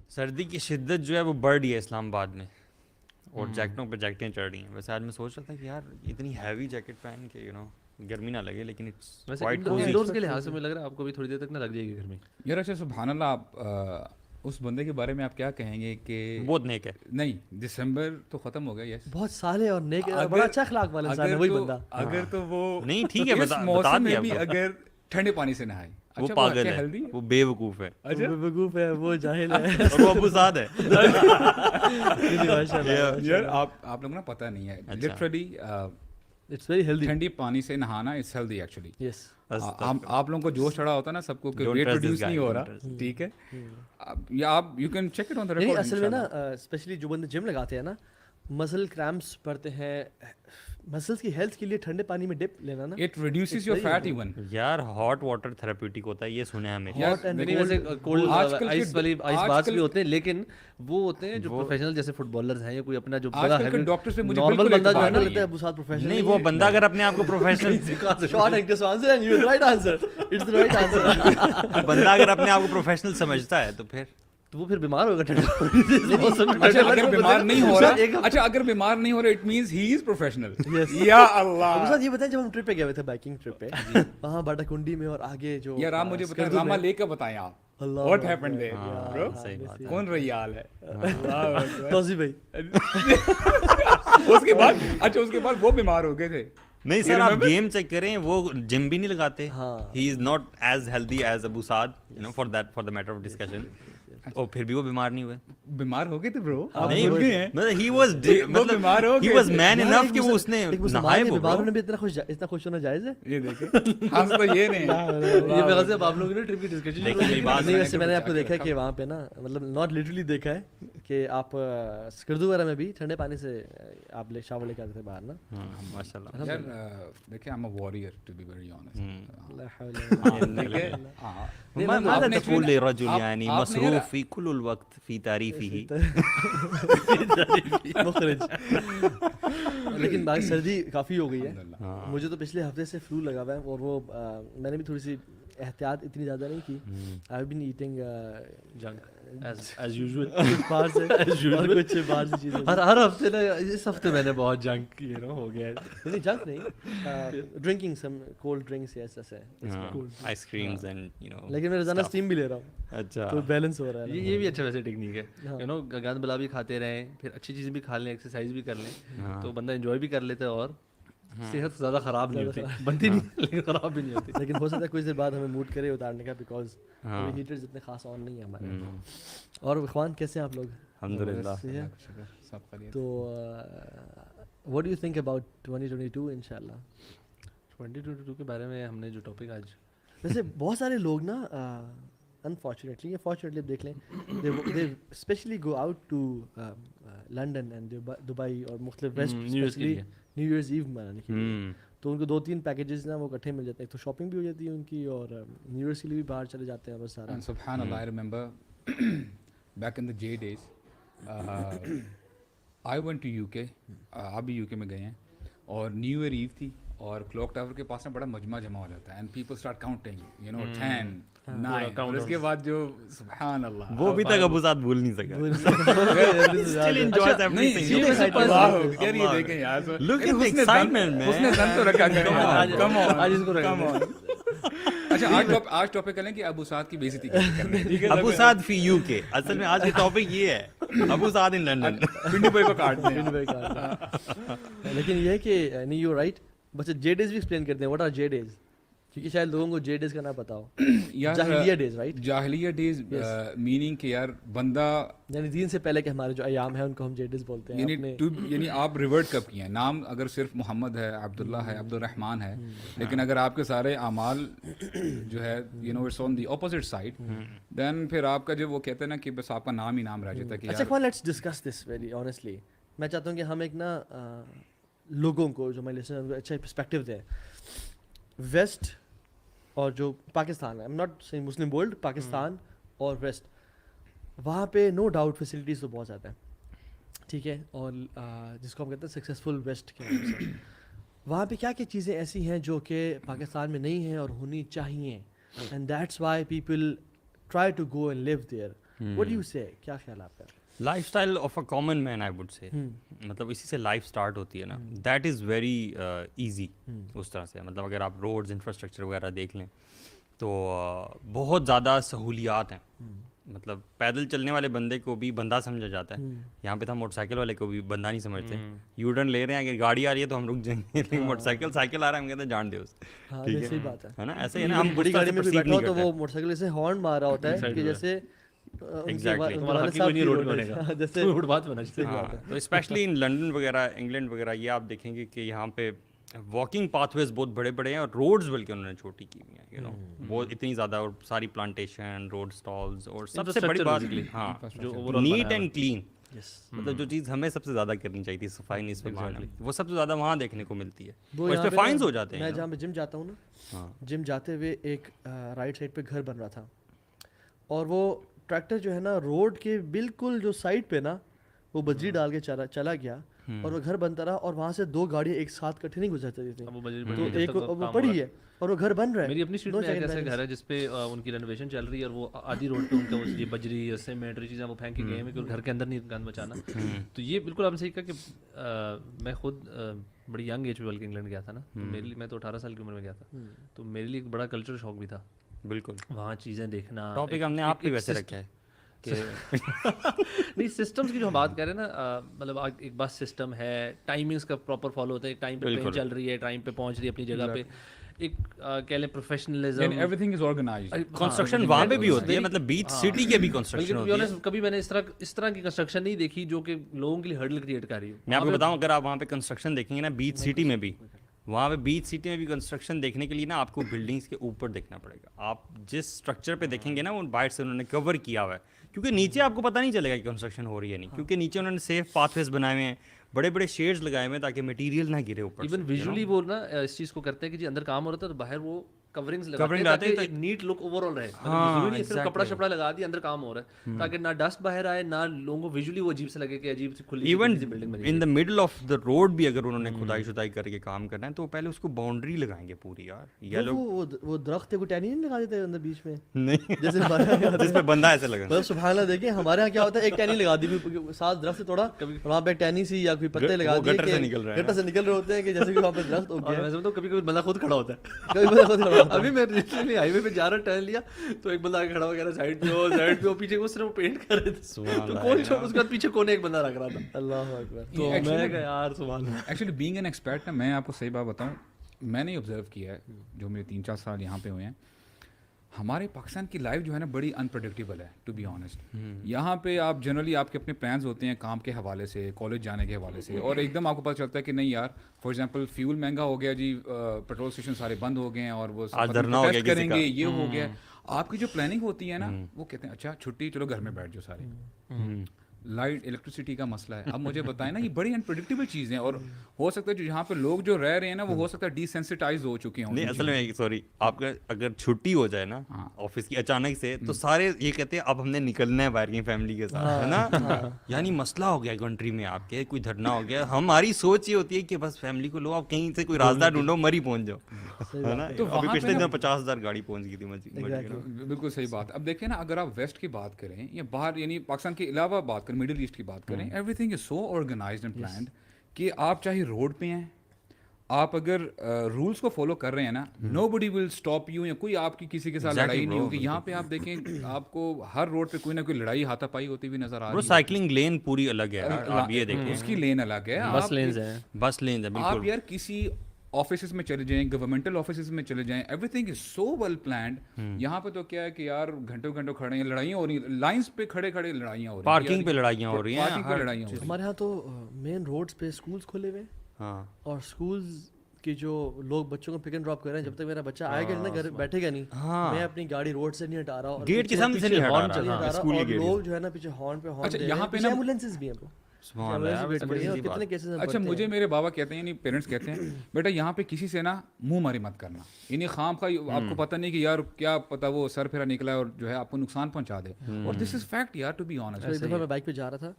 سردی کی شدت جو ہے وہ بڑھ رہی ہے اسلام آباد میں, اور جیکٹوں پہ جیکٹیں چڑھ رہی ہیں. ویسے آج میں سوچ رہا تھا کہ یار اتنی ہیوی جیکٹ پہن کے گرمی نہ لگے, لیکن ویسے انڈورز کے لحاظ سے مجھے لگ رہا ہے آپ کو بھی تھوڑی دیر تک نہ لگ جائے گی گرمی. یار اچھا سبحان اللہ, آپ اس بندے کے بارے میں آپ کیا کہیں گے کہ بہت نیک ہے. نہیں دسمبر تو ختم ہو گیا, یس بہت صالح اور نیک, بڑا اچھا اخلاق والا انسان ہے وہی بندہ. اگر تو وہ نہیں ٹھیک ہے, اس موسم میں بھی اگر ٹھنڈے پانی سے نہائے, وہ پاگل ہے, وہ بے وقوف ہے, بیوقوف ہے, وہ جاہل ہے, اور وہ ابو سعد ہے. یار آپ لوگوں کو پتہ نہیں ہے, لٹرلی اٹس ویری ہیلدی. ٹھنڈی پانی سے نہانا اٹس ہیلدی ایکچولی. یس, آپ لوگوں کو جوش چڑھا ہوتا ہے نا سب کو کہ ویٹ ریڈیوس نہیں ہو رہا, ٹھیک ہے, یا آپ you can check it on the record. اصل میں نا اسپیشلی جو بندے جم لگاتے ہیں نا, مسل کریمپس پڑتے ہیں, مسلس کی ہیلتھ کے لیے ٹھنڈے پانی میں ڈپ لینا نا, it reduces your fat even. یار ہاٹ واٹر تھراپیوٹک ہوتا ہے, یہ سنے ہمیں. نہیں ویسے کولڈ آئس والی آئس باتھ بھی ہوتے ہیں, لیکن وہ ہوتے ہیں جو پروفیشنل جیسے فٹ بالرز ہیں یا کوئی اپنا جو آج کل کے ڈاکٹر سے مجھے نارمل بندہ جو ہے نا لیتا ہے ابو سعد پروفیشنل. نہیں, وہ بندہ اگر اپنے آپ کو professional short answer answer and you right answer, it's the right answer. بندہ اگر اپنے آپ کو پروفیشنل سمجھتا ہے تو پھر تو وہ پھر بیمار ہوگا. اچھا اگر بیمار نہیں ہو رہا, اچھا اگر بیمار نہیں ہو رہا it means he is professional. یا اللہ, ابو سعد یہ بتائیں, جب ہم ٹرپ پہ گئے ہوئے تھے, بائکنگ ٹرپ پہ, وہاں باٹا کنڈی میں اور آگے جو, یار آپ مجھے بتائیں راما لے کے بتائیں آپ واٹ ہیپنڈ دیر برو, کون ریال ہے توسی بھائی, اس کے بعد, اچھا اس کے بعد وہ بیمار ہو گئے تھے. نہیں سر, آپ گیم چیک کریں, وہ جم بھی نہیں لگاتے. He is not as healthy as Abu Saad, you know, for the matter of discussion. اور پھر بھی وہ بیمار نہیں ہوئے. بیمار ہو گئے تھے برو, نہیں ہی واز بیمار ہو ہی واز مین انف کہ وہ اس نے نہائے. وہ بیمار ہونے میں اتنا خوش ہونا جائز ہے. یہ دیکھیں ہم تو یہ نہیں, یہ میرے سے آپ لوگوں نے ٹرپ کی ڈسکشن نہیں. ویسے میں نے آپ کو دیکھا کہ وہاں پہ نا, مطلب ناٹ لٹرلی دیکھا ہے کہ آپ سکردو وغیرہ میں بھی ٹھنڈے پانی سے آپ شاور لے کے آتے تھے باہر نا. ماشاء اللہ. یار دیکھیں I am a warrior to be very honest. ماذا تقول لرجل يعني مصروف في كل الوقت في تعريفه مخرج. لیکن باقی سردی کافی ہو گئی ہے. مجھے تو پچھلے ہفتے سے فلو لگا ہوا ہے, اور وہ میں نے بھی تھوڑی سی احتیاط اتنی زیادہ نہیں کی. آئی بین ایٹنگ جنک ایز یوزول, باہر سے کچھ باہر سے چیزیں. ہر ہفتے نا, اس ہفتے میں نے بہت جنک ہو گیا ہے. نہیں جنک نہیں, ڈرنکنگ سم کولڈ ڈرنکس یا ایسا ہے, ice creams and you know. لیکن میں روزانہ اسٹیم بھی لے رہا ہوں. اچھا, تو بیلنس ہو رہا ہے. یہ بھی اچھا ویسے ٹیکنیک ہے, یو نو, گند بلا بھی کھاتے رہیں, پھر اچھی چیزیں بھی کھا لیں, ایکسرسائز بھی کر لیں, تو بندہ انجوائے بھی کر لیتا ہے, اور صحت زیادہ خراب نہیں ہوتی, بنتی نہیں لیکن خراب بھی نہیں ہوتی. لیکن ہو سکتا ہے کچھ دیر بعد ہمیں موڈ کرے اتارنے کا, بیکاز ہیٹرز اتنے خاص آن نہیں ہیں ہمارے. اور اخوان کیسے ہیں آپ لوگ؟ الحمدللہ سب خیریت. تو what do you think about 2022 انشاءاللہ؟ 2022 کے بارے میں ہم نے جو ٹاپک آج, ویسے بہت سارے لوگ نا انفارچونیٹلی یا فارچونیٹلی دیکھ لیں, they especially go out to London and Dubai اور مختلف ویسٹ, نیو ایئرز ایو منانے کے لیے. تو ان کو 2-3 پیکیجز نا وہ اکٹھے مل جاتے ہیں, تو شاپنگ بھی ہو جاتی ہے ان کی, اور نیو ایئرس کے لیے بھی باہر چلے جاتے ہیں بس سارا. سبحان اللہ, I remember back in the J days I went to U K, آپ بھی یو کے میں گئے ہیں, اور نیو ایئر ایو تھی, اور کلاک ٹاور کے پاس نا بڑا مجمع جمع ہو جاتا ہے, and people start counting, you know, 10 9, اور اس کے بعد جو سبحان اللہ, وہ بھی تک ابو سعد بھول نہیں سکا. Still enjoys everything. یار یہ دیکھیں یار, Look at the excitement, man. اس نے دن تو رکھا کریں, کم آن کم آن. اچھا آج ٹاپک کریں کہ ابو سعد کی بے عزتی کریں. ابو سعد فی یو کے, اصل میں آج کا ٹاپک یہ ہے, ابو سعد ان لنڈن. پنڈی بھائی کو کاٹتے ہیں. لیکن یہ ہے کہ نہیں, یو رائٹ, بس جے ڈیز بھی ایکسپلین کرتے ہیں, واٹ آر جے ڈیز, کیونکہ شاید لوگوں کو جے ڈیز کا نہ پتا ہو. جاہلیہ ڈیز, رائٹ, جاہلیہ ڈیز میننگ کہ یار بندہ, یعنی دین سے پہلے کے ہمارے جو ایام ہیں ان کو ہم جے ڈیز بولتے ہیں. یعنی آپ ریورٹ کب کیے ہیں, نام اگر صرف محمد ہے, عبداللہ ہے, عبد الرحمن ہے, لیکن اگر آپ کے سارے اعمال جو ہے you know it's on the opposite side, then پھر آپ کا جو وہ کہتے ہیں نا کہ بس آپ کا نام ہی نام رہ جاتا ہے. کہ اچھا let's discuss this very honestly. میں چاہتا ہوں کہ ہم ایک نا لوگوں کو جو ہمارے لسنر اچھا پرسپیکٹیو دیں. ویسٹ اور جو پاکستان ہے, I am not seeing Muslim world, Pakistan اور ویسٹ, وہاں پہ نو ڈاؤٹ فیسلٹیز تو بہت زیادہ ہیں, ٹھیک ہے, اور جس کو ہم کہتے ہیں سکسیزفل ویسٹ کے نام سے, وہاں پہ کیا کیا چیزیں ایسی ہیں جو کہ پاکستان میں نہیں ہیں اور ہونی چاہیے, and that's why people try to go and live there. What do you say? کیا خیال ہے آپ کا؟ Lifestyle of a common man I would say, مطلب اسی سے لائف اسٹارٹ ہوتی ہے نا, دیٹ از ویری ایزی اس طرح سے. مطلب اگر آپ روڈز انفراسٹرکچر وغیرہ دیکھ لیں تو بہت زیادہ سہولیات ہیں. مطلب پیدل چلنے والے بندے کو بھی بندہ سمجھا جاتا ہے, یہاں پہ تو ہم موٹر سائیکل والے کو بھی بندہ نہیں سمجھتے. یو ٹرن لے رہے ہیں, اگر گاڑی آ رہی ہے تو ہم رک جائیں گے, لیکن موٹر سائیکل آ رہا ہے ہم کہتے ہیں جان دے اس. ٹھیک ہے, صحیح بات ہے نا, ایسے ہی نا, ہم بڑی گاڑی میں بھی بیٹھا ہو تو وہ موٹر سائیکل سے ہارن مار رہا ہوتا ہے کہ جیسے تو اسپیشلی ان لنڈن وغیرہ, انگلینڈ وغیرہ, یہ آپ دیکھیں گے کہ یہاں پہ واکنگ پاتھ ویز بہت بڑے بڑے ہیں, اور روڈز بلکہ انہوں نے چھوٹی کی ہوئی ہیں, یو نو, وہ اتنی زیادہ, اور ساری پلانٹیشن, روڈ اسٹالز, اور سب سے بڑی بات ہاں نیٹ اینڈ کلین. مطلب جو چیز ہمیں سب سے زیادہ کرنی چاہیے تھی, صفائی نہیں, اس پہ وہ سب سے زیادہ وہاں دیکھنے کو ملتی ہے, اور اس پہ فائنز ہو جاتے ہیں. میں جہاں پہ جم جاتا ہوں نا, جم جاتے ہوئے ایک رائٹ سائڈ پہ گھر بن رہا تھا, اور وہ ٹریکٹر جو ہے نا روڈ کے بالکل جو سائڈ پہ نا وہ بجری ڈال کے چلا گیا, اور وہ گھر بنتا رہا, اور وہاں سے 2 گاڑیاں ایک ساتھ کٹھے نہیں گزرتی تھیں, تو ایک وہ پڑی ہے اور وہ گھر بن رہا ہے. میری اپنی اسٹریٹ میں ایک ایسا گھر ہے جس پہ ان کی رینوویشن چل رہی ہے, اور وہ آدھی روڈ پہ ان کا یہ بجری سیمنٹ چیزیں وہ پھینک کے گئے ہیں کہ گھر کے اندر نہیں گند بچانا. تو یہ بالکل آپ نے صحیح کہا کہ میں خود بڑی ینگ ایج پہ بلکہ انگلینڈ گیا تھا نا, میرے لیے, میں تو 18 سال کی عمر میں گیا تھا, تو میرے لیے ایک بڑا کلچرل شوق بھی تھا. بالکل, وہاں چیزیں دیکھنا. ٹاپک ہم نے آپ بھی ویسے رکھا ہے کہ نہیں, سسٹمس کی جو ہم بات کر رہے ہیں نا, مطلب ایک بات سسٹم ہے, ٹائمنگس کا پراپر فالو ہوتا ہے, ایک ٹائم پہ ٹرین چل رہی ہے, ٹائم پہ پہنچ رہی ہے اپنی جگہ پہ, ایک کہہ لیں professionalism, every is organized. Construction وہاں پہ بھی ہوتی ہے, مطلب بیچ سٹی کے بھی کنسٹرکشن ہوتی ہے. کبھی میں نے اس طرح کی کنسٹرکشن نہیں دیکھی جو کہ لوگوں کے لیے ہرڈل کریٹ کر رہی ہو. میں آپ کو بتاؤں, اگر آپ وہاں پہ کنسٹرکشن دیکھیں گے نا بیچ سٹی میں بھی, وہاں پہ بیچ سٹی میں بھی کنسٹرکشن دیکھنے کے لیے نا آپ کو بلڈنگس کے اوپر دیکھنا پڑے گا. آپ جس اسٹرکچر پہ دیکھیں گے نا وہ باہر سے انہوں نے کور کیا ہوا ہے, کیونکہ نیچے آپ کو پتہ نہیں چلے گا کہ کنسٹرکشن ہو رہی ہے نہیں, کیونکہ نیچے انہوں نے سیف پاتھ ویز بنائے ہوئے ہیں, بڑے بڑے شیڈز لگائے ہوئے ہیں تاکہ مٹیریل نہ گرے اوپر. ایون ویژولی وہ نا اس چیز کو کرتے ہیں کہ جی اندر کام ہو رہا تھا تو باہر وہ کورنگز لگاتے ہیں ایک نیٹ لک اوور آل رہے, ضروری نہیں صرف کپڑا شپڑا لگا دیا اندر کام ہو رہا ہے, تاکہ نہ ڈسٹ باہر آئے, نہ لوگوں کو ویژولی وہ عجیب سے لگے کہ عجیب سی کھلی بلڈنگ بنی. In the middle of the road بھی اگر انہوں نے کھدائی شدائی کر کے کام کرنا ہے تو پہلے اس کو باؤنڈری لگائیں گے پوری. یار یہ لوگ وہ درخت کو ٹہنی نہیں لگا دیتے اندر بیچ میں, نہیں جیسے جس پہ بندہ ایسے لگا. سبحان اللہ, دیکھیں ہمارے یہاں کیا ہوتا ہے, ایک ٹہنی لگا دی, 7 درخت توڑا, وہاں پہ ٹہنی سی یا کوئی پتے لگا دیے, گٹر سے نکل رہے ہوتے ہیں کہ جیسے کہ وہاں پہ درخت ہو گیا. میں سمجھتا ہوں کبھی کبھی بندہ خود کھڑا ہوتا ہے, کبھی بندہ خود کھڑا. ابھی میں ہائی وے پہ جا رہا ٹہن لیا تو ایک بندہ آگے کھڑا ہو گیا سائڈ پہ ہو, پیچھے اس نے وہ پینٹ کر رہے تھے, تو کون چھوڑ اس کے بعد پیچھے کونے ایک بندہ رکھ رہا تھا. اللہ اکبر. تو میں کہا یار سبحان اللہ. ایکچولی بینگ این ایکسپرٹ نا, میں آپ کو صحیح بات بتاؤں, میں نے آبزرو کیا ہے جو میرے 3-4 سال یہاں پہ ہوئے ہیں, ہمارے پاکستان کی لائف جو ہے نا بڑی انپریڈکٹیبل ہے ٹو بی آنیسٹ. یہاں پہ آپ جنرلی آپ کے اپنے پلانز ہوتے ہیں کام کے حوالے سے, کالج جانے کے حوالے سے, اور ایک دم آپ کو پتہ چلتا ہے کہ نہیں یار, فار ایگزامپل فیول مہنگا ہو گیا جی, پیٹرول اسٹیشن سارے بند ہو گئے ہیں, اور وہ پروٹیسٹ کریں گے, یہ ہو گیا. آپ کی جو پلاننگ ہوتی ہے نا, وہ کہتے ہیں اچھا چھٹی, چلو گھر میں بیٹھ جاؤ سارے. لائٹ الیکٹریسٹی کا مسئلہ ہے. اب مجھے بتائیں نا, یہ بڑی انپریڈکٹیبل چیزیں, اور ہو سکتا ہے جو یہاں پہ لوگ جو رہ رہے ہیں نا وہ ہو سکتا ہے ڈیسینسٹائز ہو چکے ہوں. نہیں اصل میں سوری, آپ کا اگر چھٹی ہو جائے نا آفس کی اچانک سے, تو سارے یہ کہتے ہیں اب ہم نے نکلنا ہے باہر کی فیملی کے ساتھ, ہے نا, یعنی مسئلہ ہو گیا کنٹری میں, آپ کے کوئی دھرنا ہو گیا. ہماری سوچ یہ ہوتی ہے کہ بس فیملی کو لو, آپ کہیں سے کوئی رازدار ڈھونڈو, مری پہنچ جاؤ, ہے نا. تو ابھی پچھلے دن 50,000 گاڑی پہنچ گئی تھی. بالکل صحیح بات. اب دیکھیں نا, اگر آپ ویسٹ کی بات کریں یا باہر یعنی پاکستان کے علاوہ بات کریں, مڈل ایسٹ کی بات کریں, everything is so organized and planned کہ آپ چاہے روڈ پہ ہیں, آپ اگر رولس کو فالو کر رہے ہیں نا, نو بڈی ول اسٹاپ یو, یا کوئی آپ کی کسی کے ساتھ لڑائی نہیں ہوگی. یہاں پہ آپ دیکھیں, آپ کو ہر روڈ پہ کوئی نہ کوئی لڑائی ہاتھا پائی ہوتی ہوئی نظر آ رہی ہے. سائیکلنگ لین پوری الگ ہے, آپ یہ دیکھیں, اس کی لین الگ ہے, بس لینز ہیں, بس لینز ہیں. آپ یار کسی آفیسز میں چلے جائیں, گورنمنٹل آفیسز میں چلے جائیں, everything is so well planned. یہاں پہ تو کیا ہے کہ یار گھنٹوں گھنٹوں کھڑے ہیں, لڑائیاں ہو رہی ہیں, لائنس پہ کھڑے کھڑے لڑائیاں ہو رہی ہیں, پارکنگ پہ لڑائیاں ہو رہی ہیں, پارکنگ پہ لڑائیاں ہو رہی ہیں. ہمارے یہاں تو مین روڈس پہ اسکولس کھلے ہوئے, اور اسکولز کہ جو لوگ بچوں کو پک اینڈ ڈراپ کر رہے ہیں, جب تک میرا بچہ آئے گا نا گھر بیٹھے گا نہیں, میں اپنی گاڑی روڈ سے نہیں ہٹا رہا, اور گیٹ کے سامنے سے نہیں ہٹا رہا, اور لوگ جو ہے نا پیچھے ہارن پہ ہارن. یہاں پہ ایمبولینسز بھی ہیں. اچھا مجھے میرے بابا کہتے ہیں, یعنی پیرنٹس کہتے ہیں, بیٹا یہاں پہ کسی سے نا منہ ماری مت کرنا, یعنی خام خواہ آپ کو پتہ نہیں کہ یار کیا پتہ وہ سر پھرا نکلا ہے اور جو ہے آپ کو نقصان پہنچا دے. اور دس از فیکٹ یار, ٹو بی آنیسٹ. ایک دفعہ میں بائک پہ جا رہا تھا,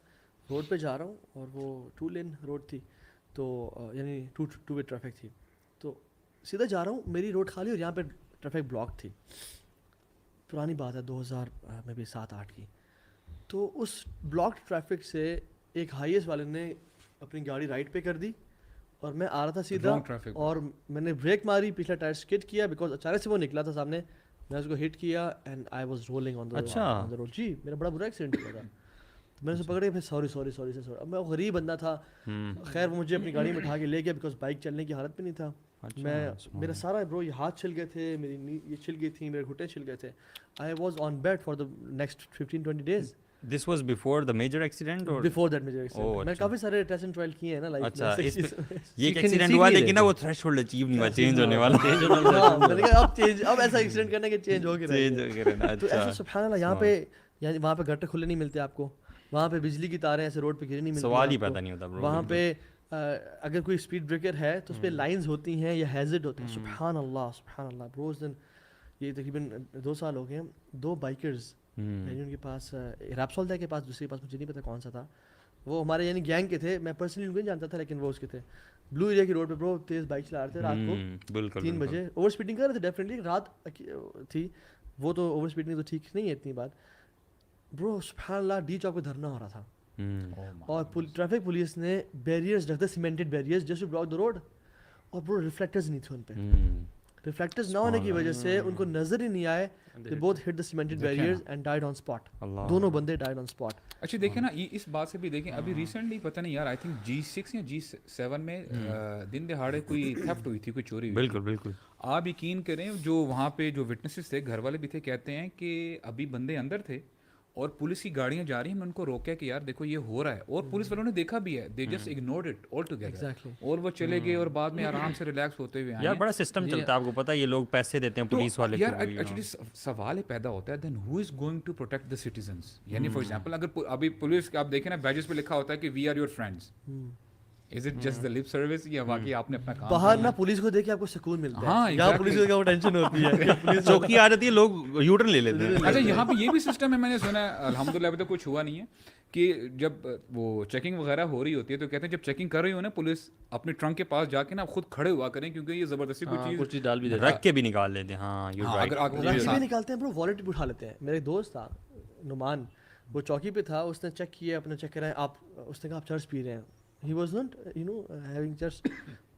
روڈ پہ جا رہا ہوں, اور وہ 2 لین روڈ تھی, تو یعنی 2 وے ٹریفک تھی, تو سیدھا جا رہا ہوں, میری روڈ خالی اور یہاں پہ ٹریفک بلاک تھی. پرانی بات ہے 2000 میں بھی 7-8 کی. تو اس بلاکڈ ٹریفک سے ایک ہائیسٹ والے نے اپنی گاڑی رائٹ پہ کر دی اور میں آ رہا تھا سیدھا اور میں نے بریک ماری, پچھلا ٹائر اسکڈ کیا بیکاز اچانک سے وہ نکلا تھا سامنے, میں اس کو ہٹ کیا and I was rolling on the road. جی میرا بڑا برا ایکسیڈنٹ ہوا تھا. میں نے اسے پکڑے پھر سوری. اب میں غریب بندہ تھا, خیر وہ مجھے اپنی گاڑی میں اٹھا کے لے گیا بیکاز بائک چلنے کی حالت پہ نہیں تھا. میں میرا سارا برو یہ ہاتھ چھل گئے تھے, میری یہ چھل گئی تھی, میرے گھٹنے چھل گئے تھے. I was on bed for the next 15-20 days. This was before the major accident or before that major accident. میں کافی سارے ٹیسٹ اینڈ ٹرائل کیے ہیں نا لائف میں. اچھا یہ ایک ایکسیڈنٹ ہوا لیکن نا وہ تھریشولڈ اچیو نہیں ہوا, چینج ہونے والا. میں نے کہا اب ایسا ایکسیڈنٹ کرنا کہ چینج ہو کے رہے. تو ایسے سبحان اللہ یہاں پہ یعنی وہاں پہ گٹر کھلے نہیں ملتے آپ کو, وہاں پہ بجلی کی تاریں ایسے روڈ پہ گری نہیں ملتی, سوال ہی پیدا نہیں ہوتا برو. وہاں پہ اگر کوئی اسپیڈ بریکر ہے تو اس پہ لائنز ہوتی ہیں یا ہیزرڈ ہوتے ہیں. سبحان اللہ برو. اس دن یہ تقریباً 2 سال ہو گئے, 2 بائکرز یعنی ان کے پاس ریپسول کے پاس, دوسرے کے پاس مجھے نہیں پتا کون سا تھا, وہ ہمارے یعنی گینگ کے تھے. میں پرسنلی ان کو نہیں جانتا تھا لیکن وہ اس کے تھے. بلو ایریا کی روڈ پہ برو تیز بائک چلا رہے تھے رات کو 3 بجے, اوور اسپیڈنگ کر رہے تھے. ڈیفینیٹلی رات تھی, وہ تو اوور اسپیڈنگ تو ٹھیک نہیں ہے اتنی بات برو. سبحان اللہ ڈی چوک پہ دھرنا ہو رہا تھا اور ٹریفک پولیس نے بیریئرز رکھ دے, cemented barriers just to block the road. اور برو ریفلیکٹرز نہیں تھے ان پہ. ریفلیکٹرز نہ ہونے کی وجہ سے ان کو نظر ہی نہیں آئے. They both hit the cemented barriers and died on spot. دونوں بندے died on spot. اچھا دیکھیں نا اس بات سے بھی دیکھیں, ابھی ریسنٹلی پتہ نہیں یار آئی تھنک G6 یا G7 میں دن دہاڑے کوئی تھیفٹ ہوئی تھی, کوئی چوری ہوئی. بالکل آپ یقین کریں جو وہاں پہ جو وٹنسز تھے, گھر والے بھی تھے, کہتے ہیں کہ ابھی بندے اندر تھے اور پولیس کی گاڑیاں جا رہی ہیں, میں ان کو روکا کہ یار دیکھو یہ ہو رہا ہے, اور پولیس والوں نے دیکھا بھی ہے, they just ignored it all together, اور وہ چلے گئے اور بعد میں آرام سے ریلیکس ہوتے ہوئے آئے. یار بڑا سسٹم چلتا ہے, آپ کو پتہ ہے یہ لوگ پیسے دیتے ہیں پولیس والے کو. یار ایکچولی سوال یہ پیدا ہوتا ہے then who is going to protect the citizens. یعنی فار ایگزامپل اگر ابھی پولیس آپ دیکھیں نا بیجز پہ لکھا ہوتا ہے کہ we are your friends, is it just the lip service یا واقعی آپ نے اپنا کام. باہر نا پولیس کو دیکھ کے آپ کو سکون ملتا ہے. ہاں یہاں پولیس کو کیا ٹینشن ہوتی ہے, چوکی آ جاتی ہے, لوگ یو ٹرن لے لیتے ہیں. اچھا یہاں پہ یہ بھی سسٹم ہے, میں نے سنا ہے الحمدللہ ابھی تک کچھ ہوا نہیں ہے, کہ جب وہ چیکنگ وغیرہ ہو رہی ہوتی ہے تو کہتے ہیں جب چیکنگ کر رہی ہو نا پولیس, اپنے ٹرنک کے پاس جا کے نا خود کھڑے ہوا کریں, کیونکہ یہ زبردستی کچھ چیز ڈال بھی دیتے رکھ کے بھی نکال لیتے ہیں. ہاں نکالتے ہیں برو, والٹ بھی اٹھا لیتے ہیں. میرے دوست تھا نعمان, وہ چوکی پہ تھا, اس نے چیک کیا, اپنا چیک کرا ہے آپ, اس نے کہا آپ چرس پی رہے ہیں. ہی واز ناٹ ہیونگ چرس.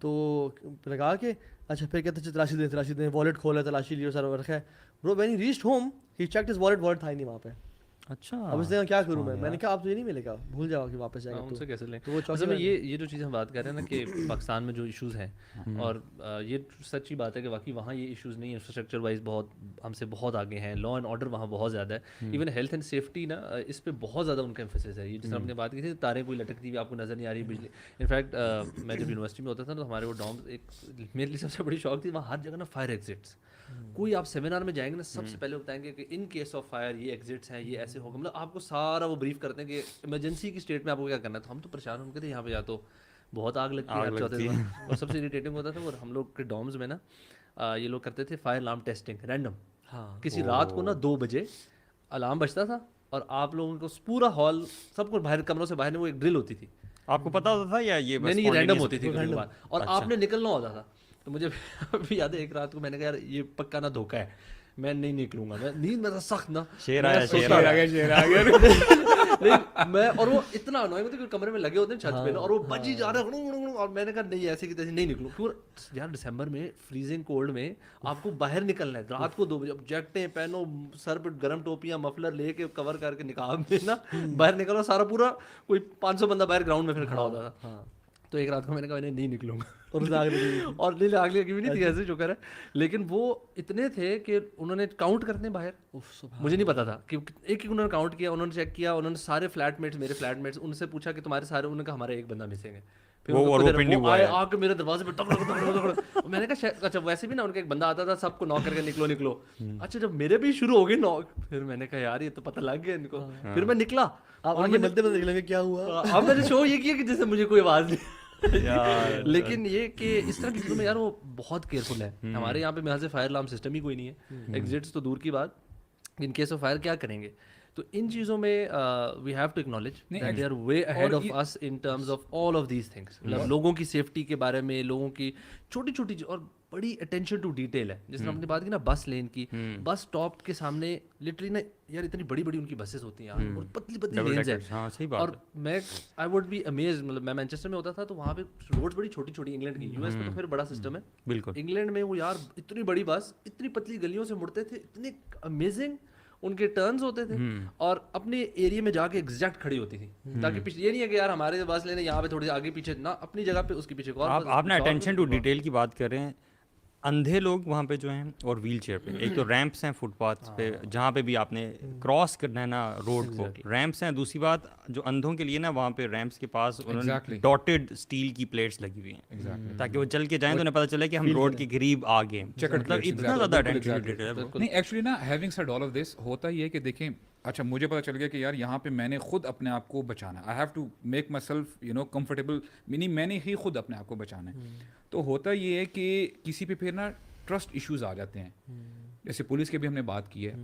تو لگا کے اچھا پھر کہتے تلاشی دیں, والٹ کھولا, تلاشی لیا, سارا رکھا ہے. Bro when he reached home he checked his wallet تھا ہی نہیں وہاں پہ. اچھا اب اس نے کیا کروں میں نے کہا آپ تو یہ نہیں ملے گا, بھول جاؤ کہ واپس جائے گا. ان سے کیسے لیں. تو وہ اصل میں یہ جو چیز ہم بات کر رہے ہیں نا کہ پاکستان میں جو ایشوز ہیں, اور یہ سچی بات ہے کہ واقعی وہاں یہ ایشوز نہیں ہیں, انفراسٹرکچر وائز بہت ہم سے بہت آگے ہیں, لا اینڈ آرڈر وہاں بہت زیادہ ہے, ایون ہیلتھ اینڈ سیفٹی نا اس پہ بہت زیادہ ان کا ایمفیسس ہے. یہ جس طرح ہم نے بات کی تھی تاریں کوئی لٹکتی ہوئی آپ کو نظر نہیں آ رہی بجلی. انفیکٹ میں جب یونیورسٹی میں ہوتا تھا تو ہمارے وہ ڈومز, ایک میرے لیے سب سے بڑی شوق تھی, وہاں ہر جگہ نا فائر ایگزٹس. کوئی آپ سیمینار میں جائیں گے نا سب سے پہلے بتائیں گے کہ ان کیس آف فائر یہ ایگزٹس ہیں, یہ ایسے ہوگا, مطلب آپ کو سارا وہ بریف کرتے ہیں کہ ایمرجنسی کی اسٹیٹ میں آپ کو کیا کرنا ہے. تو ہم تو پریشان ہو گئے تھے, یہاں پہ یا تو بہت آگ لگتی ہے, اور سب سے اریٹیٹنگ ہوتا تھا وہ ہم لوگ کے ڈومز میں نا یہ لوگ کرتے تھے فائر الارم ٹیسٹنگ رینڈم. کسی رات کو نا 2 بجے الارم بجتا تھا اور آپ لوگوں کو پورا ہال سب کو باہر کمروں سے باہر وہ ایک ڈرل ہوتی تھی. آپ کو پتا ہوتا تھا یا یہ نہیں, یہ رینڈم ہوتی تھی, اور آپ نے نکلنا ہوتا تھا. تو مجھے ابھی یاد ہے ایک رات کو میں نے کہا یار یہ پکا نا دھوکا ہے, میں نہیں نکلوں گا, میں نیند میرا سخت نا شیر آ گیا میں, اور وہ اتنا انوائنگ ہوتا ہے کہ کمرے میں لگے ہوتے ہیں چھت پہ نا, اور وہ بجی جا رہے ہیں, اور میں نے کہا نہیں ایسے کی تیسے نہیں نکلوں. کیوں یار دسمبر میں فریزنگ کولڈ میں آپ کو باہر نکلنا ہے رات کو 2 بجے, جیکٹیں پہنو, سر پہ گرم ٹوپیاں مفلر لے کے کور کر کے نکال دینا, باہر نکلو, سارا پورا کوئی 500 بندہ باہر گراؤنڈ میں پھر کھڑا ہوتا تھا. تو ایک رات کو میں نے کہا میں نہیں نکلوں گا, اور نہیں آگ لگی بھی نہیں تھی ایسے شکر ہے, لیکن وہ اتنے تھے کہ انہوں نے کاؤنٹ کرتے ہیں باہر. مجھے نہیں پتا تھا کہ ایک انہوں نے کاؤنٹ کیا, انہوں نے چیک کیا, انہوں نے سارے فلیٹ میٹس, میرے فلیٹ میٹس, ان سے پوچھا کہ تمہارے سارے, انہوں نے کہا ہمارا ایک بندہ مسنگ ہے. پھر آ کے میرے دروازے پہ میں نے کہا اچھا ویسے بھی نا ان کا ایک بندہ آتا تھا سب کو ناک کر کے نکلو. اچھا جب میرے بھی شروع ہو گئی ناک, پھر میں نے کہا یار یہ تو پتہ لگ گیا ان کو. پھر میں نکلا, کیا ہوا, اب میں نے شو یہ کیا کہ جیسے مجھے کوئی آواز نہیں. لیکن یہ کہ اس طرح کی چیزوں میں یار وہ بہت کیئرفل ہے. ہمارے یہاں پہ محض سے فائر الارم سسٹم ہی کوئی نہیں ہے, ایگزٹس تو دور کی بات, ان کیس آف فائر کیا کریں گے. تو ان چیزوں میں we have to acknowledge that they are way ahead of us in terms of all of these things. مطلب لوگوں کی سیفٹی کے بارے میں, لوگوں کی چھوٹی چھوٹی, اور بڑی اٹینشن ٹو ڈیٹیل ہے. جس طرح ہم نے بات کی نا بس لین کی, بس اسٹاپ کے سامنے لٹرلی نا یار اتنی بڑی بڑی ان کی بسز ہوتی ہیں یار, اور پتلی پتلی لینز ہیں. ہاں صحیح اور بات ہے. میں آئی ووڈ بی امیز, مطلب میں مینچسٹر میں ہوتا تھا تو وہاں پہ روڈز بڑی چھوٹی چھوٹی, انگلینڈ کی, یو ایس میں تو پھر بڑا سسٹم ہے. بالکل انگلینڈ میں وہ یار اتنی بڑی بس اتنی پتلی گلیوں سے مڑتے تھے, اتنے امیزنگ ان کے ٹرنز ہوتے تھے, اور اپنے ایریا میں جا کے ایگزیکٹ کھڑی ہوتی تھی, تاکہ پیچھے یہ نہیں ہے کہ یار ہمارے بس لینے یہاں پہ تھوڑی آگے پیچھے نہ, اپنی جگہ پہ اس کے پیچھے. آپ نے اٹینشن ٹو ڈیٹیل کی بات کر رہے ہیں. اندھے لوگ وہاں پہ جو ہیں اور ویل چیئر پہ, ایک تو ریمپس ہیں فٹ پاتھ پہ جہاں پہ بھی آپ نے کراس کرنا ہے نا روڈ کو, ریمپس ہیں. دوسری بات جو اندھوں کے لیے نا وہاں پہ ریمپس کے پاس انہوں نے ڈاٹڈ اسٹیل کی پلیٹس لگی ہوئی ہیں تاکہ وہ چل کے جائیں تو انہیں پتہ چلے کہ ہم روڈ کے قریب آ گئے. مطلب اتنا زیادہ اٹینشن ٹو ڈیٹیل. نہیں ایکچولی نا having said all of this, ہوتا یہ ہے کہ دیکھیں اچھا مجھے پتہ چل گیا کہ یار یہاں پہ میں نے خود اپنے آپ کو بچانا ہے, I have to make myself you know comfortable, meaning میں نے ہی خود اپنے آپ کو بچانا ہے. تو ہوتا یہ ہے کہ کسی پہ پھر نا ٹرسٹ ایشوز آ جاتے ہیں. جیسے پولیس کی بھی ہم نے بات کی ہے,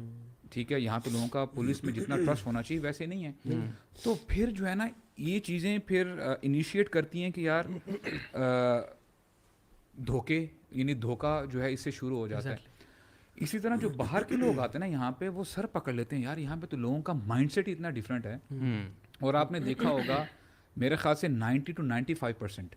ٹھیک ہے, یہاں پہ لوگوں کا پولیس میں جتنا ٹرسٹ ہونا چاہیے ویسے نہیں ہے. تو پھر جو ہے نا یہ چیزیں پھر انیشیٹ کرتی ہیں کہ یار دھوکے, یعنی دھوکا جو ہے اس سے شروع ہو جاتا ہے. اسی طرح جو باہر کے لوگ آتے ہیں نا یہاں پہ, وہ سر پکڑ لیتے ہیں یار یہاں پہ تو لوگوں کا مائنڈ سیٹ اتنا ڈفرینٹ ہے. اور آپ نے دیکھا ہوگا میرے خیال سے 90 to 95%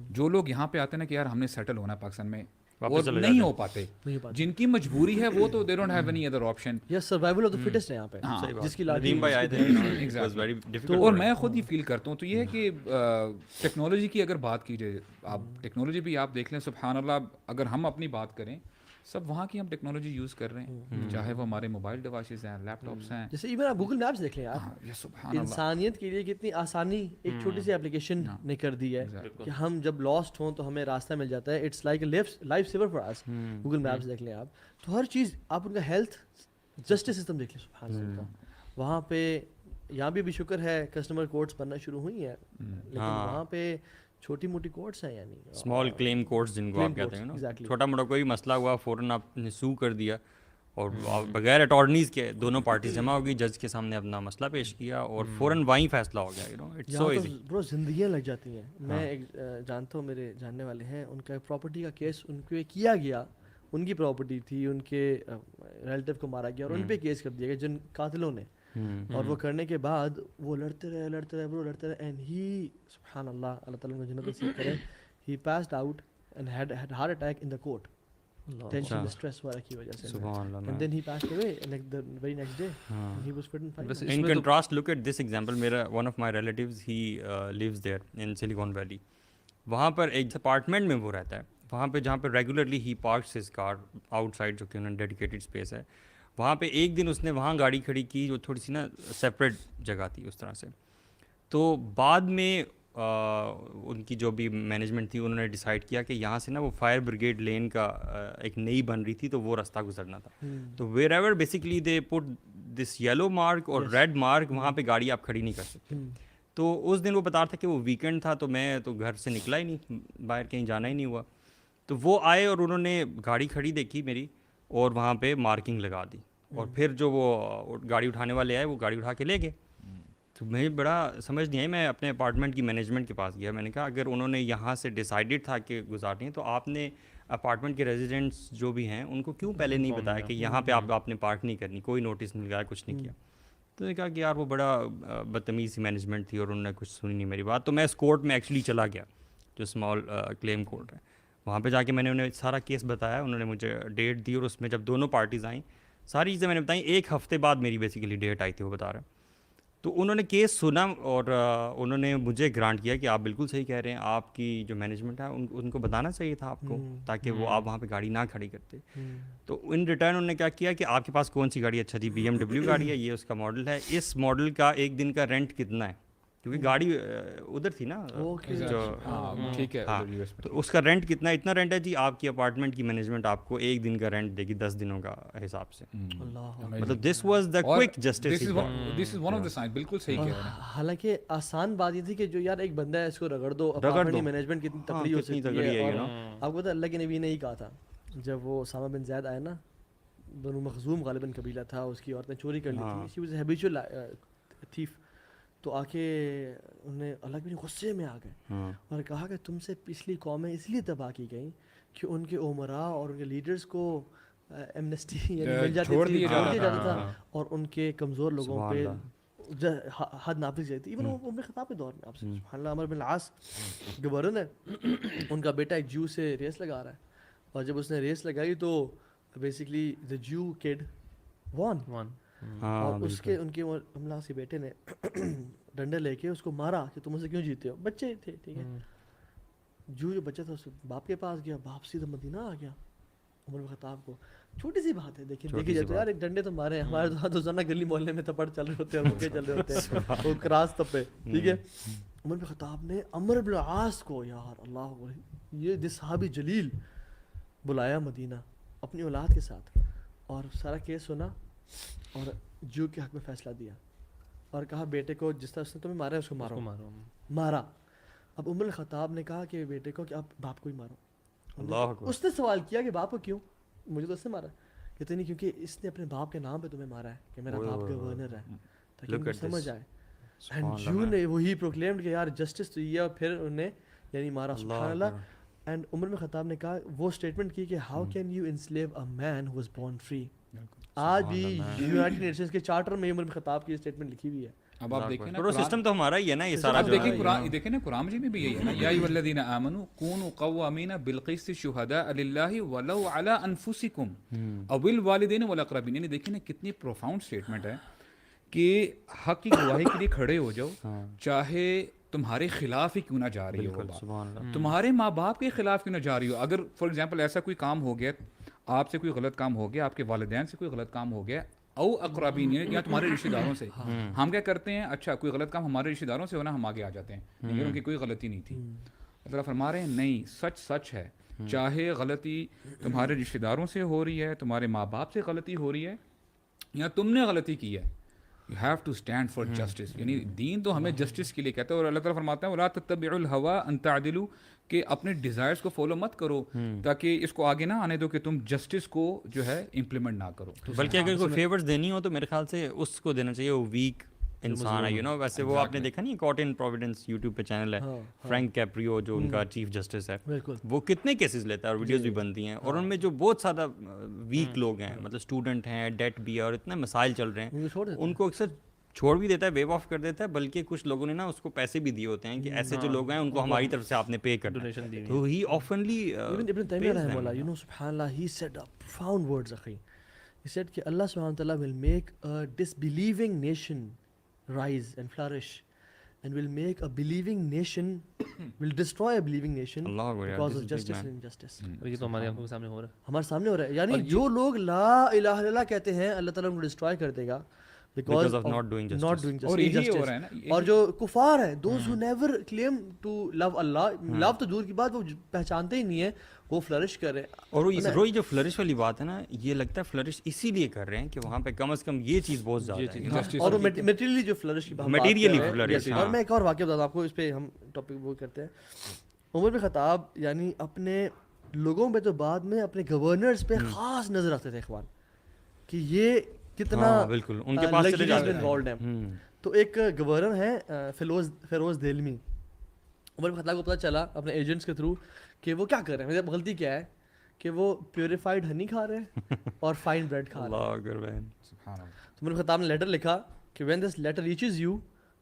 جو لوگ یہاں پہ آتے ہیں نا کہ یار ہم نے سیٹل ہونا ہے پاکستان میں, اور نہیں ہو پاتے, جن کی مجبوری ہے وہ تو they don't have any other option. یہ سروائیول آف دی فٹسٹ ہے یہاں پہ, جس کی ندیم بھائی آئے تھے. اور میں خود یہ فیل کرتا ہوں. تو یہ ہے کہ ٹیکنالوجی کی اگر بات کی جائے, آپ ٹیکنالوجی بھی آپ دیکھ لیں, سبحان اللہ, اگر ہم اپنی بات کریں سب وہاں کی ہم ٹیکنالوجی یوز کر رہے ہیں, چاہے وہ ہمارے موبائل ڈیوائسز ہیں, لیپ ٹاپس ہیں. جیسے ایون آپ گوگل میپس دیکھ لیں یار, انسانیت کے لیے کتنی آسانی ایک چھوٹی سی اپلیکیشن نے کر دی ہے کہ ہم جب لاسٹ ہوں تو ہمیں راستہ مل جاتا ہے. It's like life saver for us. Google Maps دیکھ لیں آپ, تو ہر چیز آپ ان کا ہیلتھ جسٹس سسٹم دیکھ لیں, سبحان اللہ وہاں پہ. یہاں بھی شکر ہے کسٹمر کورٹس بننا شروع ہوئی ہیں, لیکن وہاں پہ چھوٹی موٹی کورٹس ہیں, یعنی اسمال کلیم کورٹس جن کو آپ کہتے ہیں نا, چھوٹا موٹا کوئی مسئلہ ہوا فوراً آپ نے سو کر دیا, اور بغیر اٹارنیز کے دونوں پارٹیز جمع ہو گئی, جج کے سامنے اپنا مسئلہ پیش کیا اور فوراً وہیں فیصلہ ہو گیا. You know it's so easy. Bro زندگیاں لگ جاتی ہیں. میں ایک جانتا ہوں, میرے جاننے والے ہیں, ان کا پراپرٹی کا کیس ان کو کیا گیا, ان کی پراپرٹی تھی, ان کے ریلیٹیو کو مارا گیا اور ان پہ کیس کر دیا گیا جن قاتلوں نے, اور وہ کرنے کے بعد وہ لڑتے رہے اینڈ ہی سبحان اللہ, اللہ تعالیٰ کو جنت نصیب کرے, he passed out and had heart attack in the court, tension stress وغیرہ کی وجہ سے, سبحان اللہ. And then he passed away like the very next day, he was fit and fine. In contrast, look at this example. میرا one of my relatives, he lives there in Silicon Valley. وہاں پر ایک apartment میں وہ رہتا ہے, وہاں پہ جہاں پہ regularly he parks his car outside, جو کہ انہوں نے ڈیڈیکیٹڈ اسپیس ہے. وہاں پہ ایک دن اس نے وہاں گاڑی کھڑی کی جو تھوڑی سی نا سیپریٹ جگہ تھی اس طرح سے. تو بعد میں ان کی جو بھی مینجمنٹ تھی انہوں نے ڈیسائیڈ کیا کہ یہاں سے نا وہ فائر بریگیڈ لین کا ایک نئی بن رہی تھی, تو وہ راستہ گزرنا تھا. تو where ever basically they put this yellow mark اور ریڈ مارک, وہاں پہ گاڑی آپ کھڑی نہیں کر سکتے. تو اس دن وہ بتا رہا تھا کہ وہ ویکینڈ تھا, تو میں تو گھر سے نکلا ہی نہیں, باہر کہیں جانا ہی نہیں ہوا. تو وہ آئے اور انہوں نے گاڑی کھڑی دیکھی میری, اور وہاں پہ مارکنگ لگا دی, اور پھر جو وہ گاڑی اٹھانے والے آئے وہ گاڑی اٹھا کے لے گئے. تو مجھے بڑا سمجھ نہیں آئی, میں اپنے اپارٹمنٹ کی مینجمنٹ کے پاس گیا, میں نے کہا اگر انہوں نے یہاں سے ڈیسائیڈڈ تھا کہ گزارنی ہے, تو آپ نے اپارٹمنٹ کے ریزیڈنٹس جو بھی ہیں ان کو کیوں پہلے نہیں بتایا کہ یہاں پہ آپ نے پارک نہیں کرنی, کوئی نوٹس نہیں لگایا, کچھ نہیں کیا. تو نے کہا کہ یار وہ بڑا بدتمیز سی مینجمنٹ تھی اور انہوں نے کچھ سنی نہیں میری بات. تو میں اس کورٹ میں ایکچولی چلا گیا جو اسمال کلیم کورٹ ہے, وہاں پہ جا کے میں نے انہیں سارا کیس بتایا. انہوں نے مجھے ڈیٹ دی, اور اس میں جب دونوں پارٹیز آئیں ساری چیزیں میں نے بتائیں. 1 ہفتے بعد میری بیسیکلی ڈیٹ آئی تھی, وہ بتا رہے ہیں. تو انہوں نے کیس سنا اور انہوں نے مجھے گرانٹ کیا کہ آپ بالکل صحیح کہہ رہے ہیں, آپ کی جو مینجمنٹ ہے ان کو بتانا چاہیے تھا آپ کو, تاکہ وہ آپ وہاں پہ گاڑی نہ کھڑی کرتے. تو ان ریٹرن انہوں نے کیا کیا کہ آپ کے پاس کون سی گاڑی اچھا تھی, BMW گاڑی ہے, یہ اس کا ماڈل ہے, اس ماڈل کا ایک دن کا رینٹ کتنا ہے, کیونکہ گاڑی ادھر تھی نا جو, ٹھیک ہے, تو اس کا رینٹ کتنا, اتنا رینٹ ہے جی, آپ کی اپارٹمنٹ کی مینجمنٹ آپ کو ایک دن کا رینٹ دے گی 10 دنوں کا حساب سے. مطلب this was the quick justice. This is one of the sign, بالکل صحیح کہہ رہے ہیں. حالانکہ آسان بات یہ تھی کہ جو یار ایک بندہ ہے اس کو رگڑ دو, اپارٹمنٹ مینجمنٹ کتنی تکڑی ہو سکتی ہے. اور آپ کو تو اللہ کے نبی نے ہی کہا تھا, جب وہ اسامہ بن زید آئے نا, بنو مخزوم غالباً قبیلہ تھا, اس کی عورتیں چوری کر لی تھی, شی واز ہیبیچوئل تھیف. تو آ کے انہوں نے اللہ کے غصے میں آ گئے اور کہا کہ تم سے پچھلی قومیں اس لیے تباہ کی گئیں کہ ان کے عمراء اور ان کے لیڈرز کو ایمنسٹی مل جاتی چھوڑ تھی، دیا چھوڑ دیا جاتا جاتا تھا، اور ان کے کمزور لوگوں پہ حد نافذ کی جاتی. ایون عمر خطاب کے دور میں آپ سے سبحان اللہ، عمر بن العاص گورنر ہے، ان کا بیٹا ایک جو سے ریس لگا رہا ہے، اور جب اس نے ریس لگائی تو بیسکلی دا جو کڈ وان، اور اس کے ان کے املاس کے بیٹے نے ڈنڈے لے کے اس کو مارا کہ تم اسے کیوں جیتے ہو. بچے تھے، ٹھیک ہے. جو بچہ تھا اس باپ کے پاس گیا، باپ سیدھا مدینہ آ گیا عمر بن خطاب کو. چھوٹی سی بات ہے، دیکھی جاتی ہے یار، ایک ڈنڈے تو مارے ہیں، ہمارے تو روزانہ گلی محلے میں تھپڑ چل رہے ہوتے ہیں، مکے چل رہے ہوتے ہیں، وہ کراس تپے، ٹھیک ہے. عمر بن خطاب نے عمرو بن العاص کو، یار اللہ اکبر، یہ صحابی جلیل بلایا مدینہ اپنی اولاد کے ساتھ، اور سارا کیس سنا اور جو کے حق میں فیصلہ دیا، اور کہا بیٹے کو جس طرح اس نے تمہیں مارا ہے اس کو مارا. اب عمر الخطاب نے کہا کہ بیٹے کو کہ آپ باپ کو ہی مارو. اس نے سوال کیا کہ باپ کو کیوں؟ مجھے تو اس نے مارا. کہتے نہیں، کیونکہ اس نے اپنے باپ کے نام پہ تمہیں مارا ہے کہ میرا باپ گورنر ہے، تاکہ ان کو سمجھ آئے. اینڈ جو نے وہی پروکلیمڈ کہ یار جسٹس تو یہ، اور پھر انہیں یعنی مارا. سبحان اللہ. اینڈ عمر بن خطاب نے کہا، وہ اسٹیٹمنٹ کی کہ how can you enslave a man who was born free. آج بھی یونائٹڈ نیشنز کے چارٹر میں عمر بن خطاب کی اسٹیٹمنٹ لکھی ہوئی ہے. اب آپ دیکھیں نا، پورا سسٹم تو ہمارا ہی ہے نا یہ سارا. اب دیکھیں قرآن، دیکھیں نا قرآن مجید میں بھی یہی ہے نا، یا ایھا الذین آمنوا کونوا قوامین بالقسط شہداء للہ ولو علی انفسکم او الوالدین والاقربین. یعنی دیکھیں نا کتنی پروفاؤنڈ اسٹیٹمنٹ ہے کہ حق کی گواہی کے لیے کھڑے ہو جاؤ، چاہے تمہارے خلاف ہی کیوں نہ جا رہی ہو بات، تمہارے ماں باپ کے خلاف کیوں نہ جا رہی ہو. اگر فار ایگزامپل ایسا کوئی کام ہو گیا، آپ سے کوئی غلط کام ہو گیا، آپ کے والدین سے کوئی غلط کام ہو گیا، او اقربین یا تمہارے رشتہ داروں سے، ہم کیا کرتے ہیں، اچھا کوئی غلط کام ہمارے رشتہ داروں سے ہونا، ہم آگے آ جاتے ہیں، لیکن ان کی کوئی غلطی نہیں تھی. اللہ فرما رہے ہیں نہیں، سچ ہے، چاہے غلطی تمہارے رشتہ داروں سے ہو رہی ہے، تمہارے ماں باپ سے غلطی ہو رہی ہے، یا تم نے غلطی کی ہے، you have to stand for justice. یعنی دین تو ہمیں جسٹس کے لیے کہتا ہے. اور اللہ تعالیٰ فرماتا ہے وَلَا تَتَّبِعُوا الْهَوَىٰ أَن تَعْدِلُوا، کہ اپنے ڈیزائرز کو فالو مت کرو تاکہ اس کو آگے نہ آنے دو کہ تم جسٹس کو جو ہے امپلیمنٹ نہ کرو. بلکہ اگر کوئی فیورز دینی ہو تو میرے خیال سے اس کو دینا چاہیے، وہ ویک انسان ہے، یو نو. ویسے وہ آپ نے دیکھا نہیں، کارٹ ان پروویڈنس یوٹیوب پہ چینل ہے، فرینک کیپریو جو ان کا چیف جسٹس ہے، وہ کتنے کیسز لیتا ہے اور ویڈیوز بھی بنتی ہیں، اور ان میں جو بہت زیادہ ویک لوگ ہیں، مطلب اسٹوڈنٹ ہیں، ڈیٹ بھی ہے، اور اتنے مسائل چل رہے ہیں، ان کو اکثر چھوڑ بھی دیتا ہے، ویو آف کر دیتا ہے. بلکہ کچھ لوگوں نے نا اس کو پیسے بھی دیے ہوتے ہیں کہ ایسے جو لوگ ہیں ان کو ہماری طرف سے آپ نے پے کرنا ہے. تو ہی آفنلی ابن تیمیہ رحمہ اللہ، یو نو سبحان اللہ، ہی سیڈ profound words اخی. He said کہ اللہ سبحانہ وتعالی will make a disbelieving nation rise and flourish, and will make a believing nation will destroy a believing nation because of justice and injustice. یہ تو ہماری آنکھوں کے سامنے ہو رہا ہے، ہمارے سامنے ہو رہا ہے. یعنی جو لوگ لا الہ الا اللہ کہتے ہیں، اللہ تعالیٰ ان کو ڈسٹرائے کر دے گا because of not doing justice. اور یہی ہو رہا ہے نا. اور جو کفار ہیں، those who never claim to love Allah، love تو دور کی بات، وہ پہچانتے ہی نہیں ہیں، وہ فلرش کر رہے ہیں. اور وہی جو فلرش والی بات ہے نا، یہ لگتا ہے فلرش اسی لیے کر رہے ہیں کہ وہاں پہ کم از کم یہ چیز بہت زیادہ ہے، اور میٹیریلی جو فلرش کی بات ہے. اور میں ایک اور واقعہ بتاتا ہوں آپ کو، اس پہ ہم ٹاپک وہ کرتے ہیں. عمر بن خطاب یعنی اپنے لوگوں پہ تو بعد میں اپنے گورنرز پہ خاص نظر رکھتے تھے اخوان، کہ یہ کتنا بالکل ان کے پاس چلے جاتے ہیں. تو ایک گورنر ہے فیروز دہلمی. عمر بن خطاب کو پتہ چلا اپنے ایجنٹس کے تھرو کہ وہ کیا کر رہے ہیں، غلطی کیا ہے، کہ وہ پیوریفائڈ ہنی کھا رہے ہیں اور فائن بریڈ کھا رہے ہیں. تو عمر بن خطاب نے لیٹر لکھا کہ when this letter reaches you,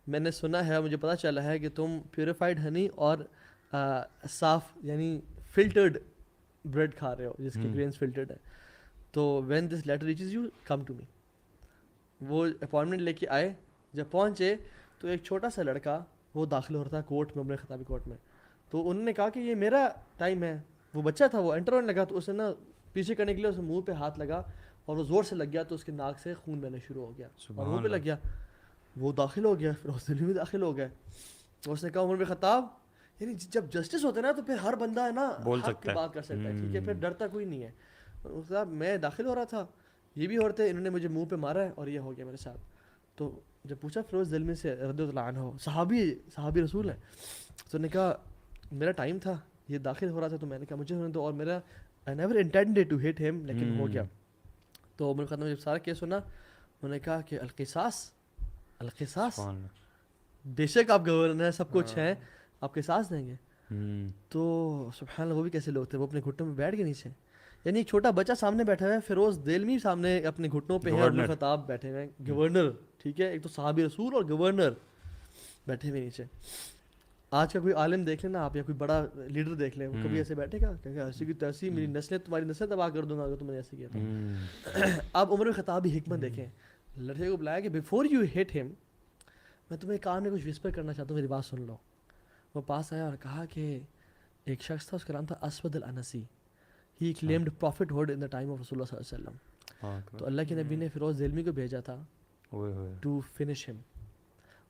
میں نے سنا ہے، مجھے پتہ چلا ہے کہ تم پیوریفائڈ ہنی اور صاف یعنی فلٹرڈ بریڈ کھا رہے ہو جس کے گرینز فلٹرڈ ہیں. تو when this letter reaches you come to me. وہ اپوائنٹمنٹ لے کے آئے. جب پہنچے تو ایک چھوٹا سا لڑکا وہ داخل ہو رہا تھا کورٹ میں، عمر خطابی کورٹ میں. تو انہوں نے کہا کہ یہ میرا ٹائم ہے. وہ بچہ تھا، وہ انٹر ہونے لگا تو اس نے نا پیچھے کرنے کے لیے اس منہ پہ ہاتھ لگا اور وہ زور سے لگ گیا تو اس کے ناک سے خون بہنا شروع ہو گیا اور منہ پہ لگ گیا. وہ داخل ہو گیا، پھر اس میں داخل ہو گئے. تو اس نے کہا عمر بن خطاب، یعنی جب جسٹس ہوتا ہے نا تو پھر ہر بندہ ہے نا بول حق کی بات کر سکتا ہے، ٹھیک ہے، پھر ڈرتا کوئی نہیں ہے. صاحب میں داخل ہو رہا تھا، یہ بھی عورتیں، انہوں نے مجھے منہ پہ مارا ہے اور یہ ہو گیا میرے ساتھ. تو جب پوچھا فیروز دلمی سے رضی اللہ عنہ، صحابی رسول ہے، تو نے کہا میرا ٹائم تھا، یہ داخل ہو رہا تھا، تو میں نے کہا مجھے ہونے دو، اور میرا I never intended to hit him، لیکن ہو گیا. تو عمر خطاب نے جب سارا کیس سنا، انہوں نے کہا کہ القصاص، بے شک آپ گورنر ہیں، سب کچھ ہیں، آپ قصاص دیں گے. تو سبحان اللہ وہ بھی کیسے لوگ تھے, وہ اپنے گھٹنوں میں بیٹھ کے نیچے, یعنی ایک چھوٹا بچہ سامنے بیٹھا ہوا ہے, فیروز دیلمی سامنے اپنے گھٹنوں پہ ہے, عمر خطاب بیٹھے ہوئے ہیں, گورنر, ٹھیک ہے, ایک تو صحابی رسول اور گورنر بیٹھے ہوئے نیچے. آج کا کوئی عالم دیکھ لیں نا آپ, یا کوئی بڑا لیڈر دیکھ لیں, وہ کبھی ایسے بیٹھے گا کہ ایسی کی تیسی میری نسلیں تمہاری نسلیں تباہ کر دوں گا اگر تم نے ایسے کیا تو. اب عمر خطاب بھی حکمت دیکھیں, لڑکے کو بلایا کہ بیفور یو ہٹ ہم, میں تمہیں کان میں کچھ وسپر کرنا چاہتا ہوں, میری بات سن لو. وہ پاس آیا اور کہا کہ ایک شخص تھا, اس کا نام تھا اسود الانسی, he claimed prophethood in the time of رسول اللہ صلی اللہ علیہ وسلم. تو اللہ کے نبی نے فیروز دیلمی کو بھیجا تھا ٹو فنش ہم,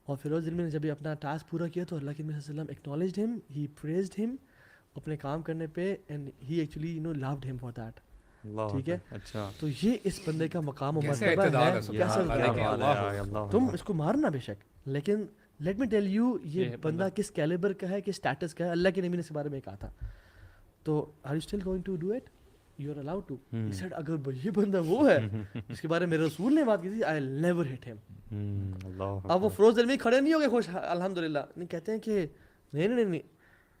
اور فیروز دیلمی نے جب یہ اپنا ٹاسک پورا کیا تو اللہ کے نبی صلی اللہ علیہ وسلم ایکنالجڈ ہم, ہی پریزڈ ہم اپنے کام کرنے پہ, and he actually you know loved him for that. ٹھیک ہے, اچھا, تو یہ اس بندے کا مقام و مرتبہ ہے. تم اس کو مارنا بے شک, لیکن لیٹ می ٹیل یو یہ بندہ کس کیلیبر کا ہے, کس اسٹیٹس کا ہے. اللہ کے نبی نے اس بارے میں کہا تھا, تو are you still going to do it, you are allowed to. He said اگر یہ بندہ وہ ہے جس کے بارے میں میرے رسول نے بات کی تھی, آئی ول نیور ہٹ ہم. اب وہ فیروز دیلمی کھڑے نہیں ہو گئے خوش الحمدللہ, نہیں کہتے ہیں کہ نہیں,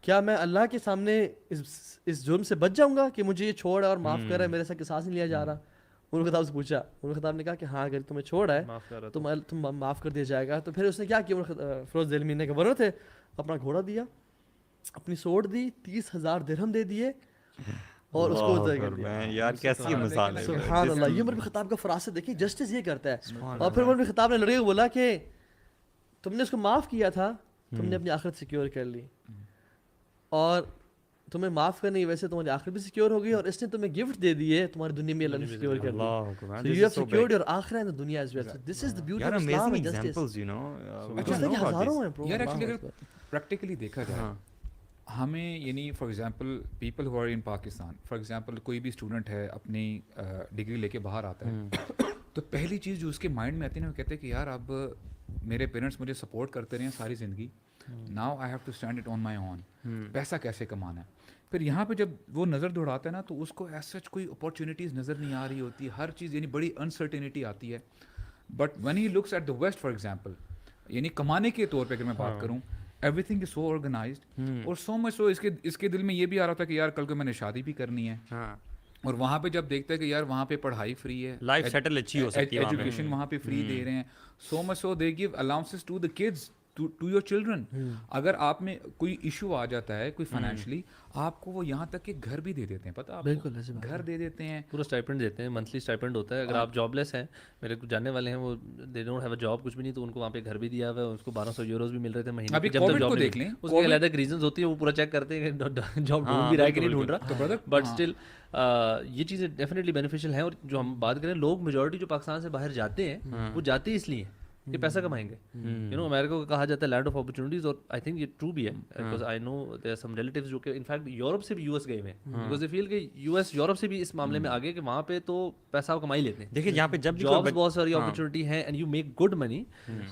کیا میں اللہ کے سامنے اس جرم سے بچ جاؤں گا کہ مجھے یہ چھوڑ اور معاف کر رہا ہے, میرے سے قصاص نہیں لیا جا رہا. عمر خطاب سے پوچھا, عمر خطاب نے کہا کہ ہاں اگر تمہیں چھوڑا ہے تم معاف کر دیا جائے گا. تو پھر اس نے کیا کیا, فیروز دیلمی نے گورنر تھے, اپنا گھوڑا دیا, اپنی سوٹ دی, 30,000 درہم دے دیے اور اس کو کر دیا. یار کیسی مثال ہے, سبحان اللہ. یہ عمر خطاب کا فراست دیکھیں, جسٹس یہ کرتا ہے. اور پھر عمر خطاب نے لڑکے کو بولا کہ تم نے اس کو معاف کیا تھا, تم نے اپنی آخرت سیکیور کر لی, اور تمہیں معاف کرنے کی وجہ سے تمہاری آخرت بھی سیکیور ہو گئی, اور اس نے تمہیں گفٹ دے دیے تمہاری دنیا میں اللہ نے سیکیور کر دی. So you have secured your آخرت and the dunya as well. So this is the beauty of Islam and justice. ہزاروں ہیں bro. یار ایکچولی اگر پریکٹیکلی دیکھا جائے, ہمیں یعنی for example people who are in Pakistan, for example کوئی بھی اسٹوڈنٹ ہے اپنی ڈگری لے کے باہر آتا ہے, تو پہلی چیز جو اس کے مائنڈ میں آتی ہے نا, وہ کہتے ہیں کہ یار اب میرے پیرنٹس مجھے سپورٹ کرتے رہے ہیں ساری زندگی, now I have to stand it on my own, پیسہ کیسے کمانا ہے. پھر یہاں پہ جب وہ نظر دوڑاتا ہے نا, تو اس کو ایز سچ کوئی اپارچونیٹیز نظر نہیں آ رہی ہوتی, ہر چیز یعنی بڑی انسرٹینٹی آتی ہے. But when he looks at the west for example, یعنی کمانے کے طور پہ اگر میں بات کروں, everything is so organized, اور سو مچ سو اس کے دل میں یہ بھی آ رہا تھا کہ یار کل کو میں نے شادی بھی کرنی ہے, اور وہاں پہ جب دیکھتا ہے کہ یار وہاں پہ پڑھائی فری ہے, لائف سیٹل اچھی ہو سکتی ہے, ایجوکیشن وہاں پہ فری دے رہے ہیں, so much so they gave allowances to the kids, to your children. اگر آپ میں کوئی ایشو آ جاتا ہے کوئی فائنینشلی, آپ کو وہ یہاں تک کہ گھر بھی دے دیتے ہیں, پتہ آپ کو گھر دے دیتے ہیں, پورا اسٹائپنڈ دیتے ہیں, منتھلی اسٹائپنڈ ہوتا ہے. اگر آپ جاب لیس ہیں, میرے کچھ جاننے والے ہیں وہ they don't have a job, کچھ بھی نہیں, تو ان کو وہاں پہ گھر بھی دیا ہوا ہے, اس کو 1200 یوروز بھی مل رہے تھے مہینے کے. جب تک جاب دیکھ لیں, اس کی علیحدہ ریزنز ہوتی ہے, وہ پورا چیک کرتے ہیں کہ جاب ڈھونڈ بھی رہا ہے کہ نہیں ڈھونڈ رہا, بٹ اسٹل یہ چیزیں ڈیفینیٹلی بینیفیشیل ہیں. اور جو ہم بات کریں, لوگ میجورٹی جو پاکستان سے باہر جاتے ہیں وہ جاتے اس لیے کہ پیسہ کمائیں گے. یو نو امریکہ کو کہا جاتا ہے لینڈ آف اپرچونیٹیز, اور آئی تھنک یہ ٹرو بھی ہے, because I know there are some relatives جو کہ انفیکٹ یورپ سے بھی یو ایس گئے ہوئے ہیں, بیکاز دے فیل کہ یو ایس یورپ سے بھی اس معاملے میں آگے, کہ وہاں پہ تو پیسہ وہ کمائی لیتے ہیں. دیکھیں یہاں پہ جب جابس بہت ساری اپرچونیٹی ہیں, and you make good money.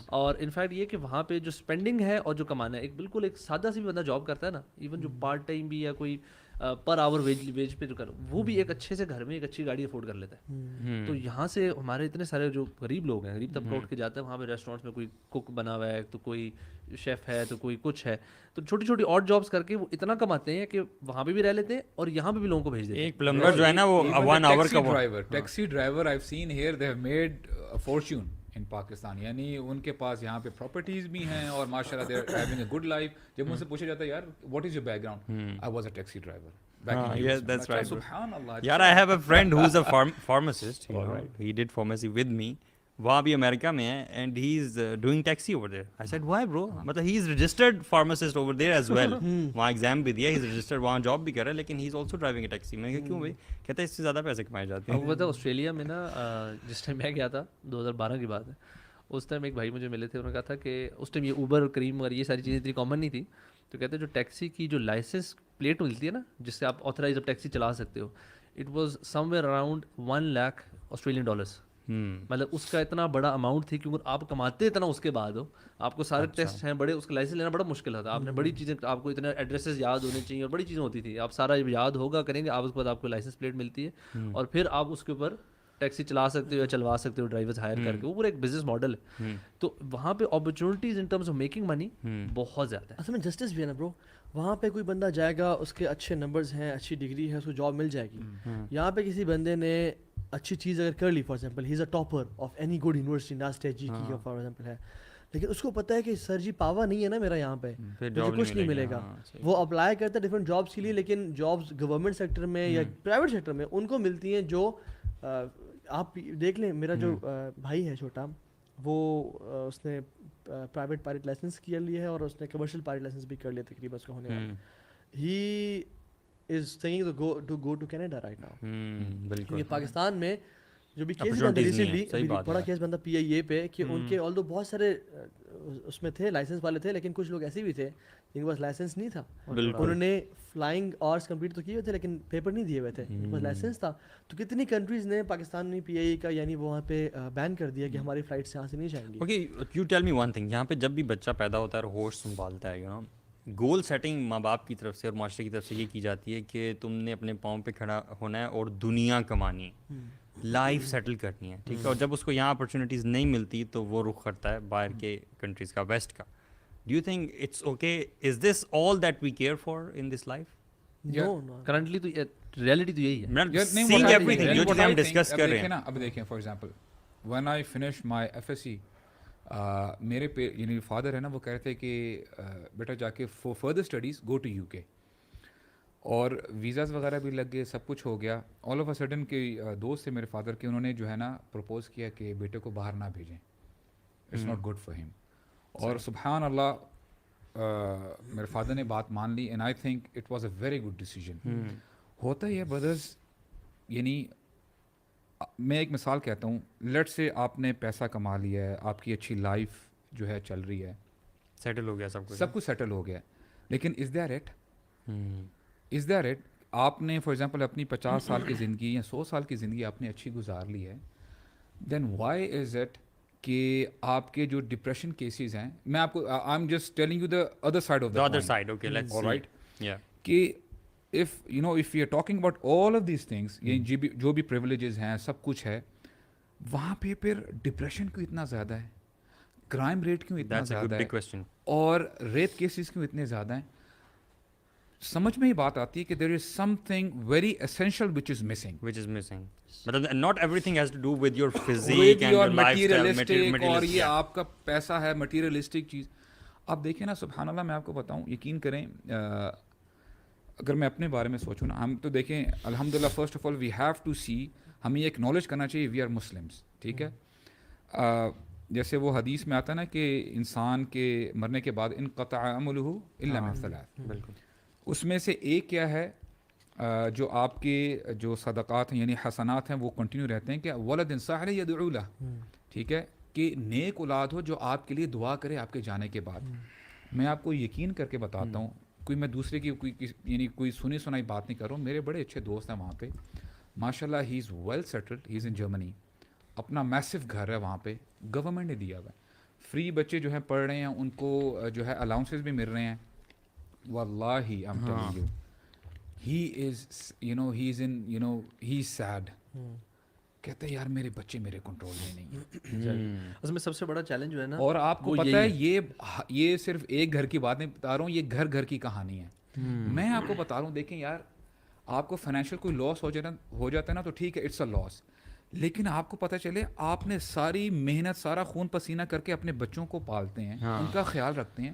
اور انفیکٹ یہ کہ وہاں پہ جو اسپینڈنگ ہے اور جو کمانا ہے, ایک بالکل ایک سادہ سے بھی بندہ جاب کرتا ہے نا, ایون جو پارٹ ٹائم بھی یا کوئی پر آور ویج پہ جو کر, وہ بھی ایک اچھے سے گھر میں ایک اچھی گاڑی افورڈ کر لیتا ہے. تو یہاں سے ہمارے اتنے سارے جو غریب لوگ ہیں, غریب طبقہ اٹھ کے جاتا ہے وہاں پہ ریسٹورینٹس میں, کوئی کوک بنا ہوا ہے, تو کوئی شیف ہے, تو کوئی کچھ ہے, تو چھوٹی چھوٹی آڈ جابس کر کے وہ اتنا کماتے ہیں کہ وہاں پہ بھی رہ لیتے ہیں اور یہاں پہ بھی لوگوں کو بھیج دیتے ہیں. ایک پلمبر جو ہے نا وہ 1 آور کا taxi driver I have seen here they have made fortune in Pakistan, یعنی ان کے پاس یہاں پہ پراپرٹیز بھی ہیں اور ماشاء اللہ they are having a good life. جب ان سے پوچھا جاتا ہے یار what is your background, I was a taxi driver. Yes, that's right. Subhanallah. Yeah, I have a friend who's a pharmacist. You know, he did pharmacy with me. وہاں بھی امریکہ میں ہے, and he's doing taxi over there. I said, why bro? مطلب he is registered pharmacist over there as well. وہاں exam بھی دیا, he's registered, وہاں job بھی کر رہا ہے, لیکن he's also driving a taxi. میں نے کہا کیوں بھائی, کہتا ہے اس سے زیادہ پیسے کمائے جاتے ہیں. وہ پتہ آسٹریلیا میں نا, جس ٹائم میں گیا تھا 2012 کی بات ہے, اس ٹائم ایک بھائی مجھے ملے تھے, انہوں نے کہا تھا کہ اس ٹائم یہ اوبر کریم اور یہ ساری چیزیں اتنی کامن نہیں تھی, تو کہتے ہیں جو ٹیکسی کی جو لائسنس پلیٹ ملتی ہے نا, جس سے آپ آتھرائز ٹیکسی چلا سکتے ہو, it was somewhere around 1 lakh Australian dollars. مطلب اس کا اتنا بڑا اماؤنٹ تھی, کیونکہ آپ کماتے اتنا اس کے بعد ہو, آپ کو سارے ٹیسٹ ہیں بڑے, اس کا لائسنس لینا بڑا مشکل ہوتا ہے. آپ نے بڑی چیزیں, آپ کو اتنے ایڈریسز یاد ہونے چاہیے اور بڑی چیزیں ہوتی تھی, آپ سارا یاد ہوگا کریں گے, آپ اس کے بعد آپ کو لائسنس پلیٹ ملتی ہے, اور پھر آپ اس کے اوپر ٹیکسی چلا سکتے ہو یا چلوا سکتے ہو ڈرائیورز ہائر کر کے, وہ پورا ایک بزنس ماڈل ہے. تو وہاں پہ opportunities in terms of making money بہت زیادہ ہے. اصل میں جسٹس بھی ہے نا برو, وہاں پہ کوئی بندہ جائے گا, اس کے اچھے نمبرز ہیں, اچھی ڈگری ہے, اس کو جاب مل جائے گی. یہاں پہ کسی بندے نے اچھی چیز اگر کر لی, for example he is a topper of any good university, ناسٹیج جی کی فار ایگزامپل ہے, لیکن اس کو پتہ ہے کہ سر جی پاور نہیں ہے نا میرا یہاں پہ, مجھے کچھ نہیں ملے گا. وہ اپلائی کرتا ہے ڈفرینٹ جابس کے لیے, لیکن جابس گورنمنٹ سیکٹر میں یا پرائیویٹ سیکٹر میں ان کو ملتی ہیں جو آپ دیکھ لیں. میرا جو بھائی ہے چھوٹا, وہ اس نے پرائیویٹ پائلٹ لائسنس کر لیا ہے اور اس نے کمرشل پائلٹ لائسنس بھی کر لیا تقریباً, اس کا ہونے والا. He is thinking to go to Canada right now. کیونکہ پاکستان میں جو بھی کیس بنتا ریسنٹلی, بڑا کیس بنتا پی آئی اے پہ, کہ ان کے آلدو بہت سارے اس میں تھے لائسنس والے تھے, لیکن کچھ لوگ ایسے بھی تھے جن کے پاس لائسنس نہیں تھا. انہوں نے فلائنگ آورس کمپلیٹ تو کیے ہوئے تھے لیکن پیپر نہیں دیے ہوئے تھے, ان کے پاس لائسنس تھا. تو کتنی کنٹریز نے پاکستانی پی آئی اے کا یعنی وہاں پہ بین کر دیا کہ ہماری فلائٹس یہاں سے نہیں جائیں گی. Okay, you tell me one thing, یہاں پہ جب بھی بچہ پیدا ہوتا ہے اور ہوش سنبھالتا ہے, یو نو, گول سیٹنگ ماں باپ کی طرف سے اور معاشرے کی طرف سے یہ کی جاتی ہے کہ تم نے اپنے پاؤں پہ کھڑا ہونا ہے اور دنیا کمانی, لائف سیٹل کرنی ہے, ٹھیک ہے. اور جب اس کو یہاں اپرچونیٹیز نہیں ملتی تو وہ رخ کرتا ہے باہر کے کنٹریز کا, ویسٹ کا. Do you think it's okay, is this all that we care for in this life? Currently تو ریئلٹی تو یہی ہے. سینگ ایوری تھنگ جو چیزیں ہم ڈسکس کر رہے ہیں. اب دیکھیں for example when I finished my FSC, میرے یعنی فادر ہے نا, وہ کہتے ہیں کہ بیٹا جا کے for further studies go to UK, اور ویزاز وغیرہ بھی لگ گئے, سب کچھ ہو گیا. آل آف اے سڈن کے دوست تھے میرے فادر کے, انہوں نے جو ہے نا پرپوز کیا کہ بیٹے کو باہر نہ بھیجیں, اٹس ناٹ گڈ فار ہم. اور سبحان اللہ میرے فادر نے بات مان لی, and I think it was a very good decision. ہوتا ہی ہے بردرز, یعنی میں ایک مثال کہتا ہوں, لیٹ سے آپ نے پیسہ کما لیا ہے, آپ کی اچھی لائف جو ہے چل رہی ہے, سیٹل ہو گیا, سب کچھ سیٹل ہو گیا, لیکن از دیئر اٹ آپ نے فار ایگزامپل اپنی 50 سال کی زندگی یا 100 سال کی زندگی آپ نے اچھی گزار لی ہے, دین وائی از اٹ کہ آپ کے جو ڈپریشن کیسز ہیں, میں آپ کو I am just telling you the other side of the side, okay let's see, right, کہ if you know if we are talking about all of these things, یہ جو بھی privileges ہیں, سب کچھ ہے, وہاں پہ پھر ڈپریشن کیوں اتنا زیادہ ہے, کرائم ریٹ کیوں اتنا زیادہ ہے, اور ریپ کیسز کیوں اتنے زیادہ ہیں؟ سمجھ میں یہ بات آتی ہے کہ there is something very essential which is missing. مطلب not everything has to do with your physique and your lifestyle, materialistic, اور یہ آپ کا پیسہ ہے materialistic چیز. آپ دیکھیں نا سبحان اللہ, میں آپ کو بتاؤں, یقین کریں, اگر میں اپنے بارے میں سوچوں نا, ہم تو دیکھیں الحمدللہ, first of all we have to see, ہمیں یہ اکنالج کرنا چاہیے وی آر مسلمس, ٹھیک ہے. جیسے وہ حدیث میں آتا ہے نا کہ انسان کے مرنے کے بعد انقطع عملہ الا من ثلاث, بالکل, اس میں سے ایک کیا ہے, جو آپ کے جو صدقات ہیں یعنی حسنات ہیں وہ کنٹینیو رہتے ہیں, کہ ولد صالح یدعو لہ, ٹھیک ہے, کہ نیک اولاد ہو جو آپ کے لیے دعا کرے آپ کے جانے کے بعد. میں آپ کو یقین کر کے بتاتا ہوں, کوئی میں دوسرے کی یعنی کوئی سنی سنائی بات نہیں کر رہا ہوں, میرے بڑے اچھے دوست ہیں وہاں پہ, ماشاء اللہ, ہی از ویل سیٹلڈ, ہی از ان جرمنی, اپنا میسو گھر ہے وہاں پہ, گورنمنٹ نے دیا ہوا ہے, فری بچے جو ہیں پڑھ رہے ہیں, ان کو جو ہے الاؤنسز بھی مل رہے ہیں. واللہ I am telling you, he is you know he is in you know he is sad, کہتے ہیں یار میرے بچے میرے کنٹرول میں نہیں ہیں. اس میں سب سے بڑا چیلنج جو ہے نا, اور آپ کو پتہ ہے یہ صرف ایک گھر کی بات نہیں بتا رہا ہوں, یہ گھر گھر کی کہانی ہے. میں آپ کو بتا رہا ہوں, دیکھیں یار, آپ کو فائنینشیل کوئی لاس ہو جاتا ہے نا تو ٹھیک ہے, اٹس اے لاس, لیکن آپ کو پتہ چلے آپ نے ساری محنت, سارا خون پسینہ کر کے اپنے بچوں کو پالتے ہیں, ان کا خیال رکھتے ہیں,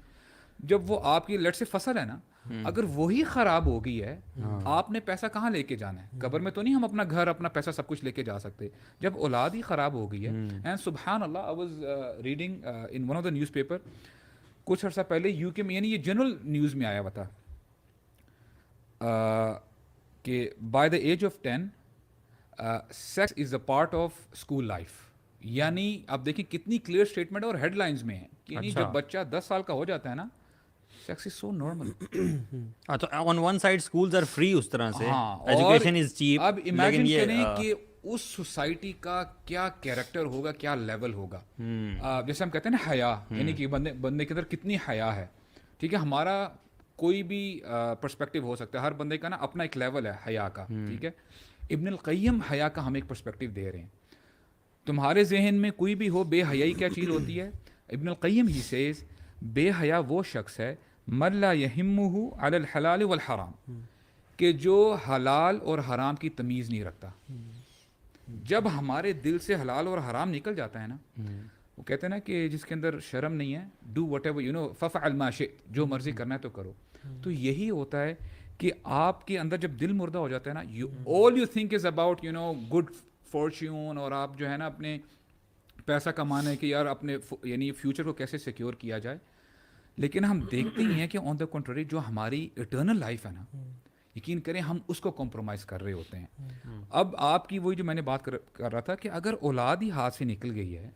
جب وہ آپ کی لیٹ سے فصل ہے نا, اگر وہی خراب ہو گئی ہے, آپ نے پیسہ کہاں لے کے جانا ہے؟ قبر میں تو نہیں ہم اپنا گھر, اپنا پیسہ, سب کچھ لے کے جا سکتے جب اولاد ہی خراب ہو گئی ہے. اینڈ سبحان اللہ, I was reading in one of the newspaper کچھ عرصہ پہلے UK میں, یعنی یہ جنرل نیوز میں آیا ہوا تھا کہ by the age of 10 sex is a part of school life. یعنی آپ دیکھیں کتنی کلیئر اسٹیٹمنٹ اور ہیڈ لائنز میں ہے, یعنی جب بچہ 10 سال کا ہو جاتا ہے نا, sex is so normal. تو on one side schools are free اس طرح سے, education is cheap. اب امیجن کریں کہ اس سوسائٹی کا کیا کیریکٹر ہوگا, کیا لیول ہوگا. جیسے ہم کہتے ہیں نا حیا, یعنی کہ بندے کے اندر کتنی حیا ہے, ٹھیک ہے, ہمارا کوئی بھی پرسپیکٹیو ہو سکتا ہے, ہر بندے کا نا اپنا ایک لیول ہے حیا کا, ٹھیک ہے. ابن القیم حیا کا ہمیں ایک پرسپیکٹیو دے رہے ہیں. تمہارے ذہن میں کوئی بھی ہو بے حیائی کیا چیز ہوتی ہے؟ ابن القیم ہی سیز بے حیا وہ شخص ہے من لا یہمہ علی الحلال والحرام، کہ جو حلال اور حرام کی تمیز نہیں رکھتا. جب ہمارے دل سے حلال اور حرام نکل جاتا ہے نا، وہ کہتے ہیں نا کہ جس کے اندر شرم نہیں ہے، do whatever you know ففعل ما شئت، جو مرضی کرنا ہے تو کرو. تو یہی ہوتا ہے کہ آپ کے اندر جب دل مردہ ہو جاتا ہے نا، all you think is about you know good fortune، اور آپ جو ہے نا اپنے پیسہ کمانا ہے کہ یار اپنے یعنی فیوچر کو کیسے سیکیور کیا جائے. لیکن ہم دیکھتے ہی ہیں کہ آن دا کنٹری جو ہماری اٹرنل لائف ہے نا، یقین کریں ہم اس کو کمپرومائز کر رہے ہوتے ہیں. اب آپ کی وہی جو میں نے بات کر رہا تھا کہ اگر اولاد ہی ہاتھ سے نکل گئی ہے،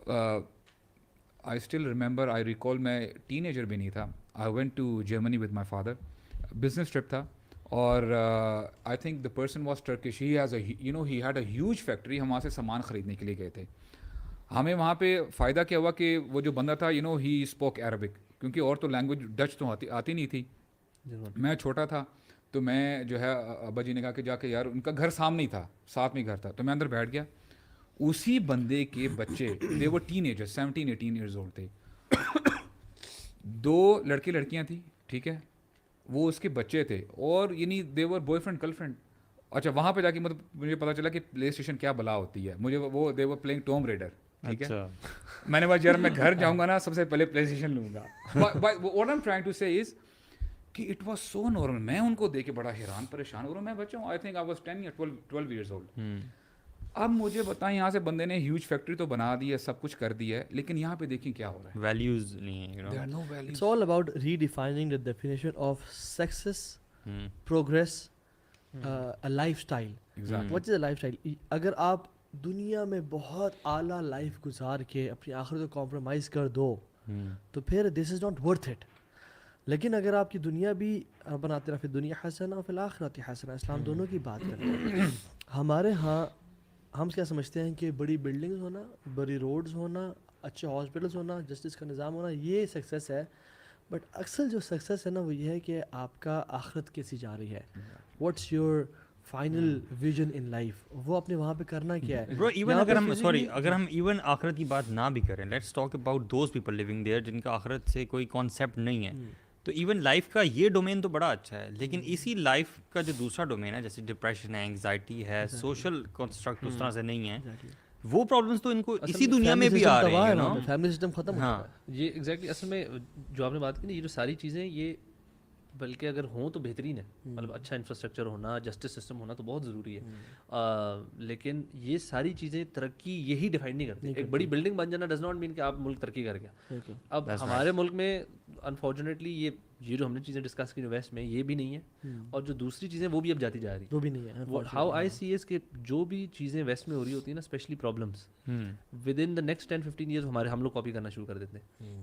I still remember, I recall, میں ٹین ایجر بھی نہیں تھا، I went to Germany with my father, business trip تھا، اور I think the person was Turkish, he has a you know he had a huge factory. ہم وہاں سے سامان خریدنے کے لیے گئے تھے. ہمیں وہاں پہ فائدہ کیا ہوا کہ وہ جو بندہ تھا you know he spoke Arabic, کیونکہ اور تو لینگویج ڈچ تو آتی نہیں تھی. میں چھوٹا تھا تو میں جو ہے ابا جی نے کہا کہ جا کے یار، ان کا گھر سامنے ہی تھا، ساتھ میں گھر تھا، تو میں اندر بیٹھ گیا. اسی بندے کے بچے دے وہ ٹین ایجر 17-18 ایئرز اولڈ تھے، 2 لڑکے لڑکیاں تھیں، ٹھیک ہے، وہ اس کے بچے تھے، اور یعنی دے ور بوائے فرینڈ گرل فرینڈ. اچھا وہاں پہ جا کے مطلب مجھے پتا چلا کہ پلے اسٹیشن کیا بلا ہوتی ہے. مجھے وہ دے ور پلینگ ٹوم ریڈر، ٹھیک ہے. میں نے کہا یار میں گھر جاؤں گا نا سب سے پہلے پلے اسٹیشن لوں گا. What I am trying to say is کہ اٹ واز سو نارمل. میں ان کو دیکھ کے بڑا حیران پریشان ہو رہا ہوں. میں بچہ ہوں، آئی تھنک آئی واز 10 یا 12 ایئرز اولڈ. اب مجھے بتائیں یہاں سے بندے نے ہیوج فیکٹری تو بنا دی ہے، سب کچھ کر دی ہے، لیکن یہاں پہ دیکھیں کیا ہو رہا ہے. ویلیوز نہیں ہیں، There are no values. It's all about redefining the definition of success, progress, a lifestyle. Exactly. What is a lifestyle? اگر آپ دنیا میں بہت اعلیٰ لائف گزار کے اپنی آخرت کو کمپرومائز کر دو تو پھر دس از ناٹ ورتھ اٹ. لیکن اگر آپ کی دنیا بھی بناتے رہے، دنیا حسنہ اور فی الآخرۃ حسنہ، اسلام دونوں کی بات کرتے ہیں. ہمارے ہاں ہم کیا سمجھتے ہیں کہ بڑی بلڈنگز ہونا، بڑی روڈز ہونا، اچھے ہاسپٹلز ہونا، جسٹس کا نظام ہونا، یہ سکسیس ہے. بٹ اکثر جو سکسیس ہے نا وہ یہ ہے کہ آپ کا آخرت کیسی جا رہی ہے، what's your final vision in life, وہ اپنے وہاں پہ کرنا کیا ہے. برو ایون اگر ہم ایون آخرت کی بات نہ بھی کریں، let's talk about those people living there جن کا آخرت سے کوئی کانسیپٹ نہیں ہے. تو ایون لائف کا یہ ڈومین تو بڑا اچھا ہے، لیکن اسی لائف کا جو دوسرا ڈومین ہے جیسے ڈپریشن ہے، انگزائٹی ہے، سوشل کنسٹرکٹ اس طرح سے نہیں ہے، وہ پرابلمس تو ان کو اسی دنیا میں بھی آ رہے ہیں. فیملی سسٹم ختم ہو ہاں یہ ایگزیکٹلی اصل میں جو آپ نے بات کی نا، یہ جو ساری چیزیں یہ بلکہ اگر ہوں تو بہترین ہے. مطلب اچھا انفراسٹرکچر ہونا، جسٹس سسٹم ہونا تو بہت ضروری ہے. لیکن یہ ساری چیزیں ترقی یہی ڈیفائن نہیں کرتی. ایک بڑی بلڈنگ بن جانا ڈز ناٹ مین کہ آپ ملک ترقی کر گیا. اب ہمارے ملک میں انفارچونیٹلی یہ جو ہم نے چیزیں ڈسکس کی ویسٹ میں یہ بھی نہیں ہے، اور جو دوسری چیزیں وہ بھی اب جاتی جا رہی ہیں، وہ بھی نہیں ہے. ہاؤ آئی سی از کہ جو بھی چیزیں ویسٹ میں ہو رہی ہوتی ہیں نا، especially problems, with in the next 10-15 years ہم لوگ کاپی کرنا شروع کر دیتے ہیں.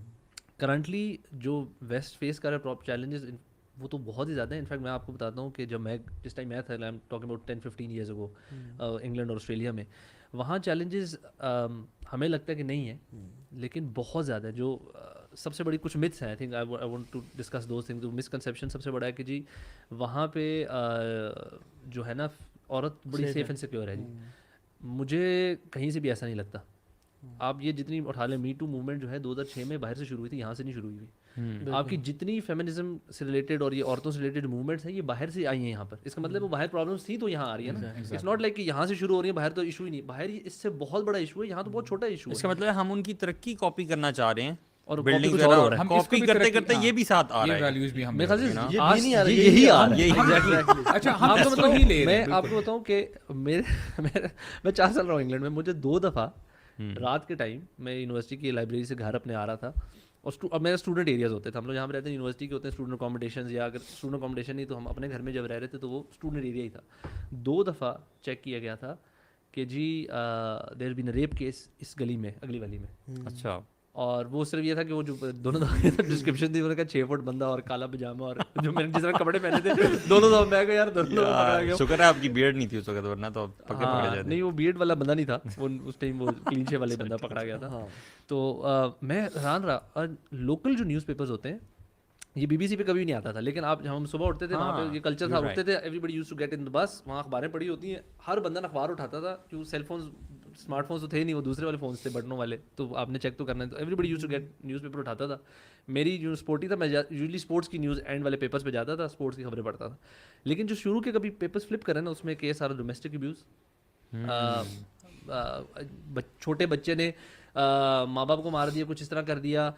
کرنٹلی جو ویسٹ فیس کر رہا ہے چیلنجز وہ تو بہت ہی زیادہ ہیں. انفیکٹ میں آپ کو بتاتا ہوں کہ جب میں جس ٹائم میں تھا، I am talking about 10-15 years ago, England اور آسٹریلیا میں، وہاں چیلنجز ہمیں لگتا ہے کہ نہیں ہے، لیکن بہت زیادہ ہے. جو سب سے بڑی کچھ متس ہیں، I think I want to discuss those things. Misconception سب سے بڑا ہے کہ جی وہاں پہ جو ہے نا عورت بڑی سیف اینڈ سیکیور ہے. جی مجھے کہیں سے بھی ایسا نہیں لگتا. آپ یہ جتنی اٹھا لیں، می ٹو موومنٹ جو ہے 2006 میں باہر سے شروع ہوئی تھی، یہاں سے نہیں شروع ہوئی. آپ کی جتنی فیمنزم سے ریلیٹڈ اور یہ عورتوں سے ریلیٹڈ موومنٹس ہیں یہ باہر سے آئی ہیں یہاں پر. اس کا مطلب وہ باہر پرابلمس تھیں تو یہاں آ رہی ہے نا. اٹس ناٹ لائک کہ یہاں سے شروع ہو رہی ہے، باہر تو ایشو ہی نہیں. باہر اس سے بہت بڑا ایشو ہے، یہاں تو بہت چھوٹا ایشو ہے. اس کا مطلب ہم ان کی ترقی کاپی کرنا چاہ رہے ہیں، اور بلڈنگ ہم کاپی کرتے کرتے یہ بھی ساتھ آ رہا ہے. ویلیوز بھی ہم میرے خیال سے یہی آ رہا ہے. اچھا ہم تو مطلب ہی لے رہے ہیں. میں آپ کو بتاؤں کہ میں 4 سال رہا ہوں انگلینڈ میں. مجھے 2 دفعہ رات کے ٹائم میں یونیورسٹی کی لائبریری سے گھر اپنے آ رہا تھا، اور اب میرے اسٹوڈنٹ ایریاز ہوتے تھے. ہم لوگ یہاں پہ رہتے ہیں یونیورسٹی کے ہوتے ہیں اسٹوڈنٹ اکاموڈیشنز، یا اگر اسٹوڈنٹ اکاموڈیشن نہیں تو ہم اپنے گھر میں جب رہ رہے تھے تو وہ اسٹوڈنٹ ایریا ہی تھا. 2 دفعہ چیک کیا گیا تھا کہ جی دیر بین اے ریپ کیس اس گلی میں، اگلی گلی میں. اچھا. اور وہ صرف یہ تھا کہ وہ جو دونوں ڈسکرپشن تھی، انہوں نے کہا 6 فٹ بندہ اور کالا پجامہ، اور جو میں نے جس طرح کپڑے پہنے تھے دونوں دفعہ میں کہا یار دونوں پکڑا گیا. شکر ہے آپ کی بیئرڈ نہیں تھی اس وقت، ورنہ تو پکے پکڑے جاتے. نہیں وہ بیئرڈ والا بندہ نہیں تھا، وہ اس ٹائم وہ کلین شیو والے بندہ پکڑا گیا تھا. تو میں حیران رہا. اور لوکل جو نیوز پیپرز ہوتے ہیں یہ BBC پہ کبھی نہیں آتا تھا, لیکن آپ ہم صبح اٹھتے تھے, وہاں پہ یہ کلچر تھا, اٹھتے تھے, everybody used to get in bus, وہاں اخباریں پڑھی ہوتی ہیں, ہر بندہ اخبار اٹھاتا تھا, کیوں سیل فونز اسمارٹ فونس تو تھے نہیں, وہ دوسرے والے فونس تھے بٹنوں والے, تو آپ نے چیک تو کرنا ہے, تو everybody used to get newspaper اٹھاتا تھا. میری جو اسپورٹی تھا, میں یوزلی اسپورٹس کی نیوز اینڈ والے پیپرس پہ جاتا تھا, اسپورٹس کی خبریں پڑھتا تھا. لیکن جو شروع کے کبھی پیپرس فلپ کرے نا, اس میں کیس سارا ڈومیسٹک ابیوز, چھوٹے بچے نے ماں باپ کو مار دیا, کچھ اس طرح کر دیا,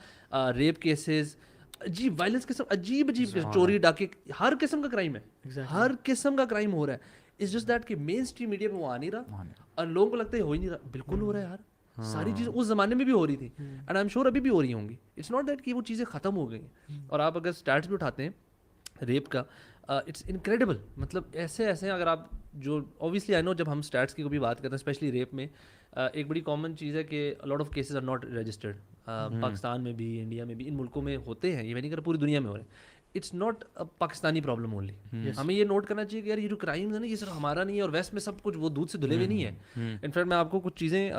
ریپ کیسز, عجیب وائلنس قسم, عجیب چوری ڈاکے, ہر قسم کا کرائم ہے, ہر قسم کا کرائم ہو رہا ہے. اٹس جسٹ دیٹ کہ مین اسٹریم میڈیا پہ وہ آ نہیں رہا, اور لوگوں کو لگتا ہے ہو ہی نہیں رہا. بالکل ہو رہا ہے یار, ساری چیزیں اس زمانے میں بھی ہو رہی تھی, اینڈ آئی ایم شیور ابھی بھی ہو رہی ہوں گی. اٹس ناٹ دیٹ کہ وہ چیزیں ختم ہو گئی ہیں. اور آپ اگر اسٹیٹس بھی اٹھاتے ہیں ریپ کا, اٹس انکریڈیبل, مطلب ایسے ہیں. اگر آپ جو اوبیسلی آئی نو, جب ہم اسٹیٹس کی کبھی بات کرتے ہیں اسپیشلی ریپ میں, ایک بڑی کامن چیز ہے کہ lot of cases are not registered. Pakistan میں بھی, انڈیا میں بھی, ان ملکوں میں ہوتے ہیں, یہ میں نہیں کر پوری دنیا میں ہو رہے ہیں. It's not Pakistani problem only. ہمیں یہ نوٹ کرنا چاہیے کہ یار یہ جو کرائم ہے نا, یہ صرف ہمارا نہیں ہے, اور ویسٹ میں سب کچھ وہ دودھ سے دھلے ہوئے نہیں ہے. انفیکٹ میں آپ کو کچھ چیزیں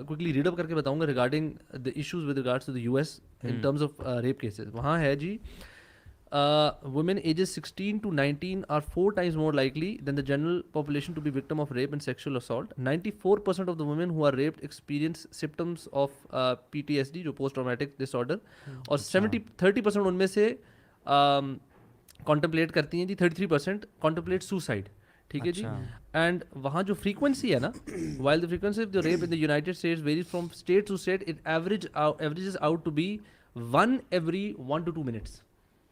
کوئکلی ریڈ اپ کر کے بتاؤں گا regarding the issues with regards to the US in terms of rape cases. وہاں ہے جی, women ages 16 to 19 are 4 times more likely than the general population to be victim of rape and sexual assault. 94% of the women who are raped experience symptoms of PTSD, جو post traumatic disorder, اور 30% ان میں سے contemplate کرتی ہیں جی, 33% contemplate suicide. ٹھیک ہے جی. And وہاں جو فریکوینسی ہے نا, while the frequency of the rape in the United States varies from state to state, it averages out to be 1 every 1 to 2 minutes.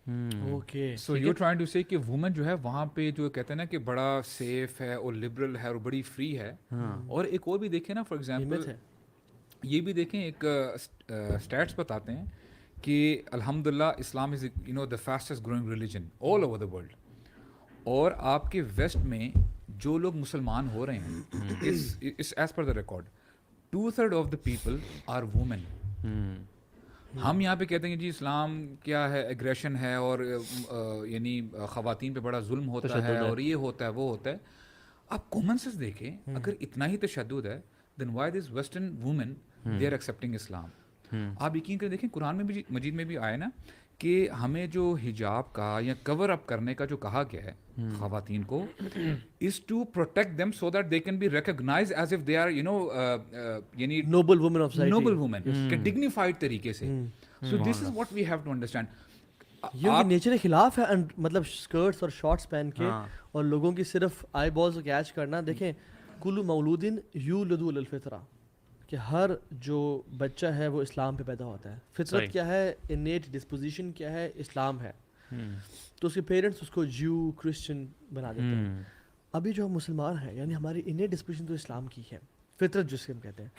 Okay, so you trying to say کہ women جو ہے وہاں پہ جو کہتے ہیں نا کہ بڑا سیف ہے اور لبرل ہے اور بڑی فری ہے. اور ایک اور بھی دیکھیں نا, فار ایگزامپل یہ بھی دیکھیں, ایک اسٹیٹس بتاتے ہیں کہ الحمد للہ Islam is the fastest growing religion all over the world. اور آپ کے ویسٹ میں جو لوگ مسلمان ہو رہے ہیں, as per the record 2/3 of the people are women. ہم یہاں پہ کہتے ہیں کہ جی اسلام کیا ہے, ایگریشن ہے, اور یعنی خواتین پہ بڑا ظلم ہوتا ہے, اور یہ ہوتا ہے, وہ ہوتا ہے. آپ کامن سینس دیکھیں, اگر اتنا ہی تشدد ہے, then why this western women they are accepting Islam. آپ یقین کریں, دیکھیں قرآن میں بھی, مجید میں بھی آیا نا کہ ہمیں جو حجاب کا یا کور اپ کرنے کا جو کہا گیا ہے خواتین کو, is to protect them so that they can be recognize as if they are یعنی noble women of society, noble women کہ ڈگنیفائڈ طریقے سے. So this is what we have to understand. یہ نیچر کے خلاف ہے, مطلب اسکرٹس اور شارٹس پہن کے اور لوگوں کی صرف آئی بالز کو کیچ کرنا. دیکھیں, کل مولود یولد علی الفطرہ, کہ ہر جو بچہ ہے وہ اسلام پہ پیدا ہوتا ہے. فطرت کیا ہے, انیٹ ڈسپوزیشن کیا ہے, اسلام ہے. تو اس کے پیرنٹس اس کو جیو کرسچن بنا دیتے ہیں. ابھی جو ہم مسلمان ہیں, یعنی ہماری انیٹ ڈسپوزیشن تو اسلام کی ہے, فطرت جس کے ہم کہتے ہیں.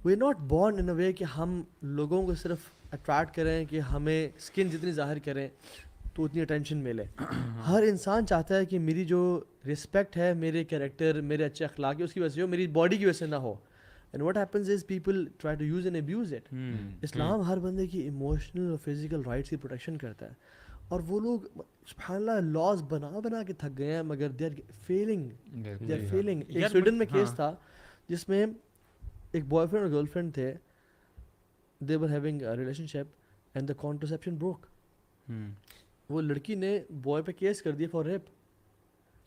We are not born in a way کہ ہم لوگوں کو صرف اٹریکٹ کریں, کہ ہمیں اسکن جتنی ظاہر کریں تو اتنی اٹینشن ملے. ہر انسان چاہتا ہے کہ میری جو رسپیکٹ ہے, میرے کیریکٹر, میرے اچھے اخلاق ہے, اس کی وجہ سے ہو, میری باڈی کی وجہ سے نہ ہو. And what happens is people try to use and abuse it. اسلام ہر بندے کی ایموشنل اور فزیکل رائٹس کی پروٹیکشن کرتا ہے, اور وہ لوگ سبحان اللہ لاز بنا کے تھک گئے ہیں, مگر دے آر فیلنگ. ایک سویڈن میں کیس تھا جس میں ایک بوائے فرینڈ اور گرل فرینڈ تھے, they were having relationship and the contraception broke. وہ لڑکی نے بوائے پہ کیس کر دیا فار ریپ,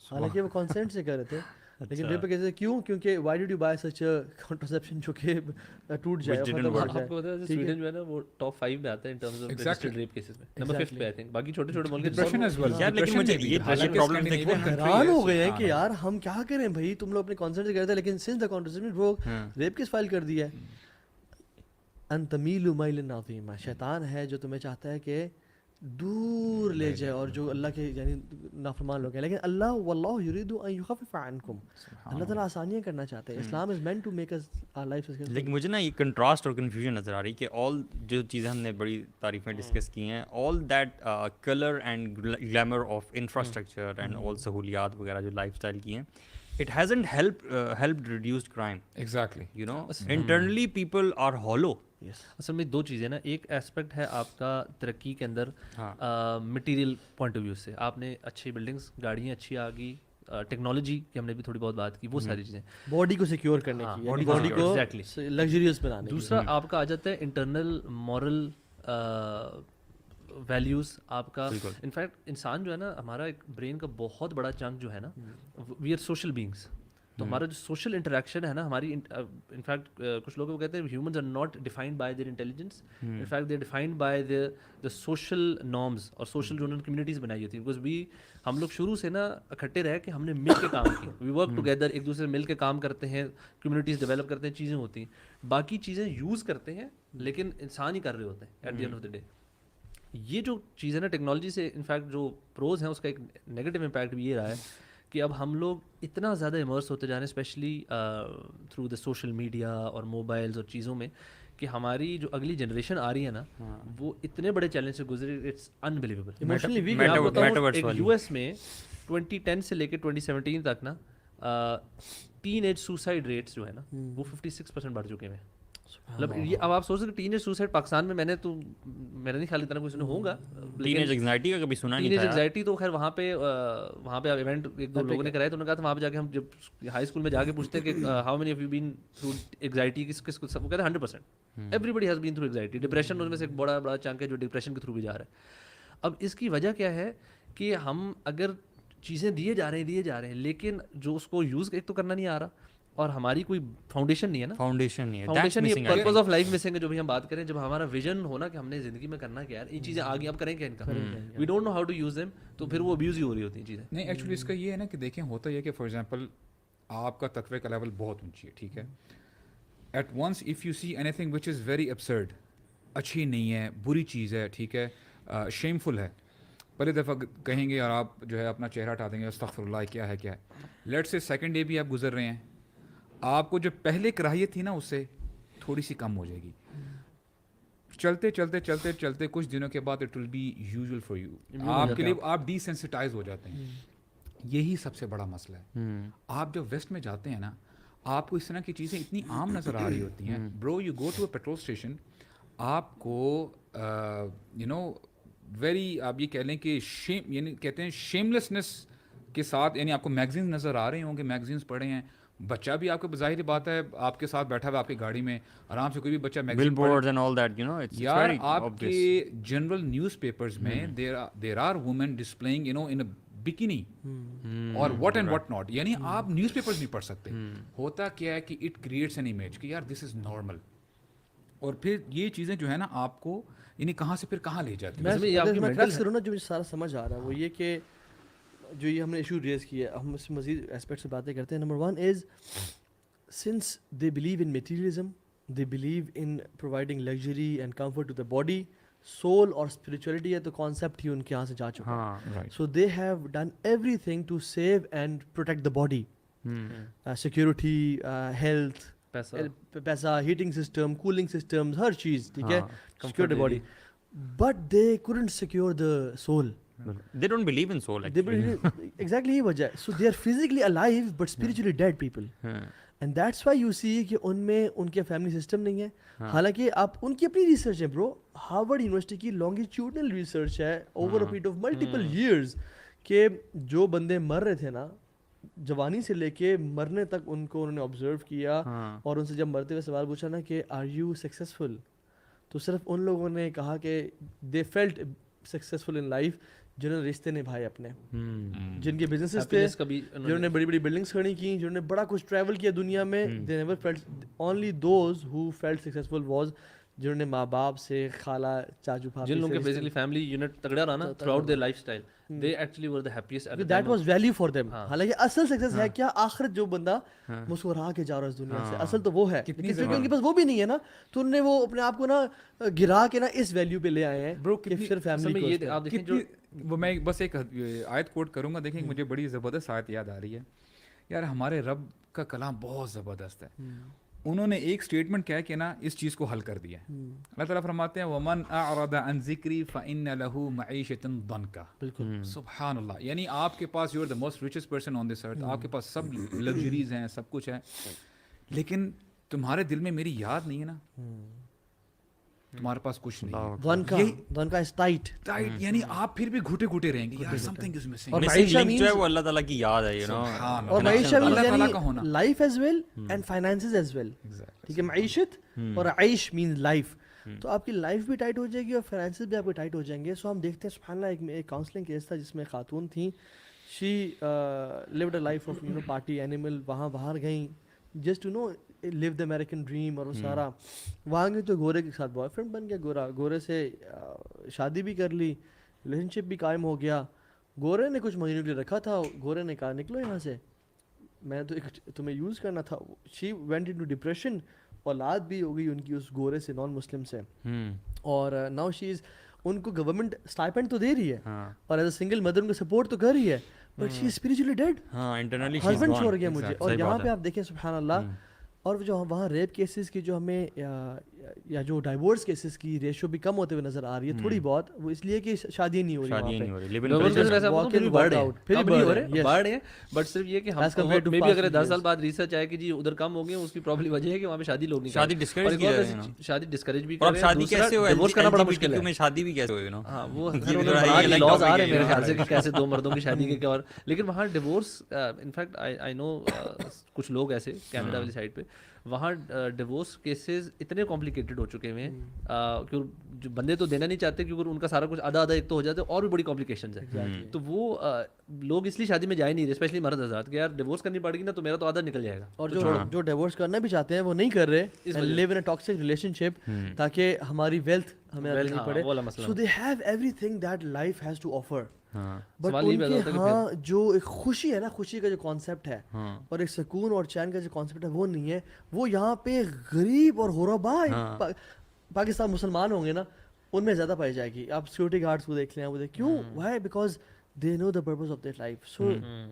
حالانکہ وہ کانسینٹ سے کر رہے تھے, لیکن ریپ پہ کیس کیوں, کیونکہ why did you buy such a contraception جو کہ ٹوٹ جائے. آپ کو پتہ ہے سویڈن جو ہے نا وہ ٹاپ 5 میں آتا ہے in terms of registered rape cases میں, نمبر 5 پہ آئی تھنک. باقی چھوٹے چھوٹے ملک ڈپریشن ایز ویل. یار لیکن مجھے یہ پرابلم دیکھیں, حیران ہو گئے ہیں کہ یار ہم کیا کریں بھائی, تم لوگ اپنے کانسینٹ سے کرتے ہیں, لیکن since the contraception broke rape case file کر دیا ہے. ان تمیلوا میلا عظیما, شیطان ہے جو تمہیں چاہتا ہے کہ دور لے جائے, اور جو اللہ کے یعنی نافرمان لوگ ہیں. لیکن اللہ واللہ یرید ان یخفف عنکم, اللہ تعالیٰ آسانیاں کرنا چاہتے ہیں. Islam is meant to make us life. لیکن مجھے نا یہ کنٹراسٹ اور کنفیوژن نظر آ رہی کہ آل جو چیزیں ہم نے بڑی تعریفیں ڈسکس کی ہیں, all that colour and glamour of infrastructure and all سہولیات وغیرہ جو لائف اسٹائل کی ہیں, it hasn't helped reduce crime. Exactly. You know, internally people are hollow. اصل میں دو چیزیں نا, ایک اسپیکٹ ہے آپ کا ترقی کے اندر مٹیریل پوائنٹ آف ویو سے, آپ نے اچھی بلڈنگس, گاڑیاں اچھی آ گئی, ٹیکنالوجی کی ہم نے بھی تھوڑی بہت بات کی, وہ ساری چیزیں باڈی کو سیکیور کرنے کی, باڈی کو لگژریس بنانے. دوسرا آپ کا آ جاتا ہے انٹرنل مورل ویلیوز آپ کا انفیکٹ انسان جو ہے نا ہمارا ایک برین کا بہت بڑا چنک جو ہے نا وی آر سوشل بینگس. تو ہمارا جو سوشل انٹریکشن ہے نا ہماری انفیکٹ کچھ لوگ کہتے ہیں humans are not defined by their intelligence, in fact they are defined by the social norms اور سوشل جو انہوں نے کمیونٹیز بنائی ہوتی ہیں. بیکاز ہم لوگ شروع سے نا اکٹھے رہے کہ ہم نے مل کے کام کیا, وی ورک ٹوگیدر, ایک دوسرے مل کے کام کرتے ہیں, کمیونٹیز ڈیولپ کرتے ہیں, چیزیں ہوتی ہیں, باقی چیزیں یوز کرتے ہیں لیکن انسان ہی کر رہے ہوتے ہیں at the end of the day. یہ جو چیز ہے نا ٹیکنالوجی سے انفیکٹ جو پروز ہیں اس کا ایک نیگیٹو امپیکٹ بھی یہ رہا ہے کہ اب ہم لوگ اتنا زیادہ امرس ہوتے جا رہے ہیں especially through the social media اور موبائلز اور چیزوں میں کہ ہماری جو اگلی جنریشن آ رہی ہے نا وہ اتنے بڑے چیلنج سے گزرے, اٹس انبلیویبل. میں آپ کو بتاؤں ایک یو ایس میں 2010 سے لے کے 2017 تک نا ٹین ایج سوسائڈ ریٹس جو ہے نا وہ 56% بڑھ چکے ہیں. مطلب یہ اب آپ سوچ سکتے ٹین ایج سوسائڈ پاکستان میں میرا نہیں خیال اتنا کوئی ہوگا. ٹین ایج انگزائٹی کا کبھی سنا نہیں تھا. ٹین ایج انگزائٹی تو خیر وہاں پہ ایونٹ ایک دو لوگوں نے کرایا تو انہوں نے کہا تھا وہاں پہ جا کے ہم جب ہائی اسکول میں جا کے پوچھتے ہیں کہ how many of you been through anxiety, کس کو, سب کو کہتے ہیں 100%. Everybody has been through anxiety. Depression ان میں سے ایک بڑا چنک ہے جو ڈپریشن کے تھرو بھی جا رہا ہے. اب اس کی وجہ کیا ہے کہ ہم اگر چیزیں دیے جا رہے ہیں لیکن جو اس کو یوز ایک تو کرنا نہیں آ رہا اور ہماری کوئی فاؤنڈیشن نہیں ہے نا, فاؤنڈیشن نہیں ہے, پرپز آف لائف مسنگ ہے. جو بھی ہم بات کریں جب ہمارا ویژن ہونا کہ ہم نے زندگی میں کرنا کیا ہے, یہ چیزیں آگے اب کریں کیا ان کا, we don't know how to use them, تو پھر وہ ابیوز ہی ہو رہی ہوتی ہیں چیزیں. نہیں ایکچولی اس کا یہ ہے نا کہ دیکھیں ہوتا یہ کہ فار ایگزامپل آپ کا تقوی کا لیول بہت اونچی ہے, ٹھیک ہے, at once if you see anything which is very absurd, اچھی نہیں ہے, بری چیز ہے, ٹھیک ہے, شیم فل ہے, پہلے دفعہ کہیں گے اور آپ جو ہے اپنا چہرہ ہٹا دیں گے استغفر اللہ کیا ہے. لیٹ سے سیکنڈ ڈے بھی آپ گزر رہے ہیں, آپ کو جو پہلے کراہیت تھی نا اس سے تھوڑی سی کم ہو جائے گی. چلتے کچھ دنوں کے بعد it will be useful for you, آپ کے لیے آپ ڈی سینسٹائز ہو جاتے ہیں. یہی سب سے بڑا مسئلہ ہے. آپ جب ویسٹ میں جاتے ہیں نا آپ کو اس طرح کی چیزیں اتنی عام نظر آ رہی ہوتی ہیں. Bro you go to a petrol station, آپ کو ویری آپ یہ کہہ لیں کہ شیم یعنی کہتے ہیں شیم لیسنس کے ساتھ, یعنی آپ کو میگزینس نظر آ رہے ہوں گے, میگزینس پڑھے ہیں, بچہ بھی آپ کو ظاہر بات ہے آپ کے ساتھ بیٹھا ہوا آپ کی گاڑی میں آرام سے کوئی بھی بچہ میگزین یار آپ کے جنرل نیوز پیپرز میں there are women displaying in bikini اور واٹ اینڈ واٹ ناٹ, یعنی آپ نیوز پیپرز نہیں پڑھ سکتے. ہوتا کیا ہے کہ اٹ کریٹس این امیج کہ یار دس از نارمل, اور پھر یہ چیزیں جو ہے نا آپ کو یعنی کہاں سے پھر کہاں لے جاتی ہیں. میں ٹرسٹ کروں نا جو سارا سمجھ آ رہا ہے وہ یہ کہ جو یہ ہم نے ایشو ریز کیا ہے, ہم اس مزید اسپیکٹ سے باتیں کرتے ہیں. Number 1 is since they believe in materialism, they believe in providing luxury and comfort to the body, soul اور اسپریچولیٹی ہے تو کانسیپٹ ہی ان کے یہاں سے جا چکا ہے. So they have done everything to save and protect the body, security, health, پیسہ, ہیٹنگ سسٹم, کولنگ سسٹم, ہر چیز, ٹھیک ہے, secure the body, but they couldn't secure the soul. They don't believe in soul actually. Exactly یہ وجہ ہے. So they are physically alive but spiritually dead people. And that's why you see کہ ان میں ان کے فیملی سسٹم نہیں ہے. حالانکہ آپ ان کی اپنی ریسرچ ہے برو, ہارورڈ یونیورسٹی کی لانگیٹیوڈنل ریسرچ ہے over a period of multiple years کہ جو بندے مر رہے تھے نا جوانی سے لے کے مرنے تک ان کو انہوں نے آبزرو کیا, اور ان سے جب مرتے ہوئے سوال پوچھا نا کہ آر یو سکسیزفل, تو صرف ان لوگوں نے کہا کہ they felt successful in life جنہوں نے رشتے نبھائے اپنے, جن کے بزنسز تھے, جنہوں نے بڑی بڑی بلڈنگس کھڑی کی, جنہوں نے بڑا کچھ ٹریول کیا دنیا میں. They never felt, only those who felt successful was جنہوں نے ماں باپ سے, خالہ, چاچو بھائی, جن لوگوں کے بیسیکلی فیملی یونٹ تگڑا رہا نا through out there life style, they actually were the happiest at the time. That was value for them. حالانکہ اصل سکسیس ہے کیا, آخرت جو بندہ مسکرا کے جا رہا ہے اس دنیا سے, اصل تو وہ ہے, لیکن ان کے پاس وہ بھی نہیں ہے نا, تو انہوں نے وہ اپنے آپ کو نا گرا کے نا اس ویلیو پہ لے آئے ہیں برو کہ صرف فیملی کو. یہ آپ دیکھیں جو وہ میں بس ایک آیت کوٹ کروں گا, دیکھیں مجھے بڑی زبردست آیت یاد آ رہی ہے یار. ہمارے رب کا کلام بہت زبردست ہے. انہوں نے ایک اسٹیٹمنٹ کیا کہ نا اس چیز کو حل کر دیا ہے. اللہ تعالیٰ فرماتے ہیں وَمَنْ أَعْرَضَ عَنْ ذِكْرِي فَإِنَّ لَهُ مَعِيشَةً ضَنْكَ. بالکل سبحان اللہ, یعنی آپ کے پاس you are the most richest person on this earth, آپ کے پاس سب لگژریز ہیں, سب کچھ ہے, لیکن تمہارے دل میں میری یاد نہیں ہے نا, تمہارے پاس کچھ نہیں. دن کا ٹائٹ, یعنی آپ پھر بھی گھٹے گھٹے رہیں گے یار, سم تھنگ از مسنگ. اور معیشت جو ہے وہ اللہ تعالیٰ کی یاد ہے, یو نو, اور معیشت اللہ تعالیٰ کا ہونا, life as well and finances as well, ٹھیک ہے. معیشت اور عیش مینز لائف. تو آپ کی لائف بھی ٹائٹ ہو جائے گی اور فائنینسز بھی آپ کے ٹائٹ ہو جائیں گے. سو ہم دیکھتے ہیں سبحان اللہ ایک کاؤنسلنگ کیس تھا جس میں خاتون تھیں, she lived a life of party animal, وہاں باہر گئیں just to know live the American dream, اور وہ سارا وہاں گئی تو گورے کے ساتھ بوائے فرینڈ بن گیا گورا, گورے سے شادی بھی کر لی, ریلیشن شپ بھی قائم ہو گیا. گورے نے کچھ مہینوں کے لیے رکھا تھا, گورے نے کہا نکلو یہاں سے, میں تو تمہیں یوز کرنا تھا. شی وینٹ انٹو ڈپریشن, اولاد بھی ہو گئی ان کی اس گورے سے, نان مسلم سے, اور ناؤ شی از, ان کو گورنمنٹ اسٹائپینڈ تو دے رہی ہے اور ایز اے سنگل مدر ان کو سپورٹ تو کر رہی ہے, but she is spiritually dead. Husband چھوڑ گیا مجھے. اور یہاں پہ آپ دیکھیں سبحان اللہ, اور جو وہاں ریپ کیسز کی جو ہمیں یا جو ڈائیورس کیسز کی ریشو بھی کم ہوتے ہوئے نظر آ رہی ہے تھوڑی بہت, وہ اس لیے کہ شادی نہیں ہو رہی, بڑھ ہے. بٹ صرف یہ کہ ہم مے بی اگر 10 سال بعد ریسرچ آئے کہ جی ادھر کم ہو گئے, اس کی پرابلی وجہ ہے کہ وہاں پہ شادی لوگ نہیں, شادی ڈسکریج بھی کر رہے ہیں, ڈیورس کرنا بڑا مشکل ہے. شادی بھی کیسے ہوئی نا, ہاں وہ لاز آ رہے ہیں میرے خیال سے کہ کیسے دو مردوں کی شادی کے, اور لیکن وہاں ڈیورس, انفیکٹ آئی نو کچھ لوگ ایسے کینیڈا والی سائڈ پہ, وہاں ڈیورس کیسز اتنے کمپلیکیٹڈ ہو چکے ہیں کہ جو بندے تو دینا نہیں چاہتے کیونکہ ان کا سارا کچھ آدھا ایک تو ہو جاتا ہے, اور بھی بڑی کمپلیکیشنز ہیں. تو وہ لوگ اس لیے شادی میں جا ہی نہیں رہے, اسپیشلی مرد حضرات, کہ یار ڈیورس کرنی پڑے گی نا تو میرا تو آدھا نکل جائے گا. اور جو ڈیورس کرنا بھی چاہتے ہیں وہ نہیں کر رہے, لیو ان اے ٹاکسک ریلیشن شپ, تاکہ ہماری ویلتھ ہمیں دینی پڑے. So they have everything that life has to offer, but ان کے ہاں جو ایک خوشی ہے نا, خوشی کا جو کانسیپٹ ہے اور ایک سکون اور چین کا جو کانسیپٹ ہے وہ نہیں ہے. وہ یہاں پہ غریب اور غرباء پاکستان مسلمان ہوں گے نا, ان میں زیادہ پائی جائے گی. آپ سیکورٹی گارڈس کو دیکھ لیں, وہ دیکھ کیوں, why, because they know the purpose of their life. So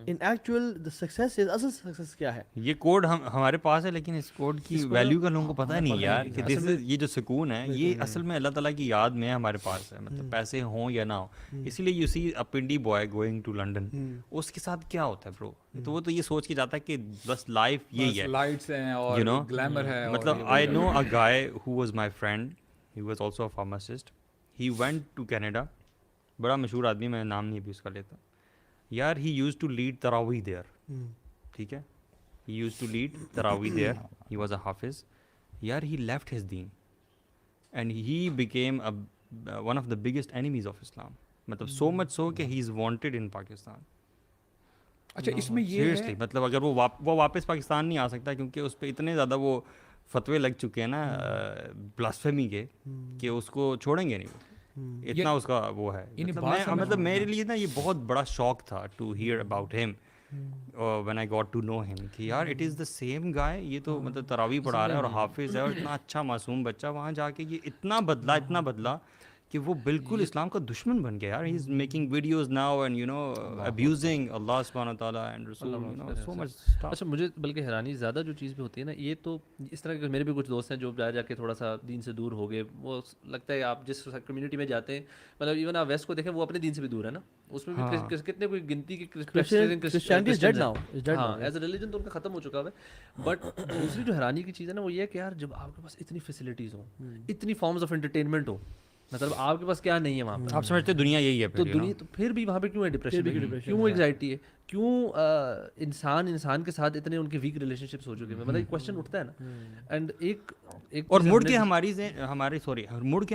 in actual the success is, اصل success کیا ہے. یہ کوڈ ہمارے پاس ہے, لیکن اس کوڈ کی ویلیو کا لوگوں کو پتہ نہیں یار, کہ یہ جو سکون ہے یہ اصل میں اللہ تعالیٰ کی یاد میں ہمارے پاس ہے, مطلب پیسے ہوں یا نہ ہو. اسی لیے you see a Pindi boy going to London, اس کے ساتھ کیا ہوتا ہے برو, تو وہ تو یہ سوچ کے جاتا ہے کہ بس لائف یہی ہے, لائٹس ہیں اور گلیمر ہے. مطلب آئی نو a guy who was my friend, he was also a pharmacist, he went to Canada, بڑا مشہور آدمی, میں نام نہیں بھی اس کا لیتا یار. ہی یوز ٹو لیڈ تراویح دیئر, ٹھیک ہے, ہی یوز ٹو لیڈ تراویح دیئر, ہی واز اے حافظ یار. ہی لیفٹ ہز دین and he became one of the biggest enemies of Islam, مطلب سو مچ سو کہ ہی از وانٹیڈ ان پاکستان. اچھا اس میں یہ سیریسلی, مطلب اگر وہ واپس پاکستان نہیں آ سکتا کیونکہ اس پہ اتنے زیادہ وہ فتوے لگ چکے ہیں نا بلاسفیمی کے, کہ اس کو چھوڑیں گے نہیں وہ, اتنا اس کا وہ ہے. مطلب میرے لیے نا یہ بہت بڑا شوق تھا ٹو ہیئر اباؤٹ ہم when I got to know him, کہ یار اٹ از دا سیم گائے, یہ تو مطلب تراویح پڑھا رہا ہے اور حافظ ہے اور اتنا اچھا معصوم بچہ, وہاں جا کے یہ اتنا بدلا کہ وہ بالکل اسلام کا دشمن بن گیا یار. He is making videos now and you know abusing اللہ سبحانہ تعالیٰ اینڈ رسول, یو نو سو مچ. اچھا مجھے بلکہ حیرانی زیادہ جو چیز بھی ہوتی ہے نا, یہ تو اس طرح کے میرے بھی کچھ دوست ہیں جو جا کے تھوڑا سا دین سے دور ہو گئے. وہ لگتا ہے آپ جس کمیونٹی میں جاتے ہیں, مطلب ایون آپ ویسٹ کو دیکھیں, وہ اپنے دین سے بھی دور ہے نا, اس میں بھی کتنے کوئی گنتی کی ہاں ایز اے ریلیجن تو ان کا ختم ہو چکا ہے. بٹ دوسری جو حیرانی کی چیز ہے نا وہ یہ ہے کہ یار جب آپ کے پاس اتنی فیسلٹیز ہوں, اتنی فارمز آف انٹرٹینمنٹ ہو, مطلب آپ کے پاس کیا نہیں ہے وہاں پہ, آپ سمجھتے دنیا یہی ہے, تو دنیا تو پھر بھی وہاں پہ کیوں ہے ڈپریشن, کیوں اینگزائٹی ہے, کیوں انسان کے ساتھ اتنے ان کے ویک ریلیشن شپس ہو چکے ہیں. مطلب ایک کوشچن اٹھتا ہے نا. اینڈ ایک اور مڑ کے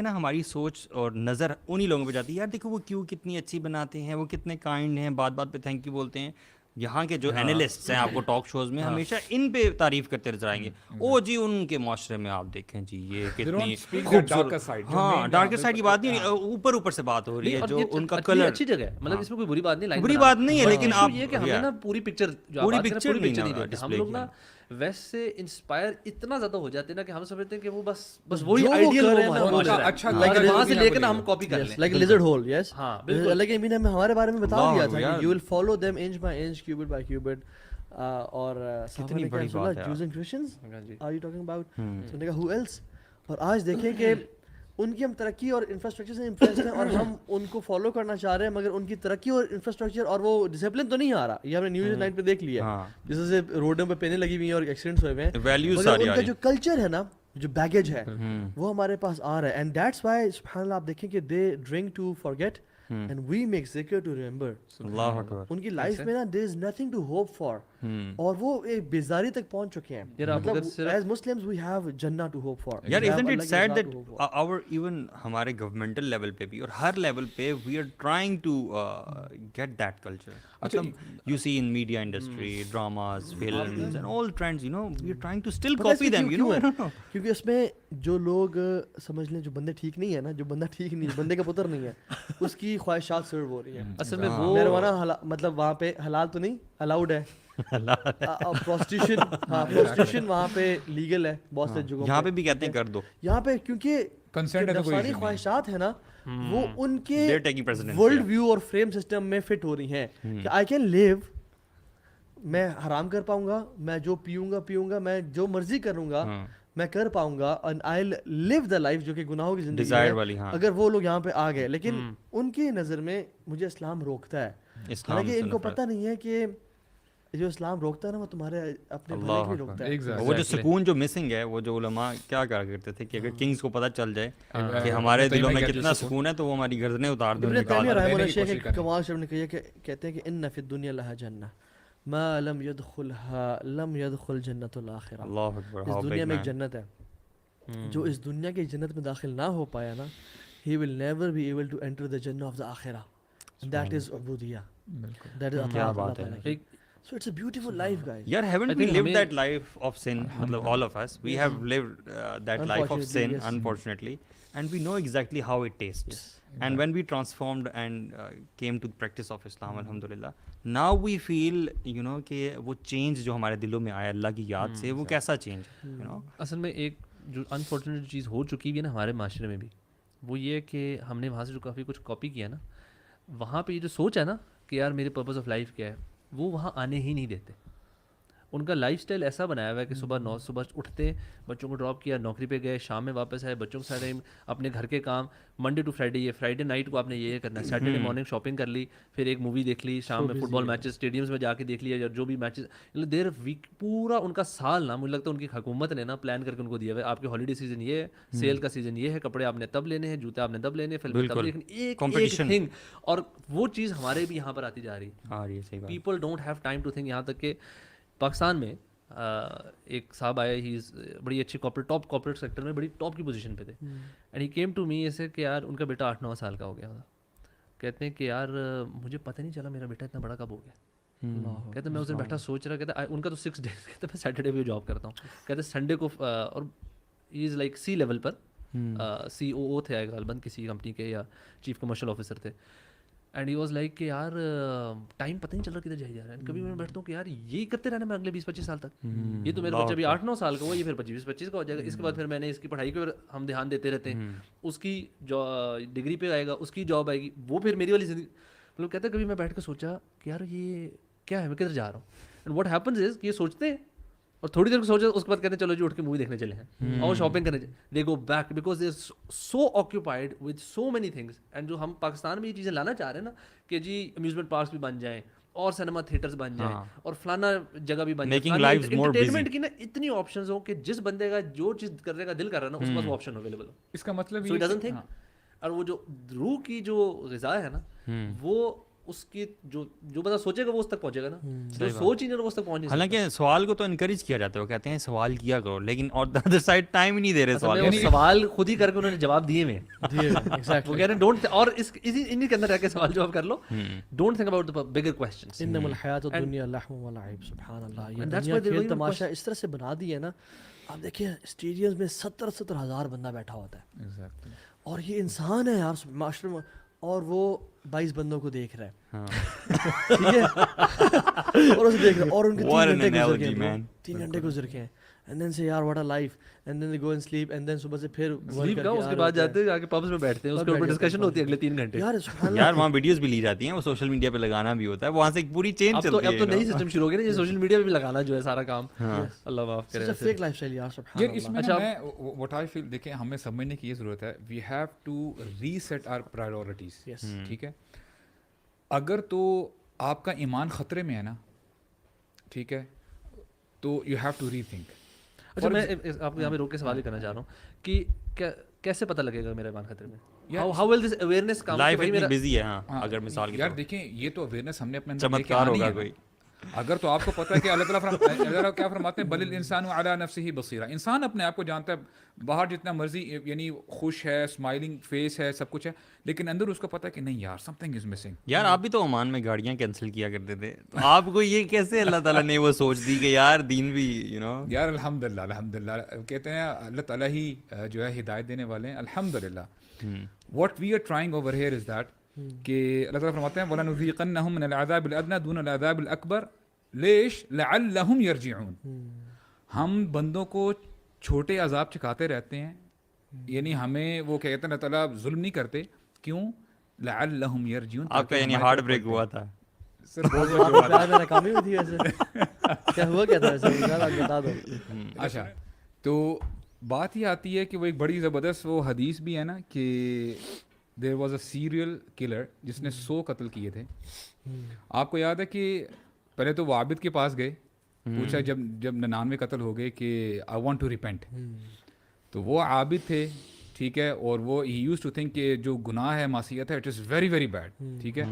ہماری سوچ اور نظر انہی لوگوں پہ جاتی ہے, یار دیکھو وہ کیوں کتنی اچھی بناتے ہیں, وہ کتنے کائنڈ ہیں, بات بات پہ تھینک یو بولتے ہیں. یہاں کے جو اینالسٹس ہیں آپ کو ٹاک شوز میں ہمیشہ ان پہ تعریف کرتے نظر آئیں گے. او جی ان کے معاشرے میں آپ دیکھیں جی یہ کتنی خوبصورت, ہاں ڈارکر سائڈ کی بات نہیں, اوپر سے بات ہو رہی ہے, جو ان کا کلر اچھی جگہ ہے, مطلب اس میں کوئی بری بات نہیں, بری بات نہیں ہے, لیکن آپ یہ کہ ہمیں نا پوری پکچر نہیں دیتے. ہم لوگ نا ویسٹ سے انسپائر اتنا زیادہ ہو جاتے ہیں نا کہ ہم سمجھتے ہیں کہ وہ بس وہی آئیڈیل اچھا وہاں سے لے کر ہم کاپی کر لیں, لائک لیزرڈ ہول. یس ہاں بالکل, لیکن نے ہمارے بارے میں بتا دیا تھا کہ you will follow them inch by inch, cubit by cubit. اور کتنی بڑی بات ہے, choosing Christians are you talking about, تو نے کہا ہو ایلس. اور آج دیکھیں کہ ان کی ہم ترقی اور انفراسٹرکچر سے امپریس ہیں اور ہم ان کو فالو کرنا چاہ رہے ہیں, مگر ان کی ترقی اور انفراسٹرکچر اور وہ ڈسپلن تو نہیں آ رہا. یہ ہم نے نیوز لائن پہ دیکھ لیا, جیسے سے روڈوں پہ پینے لگی ہوئی ہیں اور ایکسیڈنٹس ہوئے ہوئے ہیں, مگر ان کا جو کلچر ہے نا جو بیگیج ہے وہ ہمارے پاس آ رہا ہے. اینڈ دیٹس وائی سبحان اللہ آپ دیکھیں کہ they drink to forget and we make ذکر ٹو ریمبر. اللہ اکبر. ان کی لائف میں نا there is nothing to hope for, اور وہ ایک بیزاری تک پہنچ چکے ہیں. مطلب ایز مسلمز وی ہیو جنہ ٹو ہوپ فار. یار isn't it sad that our even ہمارے گورنمنٹل لیول پہ بھی اور ہر لیول پہ we are trying to get that culture. مطلب you see in media industry, dramas, films and all trends, you know, we are trying to still copy them, you know. کیونکہ اس میں جو لوگ سمجھ لیں جو بندے ٹھیک نہیں ہے نا, جو بندہ ٹھیک نہیں ہے, بندے کا پتر نہیں ہے, اس کی خواہشات سرو ہو رہی ہیں. اصل میں وہ marijuana مطلب وہاں پہ حلال تو نہیں, الاؤڈ ہے. پروسٹیوشن وہاں پہ لیگل ہے بہت سے جگہوں. یہاں پہ بھی کہتے ہیں کر دو. یہاں پہ کیونکہ نفسانی خواہشات ہیں نا وہ ان کے ورلڈ ویو اور فریم سسٹم میں فٹ ہو رہی ہیں کہ آئی کین لیو, میں حرام کر پاؤں گا, میں جو پیوں گا, میں جو مرضی کروں گا میں کر پاؤں گا, and I leave the life جو کہ گناہوں کی زندگی ہے. اگر وہ لوگ یہاں پہ آ گئے, لیکن ان کی نظر میں مجھے اسلام روکتا ہے. حالانکہ ان کو پتہ نہیں ہے کہ جو اسلام روکتا ہے نا وہ تمہارے اپنے بھلے کے لیے روکتا ہے. وہ جو سکون جو مسنگ ہے, وہ جو علماء کیا کہا کرتے تھے کہ اگر کنگز کو پتہ چل جائے کہ ہمارے دلوں میں کتنا سکون ہے تو وہ ہماری گردنیں اتار دیں. ابن تیمیہ رحمہ اللہ شیخ کمال شیخ نے کہا کہ کہتے ہیں کہ ان فی الدنیا لہا جنہ ما لم يدخلها لم يدخل جنت الاخرہ. اللہ اکبر. اس دنیا میں ایک جنت ہے, جو اس دنیا کی جنت میں داخل نہ ہو پایا نا, he will never be able to enter the jannah of the akhirah. That is عبودیہ. That is کیا بات ہے. So it's a beautiful life, guys. Yaar, haven't we lived that life of sin? Matlab, all of us, we have lived that life of sin, unfortunately, and we know exactly how it tastes. And when we transformed and came to the practice of Islam, alhamdulillah, now we feel, you know, کہ وہ change جو ہمارے دلوں میں آیا اللہ کی یاد سے, وہ کیسا change, you know. اصل میں ایک جو انفارچونیٹ چیز ہو چکی ہے نا ہمارے معاشرے میں بھی, وہ یہ ہے کہ ہم نے وہاں سے جو کافی کچھ کاپی کیا نا, وہاں پہ یہ جو سوچ ہے نا کہ یار میرے پرپز آف لائف کیا ہے, وہ وہاں آنے ہی نہیں دیتے. ان کا لائف اسٹائل ایسا بنایا ہوا ہے کہ صبح اٹھتے, بچوں کو ڈراپ کیا, نوکری پہ گئے, شام میں واپس آئے, بچوں کے ساتھ اپنے گھر کے کام, منڈے ٹو فرائیڈے یہ, فرائیڈے نائٹ کو آپ نے یہ کرنا ہے, سیٹرڈے مارننگ شاپنگ کر لی, پھر ایک مووی دیکھ لی, شام میں فٹ بال میچز اسٹیڈیمس میں جا کے دیکھ لیا, جو بھی میچز دیر ویک پورا ان کا سال نا, مجھے لگتا ہے ان کی حکومت نے نا پلان کر کے ان کو دیا ہوا ہے, آپ کے ہالیڈے سیزن یہ ہے, سیل کا سیزن یہ ہے, کپڑے آپ نے تب لینے ہیں, جوتے آپ نے تب لینے ہیں, فلمیں تب لیکن ایک تھنگ, اور وہ چیز ہمارے بھی یہاں پر آتی جا رہی ہے. People don't have time to think. یہاں تک کہ پاکستان میں ایک صاحب آئے, ہی بڑی اچھی ٹاپ کارپوریٹ سیکٹر میں بڑی ٹاپ کی پوزیشن پہ تھے, and he came to me ایسے کہ یار ان کا بیٹا 8-9 سال کا ہو گیا تھا. کہتے ہیں کہ یار مجھے پتہ نہیں چلا میرا بیٹا اتنا بڑا کب ہو گیا. کہتے ہیں میں اس دن بیٹھا سوچ رہا, کہتا ان کا تو 6 days, کہتے میں سیٹرڈے پہ جاب کرتا ہوں, کہتے سنڈے کو, اور he is like C level پر CEO تھے غالباً کسی کمپنی کے یا چیف کمرشل آفیسر تھے, اینڈ ہی واز لائک کہ یار ٹائم پتہ نہیں چل رہا کدھر جائے جا رہا ہے. کبھی میں بیٹھتا ہوں کہ یار یہی کرتے رہنا میں اگلے 20-25 سال تک, یہ تو میرا بچہ ابھی 8-9 سال کا ہوا, یہ پھر 25-25 کا ہو جائے گا, اس کے بعد پھر میں نے اس کی پڑھائی پہ ہم دھیان دیتے رہتے ہیں, اس کی جو ڈگری پہ آئے گا, اس کی جاب آئے گی, وہ پھر میری والی زندگی. مطلب کہتے ہیں کبھی میں بیٹھ کے سوچا کہ یار یہ کیا ہے, میں کدھر جا رہا ہوں. اینڈ واٹ ہیپنز از کہ یہ سوچتے ہیں اور تھوڑی دیر کو سوچا, اس کے بعد کہتے ہیں چلو جی اٹھ کے مووی دیکھنے چلے ہیں اور شاپنگ کرنے چلے. They go back because they so occupied with so many things. And جو ہم پاکستان میں یہ چیزیں لانا چاہ رہے ہیں نا کہ جی امیوزمنٹ پارکس بھی بن جائیں اور سنیما تھیٹرز بن جائیں اور فلانا جگہ بھی بن جائے, انٹرٹینمنٹ کی نا اتنی آپشنز ہوں کہ جس بندے کا جو چیز کرنے کا دل کر رہا ہے نا اس کے پاس وہ آپشن اویلیبل ہو. اس کا مطلب سو اٹ ڈزنٹ تھنک. اور وہ جو روح کی جو غذا ہے نا وہ اس کی جو بندہ سوچے گا وہ اس تک پہنچے گا نا, جو سوچ ہی نہیں وہ اس تک پہنچ نہیں. حالانکہ سوال کو تو انکریج کیا جاتا ہے, وہ کہتے ہیں سوال کیا کرو, لیکن اور ادر سائڈ ٹائم ہی نہیں دے رہے. سوال خود ہی کر کے انہوں نے جواب دیے ہوئے, وہ کہہ رہے ہیں ڈونٹ, اور انہی کے اندر رہ کے سوال جواب کر لو, don't think about the bigger questions. انما الحیات الدنیا لہو و لعب. سبحان اللہ, یہ دنیا کھیل تماشا اس طرح سے بنا دی ہے نا. آپ دیکھیں اسٹیڈیمز میں 70 ہزار بندہ بیٹھا ہوتا ہے, اور یہ انسان ہے یار معاشرے میں, اور وہ 22 بندوں کو دیکھ رہا ہے, ٹھیک ہے, اور اسے دیکھ رہا ہے, اور ان کے 3 گھنٹے گزر گئے, اینڈ دین سے یار what a life, and then they go and sleep, and then صبح سے پھر سلیپ کا, اس کے بعد جاتے ہیں جا کے پبز میں بیٹھتے ہیں, اس کے اوپر ڈسکشن ہوتی ہے اگلے 3 گھنٹے. یار وہاں ویڈیوز بھی لی جاتی ہیں, وہ سوشل میڈیا پہ لگانا بھی ہوتا ہے, وہاں سے ایک پوری چین چلتی ہے. اب تو نئی سسٹم شروع ہو گیا نا, یہ سوشل میڈیا پہ بھی لگانا جو ہے سارا کام. اللہ معاف کرے. فیک لائف اسٹائل یار سبحان اللہ. اس میں میں واٹ آئی فیل, دیکھیں ہمیں سمجھنے کی یہ ضرورت ہے, we have to reset our priorities. ٹھیک ہے, اگر تو آپ کا ایمان خطرے میں ہے نا, ٹھیک ہے, تو you have to rethink. اچھا میں آپ کو یہاں پہ روک کے سوال ہی کرنا چاہ رہا ہوں کہ کیسے پتہ لگے گا میرا ایمان خطرے میں؟ How will this awareness come? Life اتنی بزی ہے. ہاں اگر مثال یار دیکھیں یہ تو اویئرنیس ہم نے اپنے اندر چمتکار ہوگا کوئی. اگر تو آپ کو پتہ ہے کہ اللہ تعالیٰ کیا فرماتے ہیں بل الانسان علی نفسہ بصیرہ، انسان اپنے آپ کو جانتا ہے باہر جتنا مرضی یعنی خوش ہے، اسمائلنگ فیس ہے، سب کچھ ہے، لیکن اندر اس کو پتہ ہے کہ نہیں یار سم تھنگ از مسنگ. یار آپ بھی تو عمان میں گاڑیاں کینسل کیا کرتے تھے، تو آپ کو یہ کیسے اللہ تعالیٰ نے وہ سوچ دی کہ یار دین بھی یار الحمدللہ کہتے ہیں اللہ تعالیٰ ہی جو ہے ہدایت دینے والے ہیں الحمدللہ. What we are trying over here is that کہ اللہ تعالیٰ فرماتے ہیں وَلَنُذِيقَنَّهُم مِّنَ الْعَذَابِ الْأَدْنَىٰ دُونَ الْعَذَابِ الْأَكْبَرِ لیش لعلہم یرجعون. ہم بندوں کو چھوٹے عذاب چکھاتے رہتے ہیں، یعنی ہمیں وہ کہتے ہیں اللہ تعالیٰ ظلم نہیں کرتے، کیوں؟ لعلہم یرجعون. آپ کا یعنی ہارٹ بریک ہوا تھا. ناکامی ہوئی تھی ویسے کیا ہوا کیا تھا ویسے آپ بتا دو. اچھا تو بات یہ آتی ہے کہ وہ ایک بڑی زبردست وہ حدیث بھی ہے نا کہ there was a serial killer جس نے 100 قتل کیے تھے. آپ کو یاد ہے کہ پہلے تو وہ عابد کے پاس گئے، پوچھا جب 99 قتل ہو گئے کہ آئی وانٹ ٹو ریپینٹ، تو وہ عابد تھے ٹھیک ہے، اور وہ ہی یوز ٹو تھنک کہ جو گناہ ہے معصیت ہے it is very very bad ٹھیک ہے،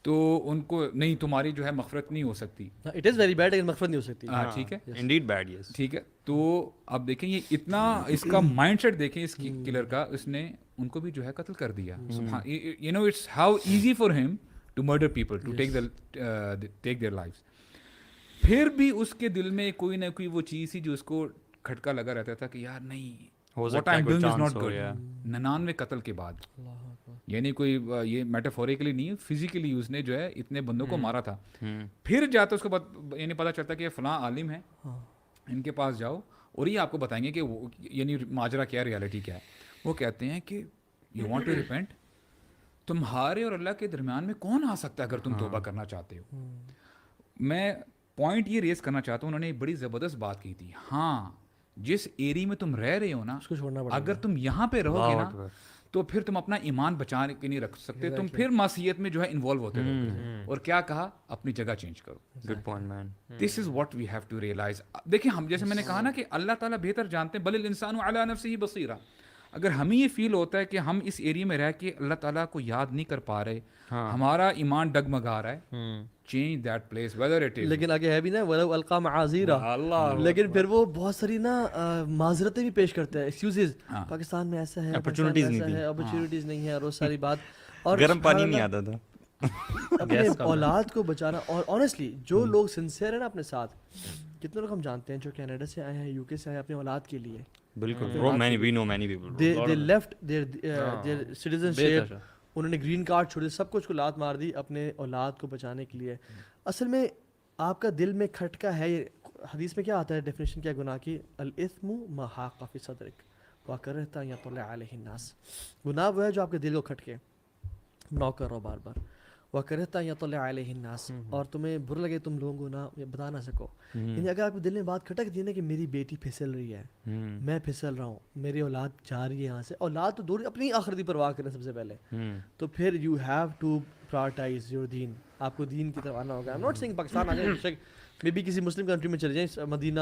تو ان کو نہیں تمہاری جو ہے مغفرت نہیں ہو سکتی، اٹ از ویری بیڈ لیکن مغفرت نہیں ہو سکتی. ہاں ٹھیک ہے انڈیڈ بیڈ یس ٹھیک ہے. تو اب دیکھیں یہ اتنا اس کا مائنڈ سیٹ دیکھیں اس کی کلر کا، اس نے ان کو بھی جو ہے قتل کر دیا. You know it's how easy for him to murder people to take their lives. پھر بھی اس کے دل میں کوئی نہ کوئی وہ چیز تھی جو اس کو کھٹکا لگا رہتا تھا کہ یار نہیں what I'm doing is not good. 99 قتل کے بعد، یعنی کوئی یہ میٹافوریکلی نہیں فزیکلی اس نے جو ہے اتنے بندوں کو مارا تھا. پھر جاتا اس کو یعنی پتہ چلتا کہ فلاں عالم ہے، ان کے پاس جاؤ اور یہ آپ کو بتائیں گے کہ یعنی ماجرا کیا، ریالٹی کیا ہے. وہ کہتے ہیں کہ یو وانٹ ٹو ریپینٹ، تمہارے اور اللہ کے درمیان میں کون آ سکتا ہے اگر تم توبہ کرنا چاہتے ہو. میں پوائنٹ یہ ریز کرنا چاہتا ہوں، انہوں نے ایک بڑی زبردست بات کی تھی. ہاں جس ایریا میں تم رہ رہے ہو نا، اگر تم یہاں پہ رہو گے نا تو پھر تم اپنا ایمان بچا کے نہیں رکھ سکتے، تم پھر معصیت میں جو ہے انوالو ہوتے رہو. اور کیا کہا؟ اپنی جگہ چینج کرو. Good point man. This is what we have to realize. دیکھیں ہم جیسے میں نے کہا نا کہ اللہ تعالیٰ بہتر جانتے ہیں، بل الانسان علی نفسہ بصیرہ. اگر ہمیں یہ فیل ہوتا ہے کہ ہم اس ایریا میں رہ کے اللہ تعالیٰ کو یاد نہیں کر پا رہے، ہمارا ایمان ڈگمگا رہا ہے، change that place whether it is. لیکن آگے ہے بھی نا وَلَوْ أَلْقَىٰ مَعَاذِيرًا، لیکن پھر وہ بہت ساری نا معذرتیں بھی پیش کرتے ہیں، ایکسکیوزز. پاکستان میں ایسا ہے، اپرچونیٹیز نہیں ہے، اور وہ ساری بات، اور گرم پانی نہیں آتا تھا اپنے اولاد کو بچانا. اور آنیسٹلی جو لوگ سنسیئر ہیں نا اپنے ساتھ، کتنے لوگ ہم جانتے ہیں جو کینیڈا سے آئے ہیں، یو کے سے آئے ہیں اپنے اولاد کے لیے. بالکل we know many people they left their citizenship، انہوں نے گرین کارڈ چھوڑ دیا، سب کچھ کو لات مار دی اپنے اولاد کو بچانے کے لیے. اصل میں آپ کا دل میں کھٹکا ہے. حدیث میں کیا آتا ہے ڈیفینیشن کیا گناہ کی؟ الاثم ما حاق فی صدرک وکرہت ان یطلع علیہ الناس. گناہ وہ ہے جو آپ کے دل کو کھٹکے، نوک کر رہو بار بار، وکرہت ان یطلع علیہ الناس، اور تمہیں برا لگے تم لوگوں کو نہ بتا نہ سکو. یعنی اگر آپ کے دل میں بات کھٹک دی نا کہ میری بیٹی پھسل رہی ہے، میں پھسل رہا ہوں، میری اولاد جا رہی ہے یہاں سے، اولاد تو دور، اپنی آخرتی پرواہ کریں سب سے پہلے، تو پھر یو ہیو ٹو پرائورٹائز یور دین. آپ کو دین کی طرف آنا ہوگا. I'm not saying پاکستان آ جائیں، مے بی کسی مسلم کنٹری میں چلے جائیں، مدینہ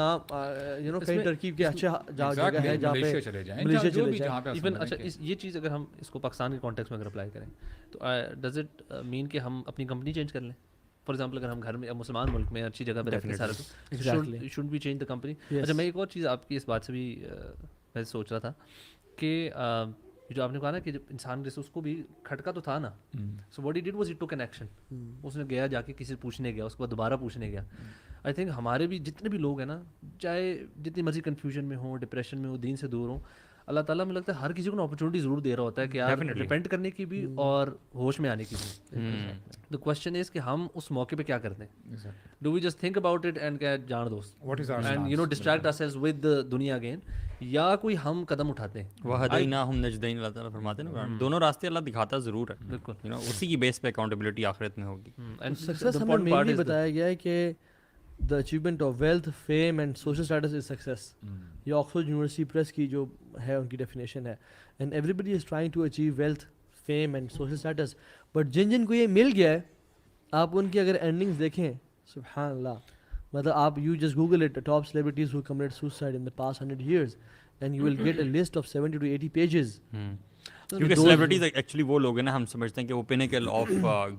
یو نو کہیں ترکیب کے اچھے جگہ ہے جہاں پہ ملیشیا چلے جائیں. ایون اچھا یہ چیز اگر ہم اس کو پاکستان کے کانٹیکس میں اگر اپلائی کریں تو ڈز اٹ مین کہ ہم اپنی کمپنی چینج کر لیں؟ فار ایگزامپل اگر ہم گھر میں مسلمان ملک میں اچھی جگہ پہ رہتے ہیں سارے، تو should be change the company. اچھا میں ایک اور چیز آپ کی اس بات سے بھی میں سوچ رہا تھا کہ جو آپ نے کہا نا کہ جب انسان جیسے اس کو بھی کھٹکا تو تھا نا، so what he did was he ٹوک این ایکشن. اس نے گیا جا کے کسی سے پوچھنے گیا، اس کو دوبارہ پوچھنے گیا. آئی تھنک ہمارے بھی جتنے بھی لوگ ہیں نا، چاہے جتنی مرضی کنفیوژن میں ہوں، ڈپریشن میں ہوں، دین سے دور ہوں، اللہ تعالیٰ میں لگتا ہے ہر کسی کو اپرچونیٹی ضرور دے رہا ہوتا ہے کہ یار ریپینٹ کرنے کی بھی اور ہوش میں آنے کی بھی. دا کوسچن از کہ ہم اس موقع پہ کیا کرتے ہیں؟ Do we just think about it and کیا جان دوست and you know distract ourselves with دنیا اگین، یا کوئی ہم قدم اٹھاتے ہیں؟ وَهَدَيْنَاهُمْ نَجْدَيْنِ، اللہ تعالیٰ فرماتے ہیں نا دونوں راستے اللہ دکھاتا ضرور ہے. بالکل یو نو اسی کی بیس پہ اکاؤنٹیبلٹی آخرت میں ہوگی. سکسیس ہمیں مینلی بتایا گیا ہے کہ the achievement of wealth, fame and social status is success. یہ آکسفورڈ یونیورسٹی پریس کی جو ہے ان کی ڈیفینیشن ہے. and everybody is trying to achieve wealth, fame and social status, but جن کو یہ مل گیا ہے، آپ ان کی اگر اینڈنگز دیکھیں سبحان اللہ، مطلب آپ you just Google it top celebrities who committed suicide in the past 100 years and you will get a list of 70 to 80 pages. کیونکہ سیلیبریٹیز ایکچولی وہ لوگ ہیں نا ہم سمجھتے ہیں کہ وہ pinnacle of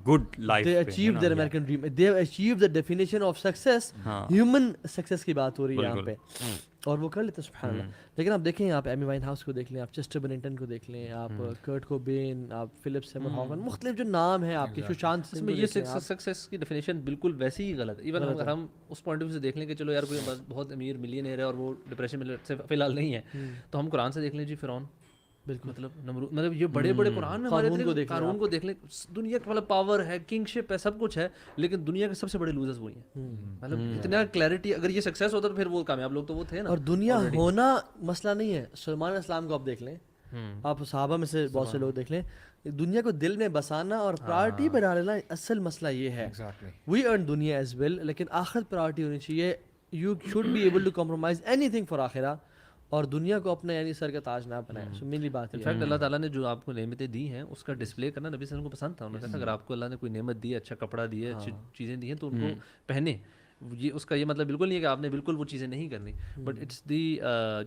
good life They achieved their American dream. They have achieved the definition of success. Human success کی بات ہو رہی ہے یہاں پہ اور وہ کر لیتے ہیں سبحان اللہ. لیکن آپ دیکھیں آپ ایمی وائن ہاؤس کو دیکھ لیں, آپ چیسٹر بننگٹن کو دیکھ لیں, آپ کرٹ کوبین, آپ فلپ سیمر ہافمن, مختلف جو نام ہیں آپ کے سوشانت سنگھ, یہ سکسیس کی ڈیفینیشن بالکل ویسی ہی غلط ہے. ایون اگر ہم اس پوائنٹ آف ویو سے دیکھ لیں کہ چلو یار کوئی بہت امیر ملینئر ہے اور وہ ڈپریشن میں فی الحال نہیں ہے, تو ہم قرآن سے دیکھ لیں جی فرعون, بالکل مطلب یہ بڑے بڑے قرآن میں ہمارے قارون کو دیکھ لیں, دنیا کا مطلب پاور ہے, کنگ شپ ہے, سب کچھ ہے, لیکن دنیا کے سب سے بڑے لوزرز وہی ہیں. مطلب اتنا کلیئرٹی, اگر یہ سکسیس ہوتا تو پھر وہ کامیاب لوگ تو وہ تھے نا. اور دنیا ہونا مسئلہ نہیں ہے. سلمان علیہ السلام کو آپ دیکھ لیں, آپ صحابہ میں سے بہت سے لوگ دیکھ لیں, دنیا کو دل میں بسانا اور پرائرٹی بنا لینا اصل مسئلہ یہ ہے. وی ارن دنیا ایز ویل, لیکن آخرت پرائرٹی ہونی چاہیے. You should be able to compromise anything for آخرہ, اور دنیا کو اپنا یعنی سر کا تاج نہ بنائیں. سو میری بات ہے انفیکٹ اللہ تعالیٰ نے جو آپ کو نعمتیں دی ہیں اس کا ڈسپلے کرنا نبی صلی اللہ علیہ وسلم کو پسند تھا. انہوں نے کہا اگر آپ کو اللہ نے کوئی نعمت دی ہے, اچھا کپڑا دی ہے, اچھی چیزیں دی ہیں, تو ان کو پہنے. یہ اس کا یہ مطلب بالکل نہیں ہے کہ آپ نے بالکل وہ چیزیں نہیں کرنی, بٹ اٹس دی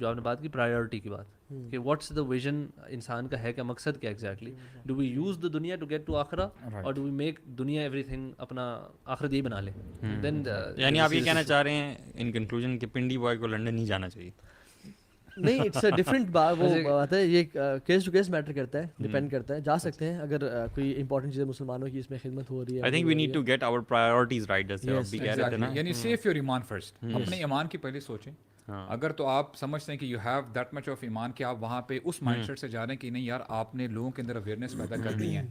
جو آپ نے بات کی پرائیورٹی کی بات, کہ واٹس دا ویژن انسان کا ہے, کیا مقصد کیا exactly. Do we use the دنیا ٹو گیٹ ٹو آخرہ, اور ڈو وی میک دنیا ایوری تھنگ اپنا آخرت یہی بنا لے. دین یعنی آپ یہ کہنا چاہ رہے ہیں ان کنکلوژن کہ پنڈی بوائے کو لنڈن نہیں جانا چاہیے. نہیں, اٹس اے ڈفرینٹ بات, وہ بات ہے, یہ کیس ٹو کیس میٹر کرتا ہے, ڈپینڈ کرتا ہے. جا سکتے ہیں اگر کوئی امپورٹنٹ چیز مسلمانوں کی اس میں خدمت ہو رہی ہے. I think we need to get our priorities right, جیسے آپ بھی کہہ رہے تھے نا, یعنی سیف یور ایمان فرسٹ. اپنے ایمان کی پہلے سوچیں. اگر تو آپ سمجھتے ہیں کہ you have that much of ایمان کہ آپ وہاں پہ اس مائنڈ سیٹ سے جا رہے ہیں کہ نہیں یار آپ نے لوگوں کے اندر اویئرنیس پیدا کرنی ہے,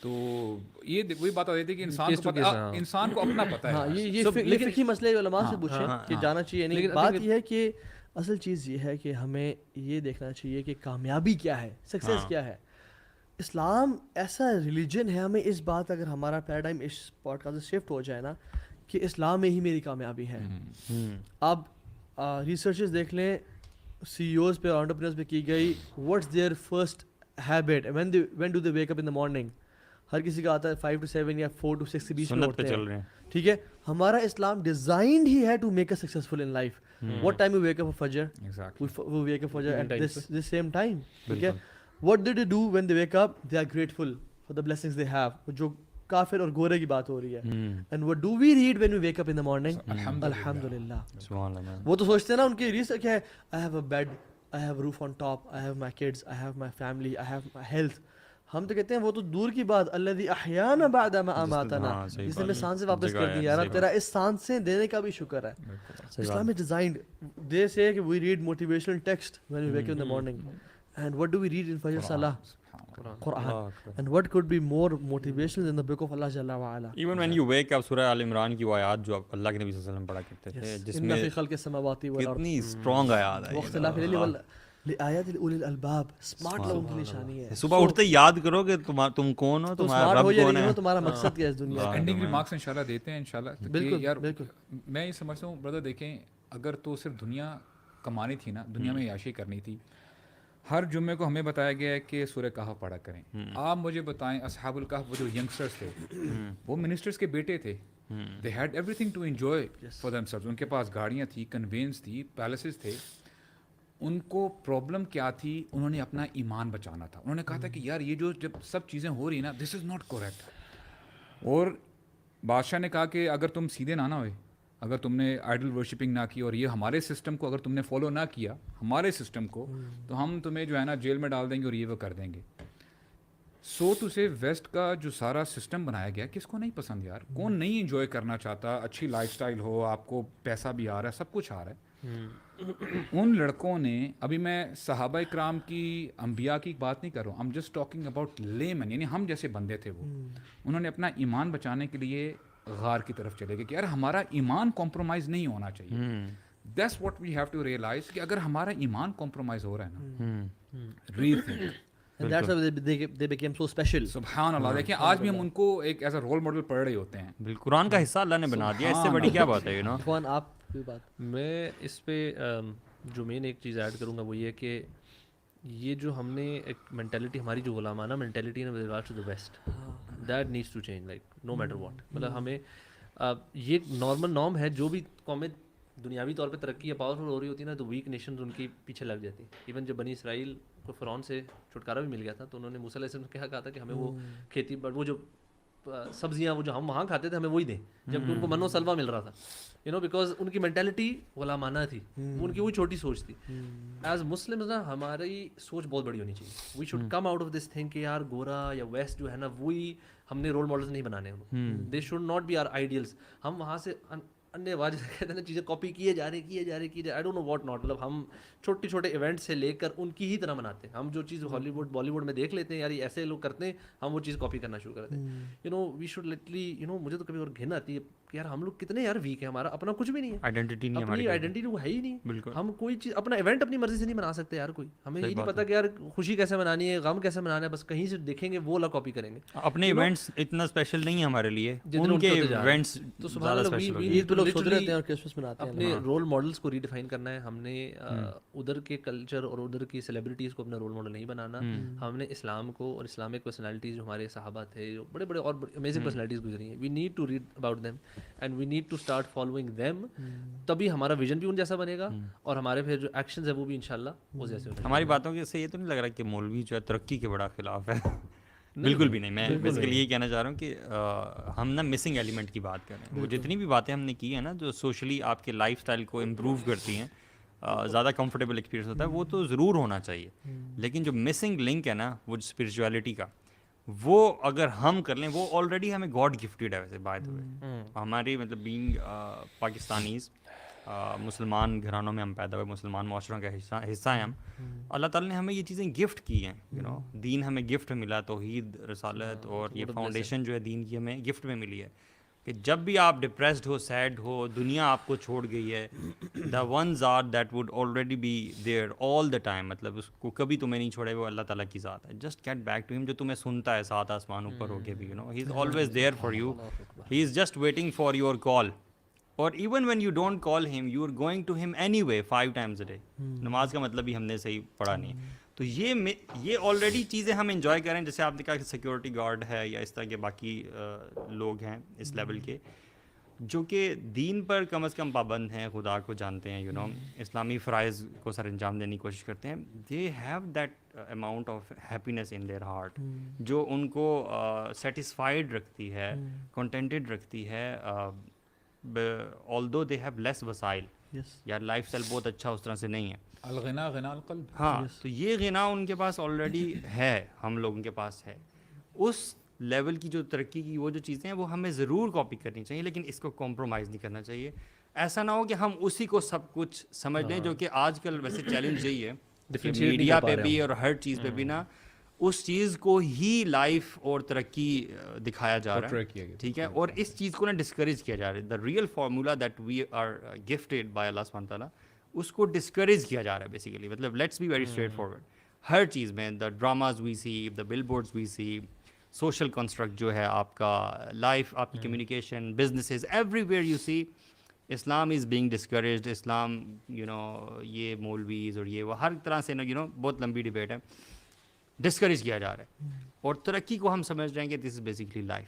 تو یہ وہی بات ہوتی ہے کہ انسان کو اپنا پتہ ہے. یہ فقہی مسئلے علماء سے پوچھیں کہ جانا چاہیے نہیں. بات یہ ہے کہ اصل چیز یہ ہے کہ ہمیں یہ دیکھنا چاہیے کہ کامیابی کیا ہے, سکسیس کیا ہے. اسلام ایسا ریلیجن ہے, ہمیں اس بات اگر ہمارا پیراڈائم اس پوڈ کاسٹ سے شفٹ ہو جائے نا کہ اسلام میں ہی میری کامیابی ہے. آپ ریسرچز دیکھ لیں سی ای اوز پہ, انٹرپرینرز پہ کی گئی, what's their first habit when do they wake up in the morning. ہر کسی کا آتا ہے 5 to 7 یا 4 to 6 کے بیچ میں اٹھتے ہیں, ٹھیک ہے. ہمارا اسلام ڈیزائنڈ ہی ہے to make a successful in life. What time we wake up for Fajr? Exactly. We wake up for Fajr at this same time. Okay. What do they do when they wake up? They are grateful for the blessings they have. جو کافر اور گورے کی بات ہو رہی ہے. And what do we read when we wake up in the morning? Alhamdulillah. وہ تو سوچتے ہیں نا, ان کی ریسرچ کیا ہے, I have a bed, I have a roof on top, I have my kids, I have my family, I have my health. ہم تو کہتے ہیں وہ تو دور کی بات, الذی احیانا بعد ما اماتنا, جس نے ہمیں سانسیں واپس کر دی. یار تیرا اس سانسیں دینے کا بھی شکر ہے. اسلام is designed, they say کہ we read motivational text when we wake up in the morning, and what do we read in Fajr Salah? Quran. And what could be more motivational than the book of Allah Jalla wa Ala? Even when you wake up, سورہ آل عمران کی وہ آیات جو اللہ کے نبی صلی اللہ علیہ وسلم پڑھا کرتے تھے, جس میں فی خلق السماوات والارض کتنی اسٹرانگ آیات ہے, واختلاف الليل لآیات اولی الالباب, اسمارٹ لوگوں کی نشانی ہے. صبح اٹھتے یاد کرو کہ تم کون ہو, تمہارا رب کون ہے, تمہارا مقصد کیا ہے اس دنیا. اینڈنگ ریمارکس انشاءاللہ دیتے ہیں انشاءاللہ. بالکل یار بالکل, میں یہ سمجھتا ہوں برادر, دیکھیں اگر تو صرف دنیا کمانی تھی نا, دنیا میں عیاشی کرنی تھی, ہر جمعے کو ہمیں بتایا گیا ہے کہ سورہ کہف پڑھا کریں. آپ مجھے بتائیں اصحاب الکہف وہ جو ینگسٹرز تھے, وہ منسٹرز کے بیٹے تھے. They had everything to enjoy for themselves. ان کے پاس گاڑیاں تھیں, کنوینس تھی, پیلسز تھے. ان کو پرابلم کیا تھی, انہوں نے اپنا ایمان بچانا تھا. انہوں نے کہا تھا کہ یار یہ جو جب سب چیزیں ہو رہی ہیں نا, دس از ناٹ کریکٹ. اور بادشاہ نے کہا کہ اگر تم سیدھے نہ ہوئے, اگر تم نے آئیڈل ورشپنگ نہ کی اور یہ ہمارے سسٹم کو اگر تم نے فالو نہ کیا, ہمارے سسٹم کو, تو ہم تمہیں جو ہے نا جیل میں ڈال دیں گے اور یہ وہ کر دیں گے. سو ٹو سے ویسٹ کا جو سارا سسٹم بنایا گیا, کس کو نہیں پسند یار, کون نہیں انجوائے کرنا چاہتا, اچھی لائف اسٹائل ہو, آپ کو پیسہ بھی آ رہا ہے, سب کچھ آ رہا ہے. ان لڑکوں نے, ابھی میں صحابہ اکرام کی, انبیاء کی بات نہیں کر رہا ہوں, I'm just talking about laymen, یعنی ہم جیسے بندے تھے. وہ انہوں نے اپنا ایمان بچانے کے لیے غار کی طرف چلے گئے کہ یار ہمارا ایمان کمپرومائز نہیں ہونا چاہیے. That's what we have to realize, کہ اگر ہمارا ایمان کمپرومائز ہو رہا ہے نا, rethink. And that's why they became so special. سبحان اللہ. دیکھیں آج بھی ہم ان کو ایک ایز اے رول ماڈل پڑھ رہے ہوتے ہیں. بالکل قرآن کا حصہ اللہ نے بنا دیا, اس سے بڑی کیا بات ہے. یو نو عفوان آپ کی بات. میں اس پہ جو مین ایک چیز ایڈ کروں گا وہ یہ کہ یہ جو ہم نے ایک مینٹیلٹی, ہماری جو غلامانہ مینٹیلٹی ہے with regard to the west, that needs to change, like no matter what. مطلب ہمیں یہ نارمل نارم ہے. جو بھی قومیں دنیاوی طور پہ ترقی یا پاورفل ہو رہی ہوتی ہے نا تو ویک نیشنز ان کی پیچھے لگ جاتی ہیں. ایون جب بنی اسرائیل کو فرعون سے چھٹکارا بھی مل گیا تھا تو انہوں نے موسیٰ علیہ السلام نے کیا کہا تھا کہ ہمیں وہ کھیتی وہ جو سبزیاں وہ جو ہم وہاں کھاتے تھے ہمیں وہی دیں, جبکہ ان کو من و سلوہ مل رہا تھا. بیکاز ان کی مینٹیلٹی غلامانہ تھی, ان کی وہی چھوٹی سوچ تھی. ایز مسلمز نا ہماری سوچ بہت بڑی ہونی چاہیے. We should come out of this thing کہ یار گورا یا ویسٹ جو ہے نا وہی ہم نے رول ماڈلس نہیں بنانے ہیں. They should not be our ideals. ہم وہاں سے انڈے واج کہتے ہیں نا چیزیں کاپی کیے جا رہے I don't know what not. مطلب ہم چھوٹے چھوٹے ایونٹ سے لے کر ان کی ہی طرح مناتے ہیں. ہم جو چیز ہالی ووڈ بالی ووڈ میں دیکھ لیتے ہیں یار یہ ایسے لوگ کرتے ہیں, ہم وہ چیز کاپی کرنا شروع کر دیتے ہیں. وی شوڈ لٹرلی مجھے تو کبھی اور گھن آتی ہے کہ یار ہم لوگ کتنے یار ویک ہیں, ہمارا اپنا کچھ بھی نہیں ہے, آئیڈینٹی نہیں, اپنی آئیڈینٹی وہ ہے ہی نہیں. بالکل. ہم کوئی چیز اپنا ایونٹ اپنی مرضی سے نہیں بنا سکتے یار. کوئی ہمیں یہ نہیں پتا کہ یار خوشی کیسے منانی ہے, غم کیسے منانا ہے, بس کہیں سے دیکھیں گے وہ والا کاپی کریں گے. اپنے ایونٹس اتنا اسپیشل نہیں ہے ہمارے لیے, ان کے ایونٹس تو زیادہ اسپیشل ہوتے ہیں. عید پہ لوگ سوچ رہے ہیں اور کرسمس مناتے ہیں. اپنے رول ماڈلس کو ریڈیفائن کرنا ہے. ہم نے ادھر کے کلچر اور ادھر کی سیلیبریٹیز کو اپنا رول ماڈل نہیں بنانا. ہم نے اسلام کو اور اسلامک پرسنالٹیز جو ہمارے صحابہ تھے, جو بڑے بڑے اور امیزنگ پرسنالٹیز گزری ہیں, we need to read about them and we need to start following them. تبھی ہمارا ویژن بھی ان جیسا بنے گا اور ہمارے پھر جو ایکشنز ہیں وہ بھی انشاءاللہ اس جیسے ہوتے ہیں. ہماری باتوں کے سے یہ تو نہیں لگ رہا کہ مولوی جو ہے ترقی کے بڑا خلاف ہے. بالکل بھی نہیں. میں بیسیکلی یہ کہنا چاہ رہا ہوں کہ ہم نا مسنگ ایلیمنٹ کی بات کر رہے ہیں. وہ جتنی بھی باتیں ہم نے کی ہیں نا جو سوشلی آپ کے لائف اسٹائل کو امپروو کرتی ہیں, زیادہ کمفرٹیبل ایکسپیرینس ہوتا ہے, وہ تو ضرور ہونا چاہیے. لیکن جو مسنگ لنک ہے نا وہ اسپرچویلٹی کا, وہ اگر ہم کر لیں, وہ آلریڈی ہمیں گاڈ گفٹیڈ ہے. ویسے بات ہوئے ہماری مطلب بینگ پاکستانیز, مسلمان گھرانوں میں ہم پیدا ہوئے, مسلمان معاشروں کا حصہ ہیں ہم. اللہ تعالیٰ نے ہمیں یہ چیزیں گفٹ کی ہیں. دین ہمیں گفٹ ملا, توحید, رسالت, اور یہ فاؤنڈیشن جو ہے دین کی ہمیں گفٹ میں ملی ہے کہ جب بھی آپ ڈپریسڈ ہو, سیڈ ہو, دنیا آپ کو چھوڑ گئی ہے, the ones are that would already be there all the time. مطلب اس کو کبھی تمہیں نہیں چھوڑے, وہ اللہ تعالیٰ کی ذات ہے. جسٹ گیٹ بیک ٹو ہم, جو تمہیں سنتا ہے 7 آسمان اوپر ہو کے بھی. He is always there for you, he is just waiting for your call. اور even when you don't call him, you are going to him anyway 5 times a day. نماز کا مطلب ہی ہم نے صحیح پڑھا نہیں ہے. تو یہ آلریڈی چیزیں ہم انجوائے کریں. جیسے آپ نے کہا کہ سیکورٹی گارڈ ہے یا اس طرح کے باقی لوگ ہیں اس لیول کے جو کہ دین پر کم از کم پابند ہیں, خدا کو جانتے ہیں, اسلامی فرائض کو سر انجام دینے کی کوشش کرتے ہیں. They have that amount of happiness in their heart جو ان کو سیٹسفائیڈ رکھتی ہے, کنٹینٹڈ رکھتی ہے, although they have less وسائل. یار لائف اسٹائل بہت اچھا اس طرح سے نہیں ہے. الغنا غنا القلب. ہاں, تو یہ غنا ان کے پاس آلریڈی ہے, ہم لوگوں کے پاس ہے. اس لیول کی جو ترقی کی وہ جو چیزیں ہیں وہ ہمیں ضرور کاپی کرنی چاہیے, لیکن اس کو کمپرومائز نہیں کرنا چاہیے. ایسا نہ ہو کہ ہم اسی کو سب کچھ سمجھ لیں, جو کہ آج کل ویسے چیلنج یہی ہے میڈیا پہ بھی اور ہر چیز پہ بھی نا اس چیز کو ہی لائف اور ترقی دکھایا جا رہا ہے. ٹھیک ہے, اور اس چیز کو نا ڈسکریج کیا جا رہا ہے. The real formula that we are gifted by اللہ سبحانہ تعالیٰ, اس کو ڈسکریج کیا جا رہا ہے بیسیکلی. مطلب let's be very straightforward. ہر چیز میں the dramas we see, the billboards we see, social construct جو ہے آپ کا, لائف, آپ کی communication, businesses, everywhere you see Islam is being discouraged. اسلام یہ مولویز اور یہ وہ ہر طرح سے بہت لمبی ڈبیٹ ہے, ڈسکریج کیا جا رہا ہے. اور ترقی کو ہم سمجھ رہے ہیں کہ دس از بیسکلی لائف.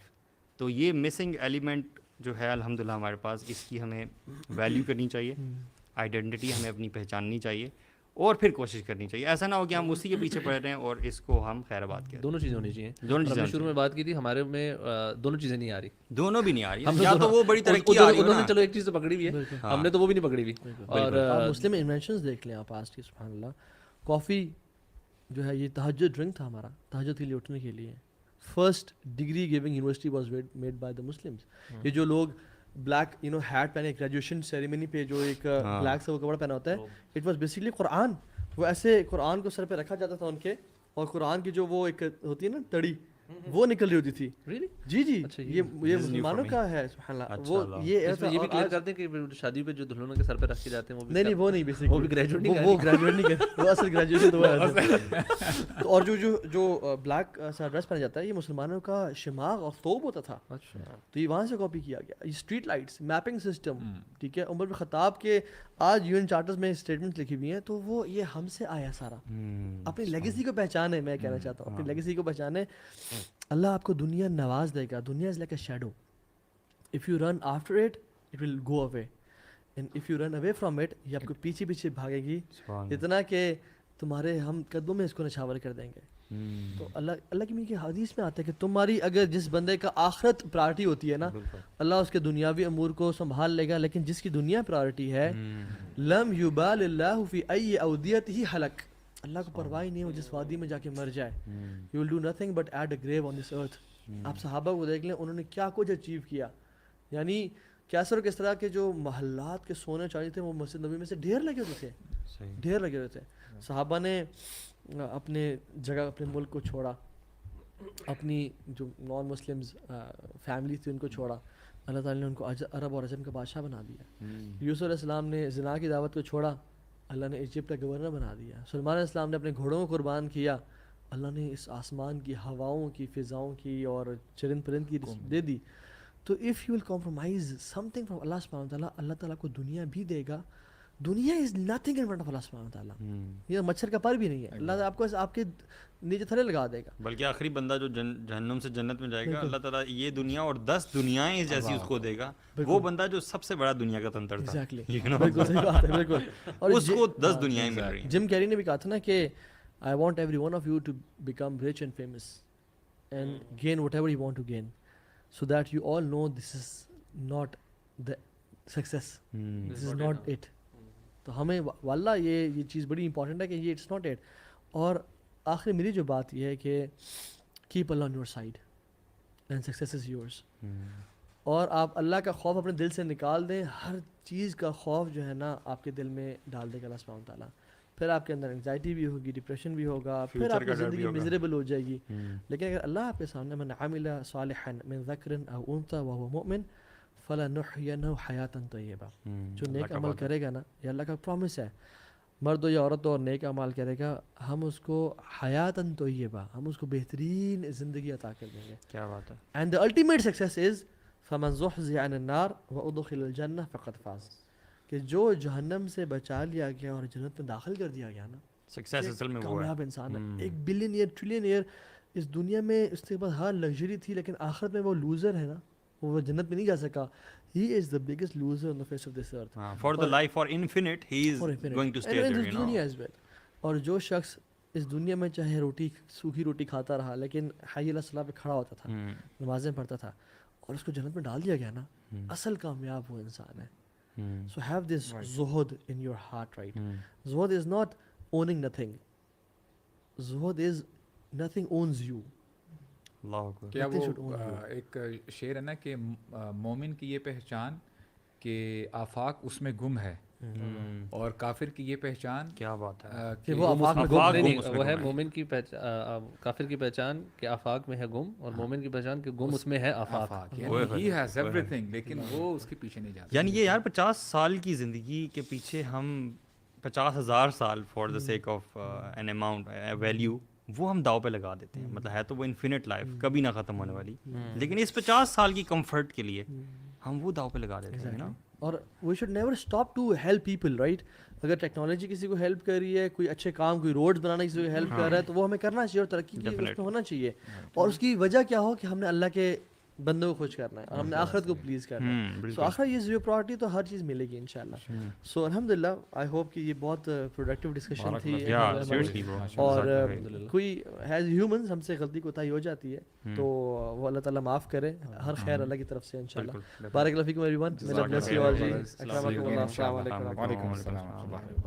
تو یہ مسنگ ایلیمنٹ جو ہے الحمدللہ ہمارے پاس, اس کی ہمیں ویلیو کرنی چاہیے. آئیڈینٹی ہمیں اپنی پہچاننی چاہیے اور پھر کوشش کرنی چاہیے. ایسا نہ ہو کہ ہم اسی کے پیچھے پڑ رہے ہیں اور اس کو ہم خیر آباد کریں. دونوں چیزیں ہونی چاہیے. دونوں چیزیں شروع میں بات کی تھی ہمارے میں دونوں چیزیں نہیں آ رہی, دونوں بھی نہیں آ رہی. یا تو وہ بڑی ترقی آ رہی ہے, انہوں نے چلو ایک چیز تو پکڑی ہوئی ہے, ہم نے تو وہ بھی نہیں پکڑی ہوئی. اور مسلم انوینشنز دیکھ لیں آپ آج کی, سبحان اللہ. کافی جو ہے یہ تہجد ڈرنک تھا ہمارا, تہجد کے لیے اٹھنے کے لیے. First degree giving university was made by the Muslims. یہ جو لوگ بلیک ہیٹ پہنے گریجویشن سیریمنی پہ جو ایک بلیک سے وہ کپڑا پہنا ہوتا ہے, اٹ واز بیسکلی قرآن. وہ ایسے قرآن کو سر پہ رکھا جاتا تھا ان کے, اور قرآن کی جو وہ ایک ہوتی ہے نا تڑی, وہ نکل رہی ہوتی تھی. جی جی, یہ مسلمانوں کا ہے, سبحان اللہ. وہ یہ بھی کلیئر کرتے ہیں کہ شادی پہ جو دلہنوں کے سر پہ رکھ کے جاتے ہیں وہ نہیں وہ نہیں, بیسکلی وہ بھی گریجویٹ نہیں, وہ گریجویٹ نہیں کرتے, وہ اصل گریجویشن تو ہے. اور جو بلیک سا ڈریس پہنا جاتا ہے یہ مسلمانوں کا شماغ اور ثوب ہوتا تھا. تو یہ وہاں سے کاپی کیا گیا. یہ اسٹریٹ لائٹس, میپنگ سسٹم, ٹھیک ہے, عمر بن خطاب کے آج یو این چارٹرز میں اسٹیٹمنٹس لکھی ہوئی ہیں, تو وہ یہ ہم سے آیا سارا. اپنی لیگیسی کو پہچانے, میں کہنا چاہتا ہوں اپنی لیگیسی کو پہچانے. اللہ آپ کو دنیا نواز دے گا. دنیا is like a shadow. if you run after it, it will go away. And if you run away from it, یہ آپ کو پیچھے پیچھے بھاگے گی اتنا کہ تمہارے ہم قدموں میں اس کو نچھاور کر دیں گے. تو اللہ کی کی حدیث میں آتا ہے کہ تمہاری اگر جس بندے کا آخرت پرائرٹی ہوتی ہے نا, اللہ اس کے دنیاوی امور کو سنبھال لے گا, لیکن جس کی دنیا پرائرٹی ہے لم یبال اللہ فی ای اودیتہ ہلک, اللہ کو پرواہ نہیں ہو جس وادی میں جا کے مر جائے. You will do nothing but add a grave on this earth. آپ صحابہ کو دیکھ لیں, انہوں نے کیا کچھ اچیو کیا, یعنی کیسر و کس طرح کے جو محلات کے سونے چاندی تھے وہ مسجد نبی میں سے ڈھیر لگے ہوتے تھے, ڈھیر لگے ہوئے تھے. صحابہ نے اپنے جگہ اپنے ملک کو چھوڑا, اپنی جو نان مسلمز فیملی تھی ان کو چھوڑا, اللہ تعالیٰ نے ان کو عرب اور عجم کا بادشاہ بنا دیا. یوسف علیہ السلام نے زنا کی دعوت کو چھوڑا, اللہ نے ایجپٹ کا گورنر بنا دیا. سلمان علیہ السلام نے اپنے گھوڑوں کو قربان کیا, اللہ نے اس آسمان کی ہواؤں کی فضاؤں کی اور چرند پرند کی دے دی. تو if you will compromise something from Allah سبحانہ وتعالیٰ, اللہ تعالیٰ کو دنیا بھی دے گا. دنیا is nothing in front of Allah سبحانہ وتعالیٰ. یہ مچھر کا پر بھی نہیں ہے, اللہ تعالیٰ آپ کو آپ کے نیچے تھلے لگا دے گا. بلکہ آخری بندہ جو جہنم سے جنت میں جائے گا, اللہ تعالیٰ یہ دنیا اور 10 دنیایں جیسی اس کو دے گا. وہ بندہ جو سب سے بڑا دنیا کا تنتر تھا, بالکل صحیح بات ہے, بالکل. اور اس کو 10 دنیایں مل رہی ہیں. جم کیری نے بھی کہا تھا نا کہ I want every one of you to become rich and famous and gain whatever you want to gain, so that you all know this is not the success. This is not it. تو ہمیں واللہ یہ چیز بڑی important ہے کہ یہ it's not it. اور آخری میری جو بات یہ ہے کہ کیپ اللہ on your side and success is yours. اور آپ اللہ کا خوف اپنے دل سے نکال دیں, ہر چیز کا خوف جو ہے نا آپ کے دل میں ڈال دے گا اللہ سبحانہ وتعالیٰ. پھر آپ کے اندر انگزائٹی بھی ہوگی, ڈپریشن بھی ہوگا, پھر آپ کی زندگی میزریبل ہو جائے گی. لیکن اگر اللہ آپ کے سامنے من عمل صالحا من ذکر او انثى وهو مؤمن فلنحيينه حیاتا طیبہ, جو نیک عمل کرے گا نا, یہ اللہ کا پرومس ہے, مرد ہو یا عورت ہو اور نیک عمل کرے گا, ہم اس کو حیاتا طیبہ, ہم اس کو بہترین زندگی عطا کر دیں گے. کیا بات ہے. And the ultimate success is فمن زحزح عن النار وادخل الجنہ فقد فاز, کہ جو جہنم سے بچا لیا گیا اور جنت میں داخل کر دیا گیا نا, سکسیس اصل میں وہ ہے. کامیاب انسان ہے. 1 بلین ایئر ٹریلین ایئر اس دنیا میں اس کے پاس ہر لگژری تھی, لیکن آخرت میں وہ لوزر ہے نا, وہ جنت میں نہیں جا سکا. He is the biggest loser on the face of this earth. For the life for infinite, he is going to stay there, you know. As well. اور جو شخص اس دنیا میں چاہے سوکھی روٹی کھاتا رہا, لیکن حی علیہ الصلوۃ پہ کھڑا ہوتا تھا, نمازیں پڑھتا تھا, اور اس کو جنت میں ڈال دیا گیا نا, اصل کامیاب وہ انسان ہے. So have this zuhud in your heart, right? Zuhud is not owning nothing. Zuhud is nothing owns you. کیا وہ ایک شعر ہے نا کہ مومن کی یہ پہچان کہ آفاق اس میں گم ہے, اور کافر کی یہ پہچان, کیا بات ہے, کہ وہ آفاق میں گم نہیں, وہ ہے مومن کی کافر کی پہچان کہ آفاق میں ہے گم, اور مومن کی پہچان کہ گم اس میں ہے آفاق. He has everything, لیکن وہ اس کے پیچھے نہیں جاتا. یعنی یہ یار 50 سال کی زندگی کے پیچھے ہم 50,000 سال for the sake of an amount value وہ ہم داؤ پہ لگا دیتے ہیں. مطلب ہے تو وہ انفینٹ لائف, کبھی نہ ختم ہونے والی, لیکن اس 50 سال کی کمفرٹ کے لیے ہم وہ داؤ پہ لگا دیتے ہیں نا. اور we should never stop to help people, right. اگر ٹیکنالوجی کسی کو ہیلپ کر رہی ہے, کوئی اچھے کام, کوئی روڈز بنانا کسی کو ہیلپ کر رہا ہے, تو وہ ہمیں کرنا چاہیے, اور ترقی کی اس میں ہونا چاہیے. اور اس کی وجہ کیا ہو کہ ہم نے اللہ کے بندوں کو خوش کرنا ہے, اور ہم نے آخرت کو پلیز کرنا ہے. سو آخر یہ زیرو پرائرٹی تو ہر چیز ملے گی انشاءاللہ. سو الحمدللہ آئی ہوپ کہ یہ بہت پروڈکٹیو ڈسکشن تھی. اور کوئی ایز ہیومنز ہم سے غلطی کوتاہی ہو جاتی ہے, تو وہ اللہ تعالیٰ معاف کرے, ہر خیر اللہ کی طرف سے انشاءاللہ. بارک اللہ فیکم ایوری ون. السلام علیکم.